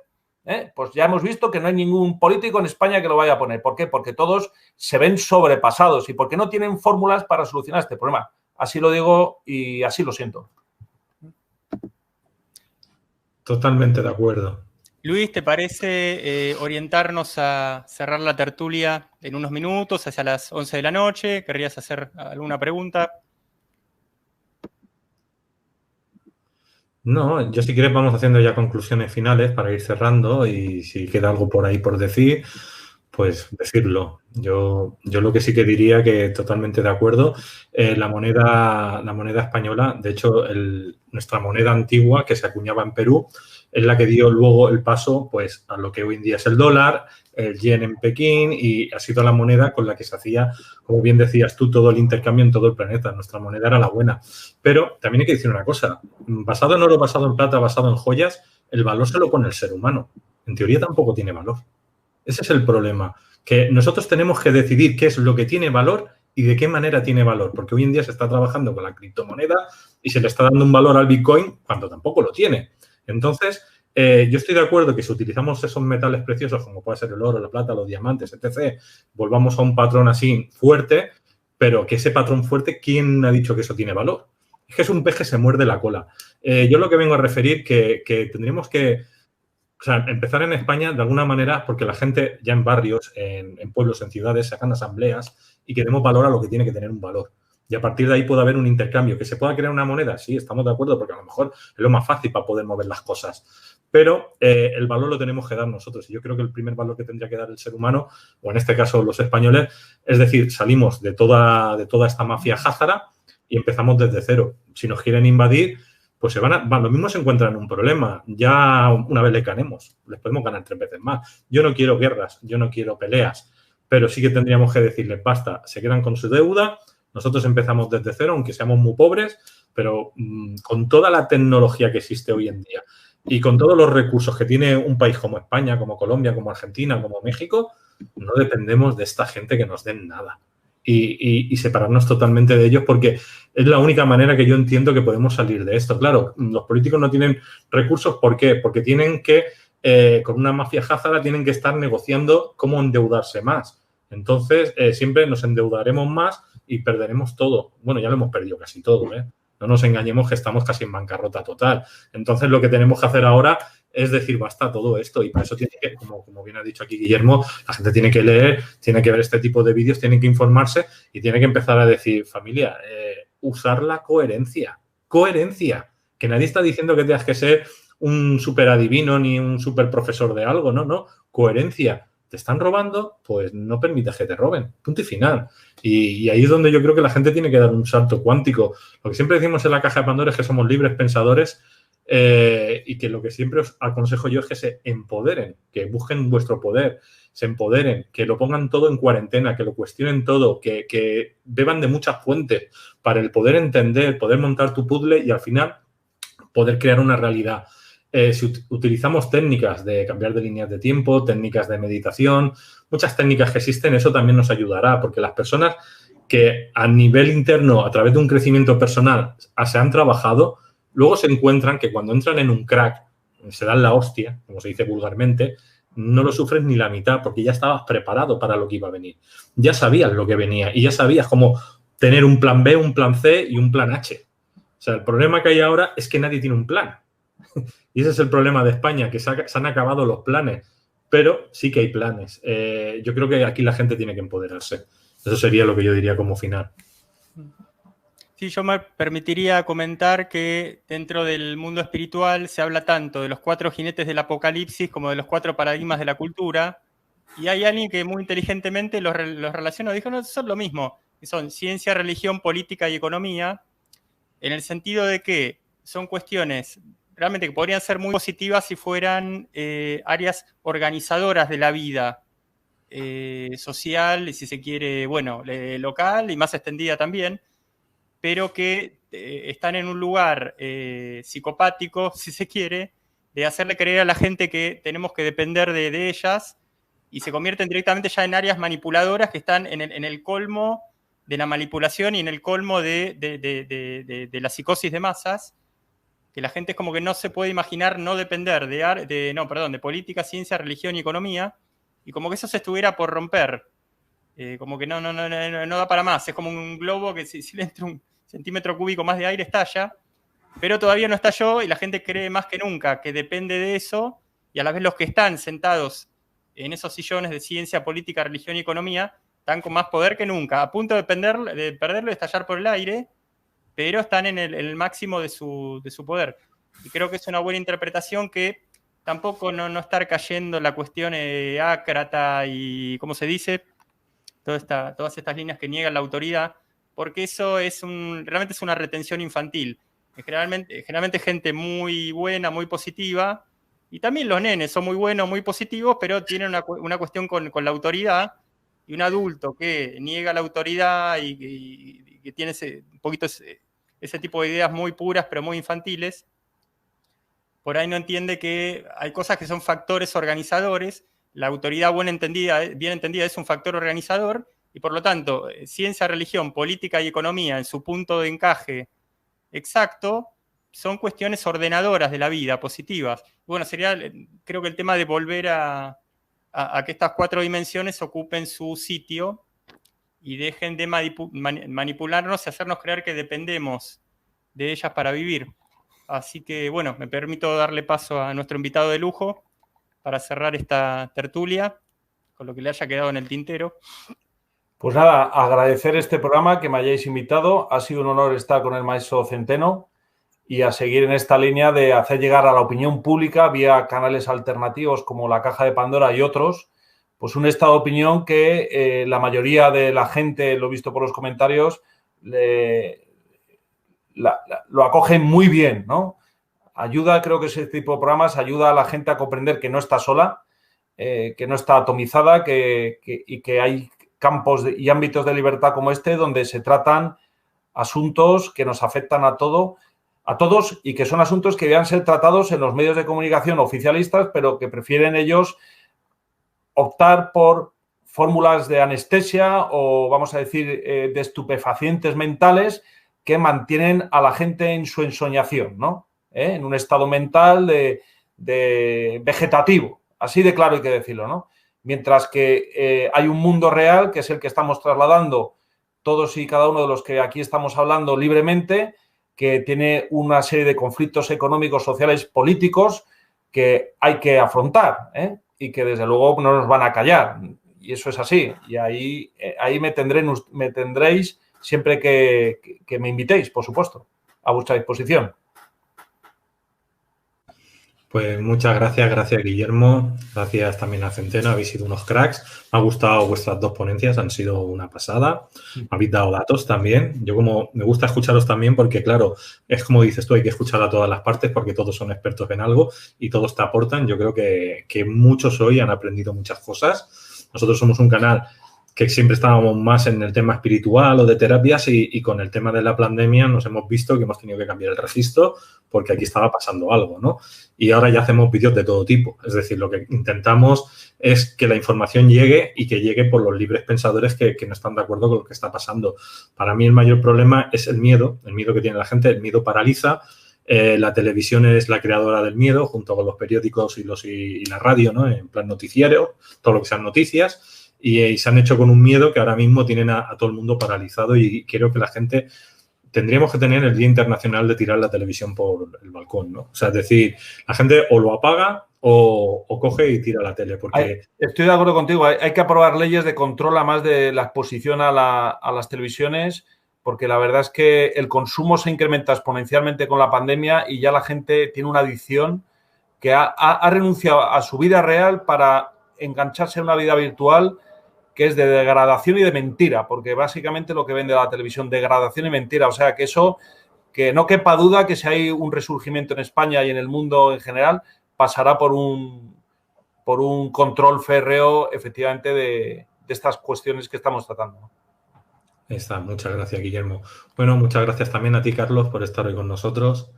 Pues ya hemos visto que no hay ningún político en España que lo vaya a poner. ¿Por qué? Porque todos se ven sobrepasados y porque no tienen fórmulas para solucionar este problema. Así lo digo y así lo siento. Totalmente de acuerdo. Luis, ¿te parece orientarnos a cerrar la tertulia en unos minutos, hacia las 11 de la noche? ¿Querrías hacer alguna pregunta? No, yo si quieres vamos haciendo ya conclusiones finales para ir cerrando y si queda algo por ahí por decir, pues decirlo. Yo lo que sí que diría que totalmente de acuerdo, la moneda española, de hecho nuestra moneda antigua que se acuñaba en Perú es la que dio luego el paso pues a lo que hoy en día es el dólar, el yen en Pekín y ha sido la moneda con la que se hacía, como bien decías tú, todo el intercambio en todo el planeta. Nuestra moneda era la buena. Pero también hay que decir una cosa, basado en oro, basado en plata, basado en joyas, el valor se lo pone el ser humano. En teoría tampoco tiene valor. Ese es el problema, que nosotros tenemos que decidir qué es lo que tiene valor y de qué manera tiene valor, porque hoy en día se está trabajando con la criptomoneda y se le está dando un valor al Bitcoin cuando tampoco lo tiene. Entonces, yo estoy de acuerdo que si utilizamos esos metales preciosos, como puede ser el oro, la plata, los diamantes, etc., volvamos a un patrón así fuerte, pero que ese patrón fuerte, ¿quién ha dicho que eso tiene valor? Es que es un pez que se muerde la cola. Yo lo que vengo a referir que tendríamos que empezar en España de alguna manera, porque la gente ya en barrios, en pueblos, en ciudades, sacan asambleas y que demos valor a lo que tiene que tener un valor. Y a partir de ahí puede haber un intercambio. ¿Que se pueda crear una moneda? Sí, estamos de acuerdo, porque a lo mejor es lo más fácil para poder mover las cosas. Pero el valor lo tenemos que dar nosotros. Y yo creo que el primer valor que tendría que dar el ser humano, o en este caso los españoles, es decir, salimos de toda esta mafia házara y empezamos desde cero. Si nos quieren invadir, pues lo mismo se encuentran en un problema. Ya una vez le ganemos, les podemos ganar 3 veces más. Yo no quiero guerras, yo no quiero peleas, pero sí que tendríamos que decirles, basta, se quedan con su deuda, nosotros empezamos desde cero, aunque seamos muy pobres, pero con toda la tecnología que existe hoy en día y con todos los recursos que tiene un país como España, como Colombia, como Argentina, como México, no dependemos de esta gente que nos den nada. Y separarnos totalmente de ellos, porque es la única manera que yo entiendo que podemos salir de esto. Claro, los políticos no tienen recursos, ¿por qué? Porque tienen que, con una mafia házara, tienen que estar negociando cómo endeudarse más. Entonces, siempre nos endeudaremos más y perderemos todo. Bueno, ya lo hemos perdido casi todo, ¿eh? No nos engañemos que estamos casi en bancarrota total. Entonces, lo que tenemos que hacer ahora es decir, basta todo esto. Y para eso tiene que, como bien ha dicho aquí Guillermo, la gente tiene que leer, tiene que ver este tipo de vídeos, tiene que informarse y tiene que empezar a decir, familia, usar la coherencia. Coherencia. Que nadie está diciendo que tengas que ser un súper adivino ni un súper profesor de algo. No, no. Coherencia. Te están robando, pues no permitas que te roben. Punto y final. Y ahí es donde yo creo que la gente tiene que dar un salto cuántico. Lo que siempre decimos en la caja de Pandora es que somos libres pensadores y que lo que siempre os aconsejo yo es que se empoderen, que busquen vuestro poder, se empoderen, que lo pongan todo en cuarentena, que lo cuestionen todo, que beban de muchas fuentes para el poder entender, poder montar tu puzzle y al final poder crear una realidad. Si utilizamos técnicas de cambiar de líneas de tiempo, técnicas de meditación, muchas técnicas que existen, eso también nos ayudará, porque las personas que a nivel interno, a través de un crecimiento personal, se han trabajado, luego se encuentran que cuando entran en un crack, se dan la hostia, como se dice vulgarmente, no lo sufres ni la mitad, porque ya estabas preparado para lo que iba a venir. Ya sabías lo que venía y ya sabías cómo tener un plan B, un plan C y un plan H. O sea, el problema que hay ahora es que nadie tiene un plan. Y ese es el problema de España, que se han acabado los planes, pero sí que hay planes. Yo creo que aquí la gente tiene que empoderarse. Eso sería lo que yo diría como final. Sí, yo me permitiría comentar que dentro del mundo espiritual se habla tanto de los 4 jinetes del apocalipsis como de los 4 paradigmas de la cultura, y hay alguien que muy inteligentemente los relaciona, dijo, no, son lo mismo, que son ciencia, religión, política y economía, en el sentido de que son cuestiones realmente que podrían ser muy positivas si fueran áreas organizadoras de la vida social, y si se quiere, bueno, local y más extendida también, pero que están en un lugar psicopático, si se quiere, de hacerle creer a la gente que tenemos que depender de ellas, y se convierten directamente ya en áreas manipuladoras que están en el colmo de la manipulación y en el colmo de la psicosis de masas, que la gente es como que no se puede imaginar no depender de política, ciencia, religión y economía, y como que eso se estuviera por romper. Como que no da para más. Es como un globo que si le entra un centímetro cúbico más de aire estalla, pero todavía no estalló y la gente cree más que nunca que depende de eso, y a la vez los que están sentados en esos sillones de ciencia, política, religión y economía están con más poder que nunca, a punto de perderlo y estallar por el aire, pero están en el máximo de su poder. Y creo que es una buena interpretación que tampoco no estar cayendo en la cuestión ácrata y, ¿cómo se dice?, todas estas líneas que niegan la autoridad, porque eso realmente es una retención infantil. Generalmente gente muy buena, muy positiva, y también los nenes son muy buenos, muy positivos, pero tienen una cuestión con la autoridad, y un adulto que niega la autoridad y que tiene un poquito ese tipo de ideas muy puras, pero muy infantiles, por ahí no entiende que hay cosas que son factores organizadores. La autoridad bien entendida es un factor organizador, y por lo tanto, ciencia, religión, política y economía en su punto de encaje exacto son cuestiones ordenadoras de la vida, positivas. Bueno, creo que el tema de volver a que estas 4 dimensiones ocupen su sitio y dejen de manipularnos y hacernos creer que dependemos de ellas para vivir. Así que, bueno, me permito darle paso a nuestro invitado de lujo para cerrar esta tertulia, con lo que le haya quedado en el tintero. Pues nada, agradecer este programa, que me hayáis invitado. Ha sido un honor estar con el maestro Centeno y a seguir en esta línea de hacer llegar a la opinión pública vía canales alternativos como la Caja de Pandora y otros, pues un estado de opinión que la mayoría de la gente, lo he visto por los comentarios, le lo acogen muy bien, ¿no? Creo que ese tipo de programas ayuda a la gente a comprender que no está sola, que no está atomizada y que hay campos y ámbitos de libertad como este donde se tratan asuntos que nos afectan a todos y que son asuntos que deben ser tratados en los medios de comunicación oficialistas, pero que prefieren ellos optar por fórmulas de anestesia o, vamos a decir, de estupefacientes mentales que mantienen a la gente en su ensoñación, ¿no? En un estado mental de vegetativo. Así de claro hay que decirlo, ¿no? Mientras que hay un mundo real, que es el que estamos trasladando todos y cada uno de los que aquí estamos hablando libremente, que tiene una serie de conflictos económicos, sociales, políticos que hay que afrontar, y que desde luego no nos van a callar. Y eso es así. Y ahí me tendréis siempre que me invitéis, por supuesto, a vuestra disposición. Pues muchas gracias Guillermo, gracias también a Centeno, habéis sido unos cracks, me ha gustado vuestras dos ponencias, han sido una pasada, me habéis dado datos también, yo como me gusta escucharos también porque claro, es como dices tú, hay que escuchar a todas las partes porque todos son expertos en algo y todos te aportan, yo creo que muchos hoy han aprendido muchas cosas, nosotros somos un canal que siempre estábamos más en el tema espiritual o de terapias y con el tema de la pandemia nos hemos visto que hemos tenido que cambiar el registro porque aquí estaba pasando algo, ¿no? Y ahora ya hacemos vídeos de todo tipo. Es decir, lo que intentamos es que la información llegue y que llegue por los libres pensadores que no están de acuerdo con lo que está pasando. Para mí el mayor problema es el miedo que tiene la gente. El miedo paraliza. La televisión es la creadora del miedo junto con los periódicos y la radio, ¿no? En plan noticiario, todo lo que sean noticias. Y se han hecho con un miedo que ahora mismo tienen a todo el mundo paralizado y creo que la gente tendríamos que tener el Día Internacional de tirar la televisión por el balcón, ¿no? O sea, es decir, la gente o lo apaga o coge y tira la tele. Porque... Estoy de acuerdo contigo. Hay que aprobar leyes de control a más de la exposición a las televisiones porque la verdad es que el consumo se incrementa exponencialmente con la pandemia y ya la gente tiene una adicción que ha renunciado a su vida real para engancharse a una vida virtual que es de degradación y de mentira, porque básicamente lo que vende la televisión, degradación y mentira. O sea, que eso, que no quepa duda que si hay un resurgimiento en España y en el mundo en general, pasará por un control férreo, efectivamente, de estas cuestiones que estamos tratando. Está, muchas gracias, Guillermo. Bueno, muchas gracias también a ti, Carlos, por estar hoy con nosotros.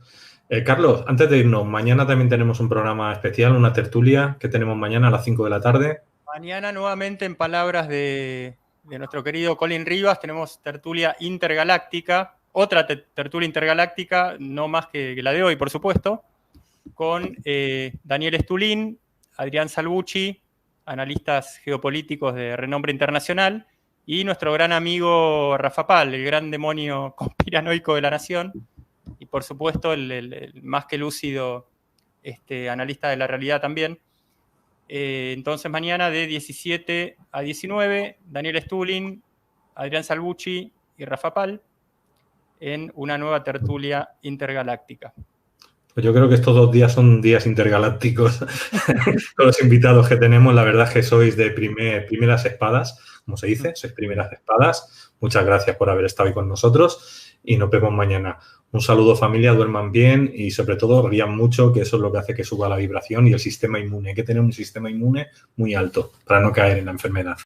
Carlos, antes de irnos, mañana también tenemos un programa especial, una tertulia que tenemos mañana a las 5 de la tarde. Mañana nuevamente, en palabras de nuestro querido Colin Rivas, tenemos tertulia intergaláctica, otra tertulia intergaláctica, no más que la de hoy, por supuesto, con Daniel Estulín, Adrián Salvucci, analistas geopolíticos de renombre internacional, y nuestro gran amigo Rafa Pal, el gran demonio conspiranoico de la nación, y por supuesto el más que lúcido analista de la realidad también. Entonces mañana de 17 a 19, Daniel Estulin, Adrián Salvucci y Rafa Pal en una nueva tertulia intergaláctica. Pues yo creo que estos 2 días son días intergalácticos con los invitados que tenemos. La verdad es que sois de primeras espadas, como se dice, sois primeras espadas. Muchas gracias por haber estado hoy con nosotros y nos vemos mañana. Un saludo, familia, duerman bien y sobre todo rían mucho, que eso es lo que hace que suba la vibración y el sistema inmune. Hay que tener un sistema inmune muy alto para no caer en la enfermedad.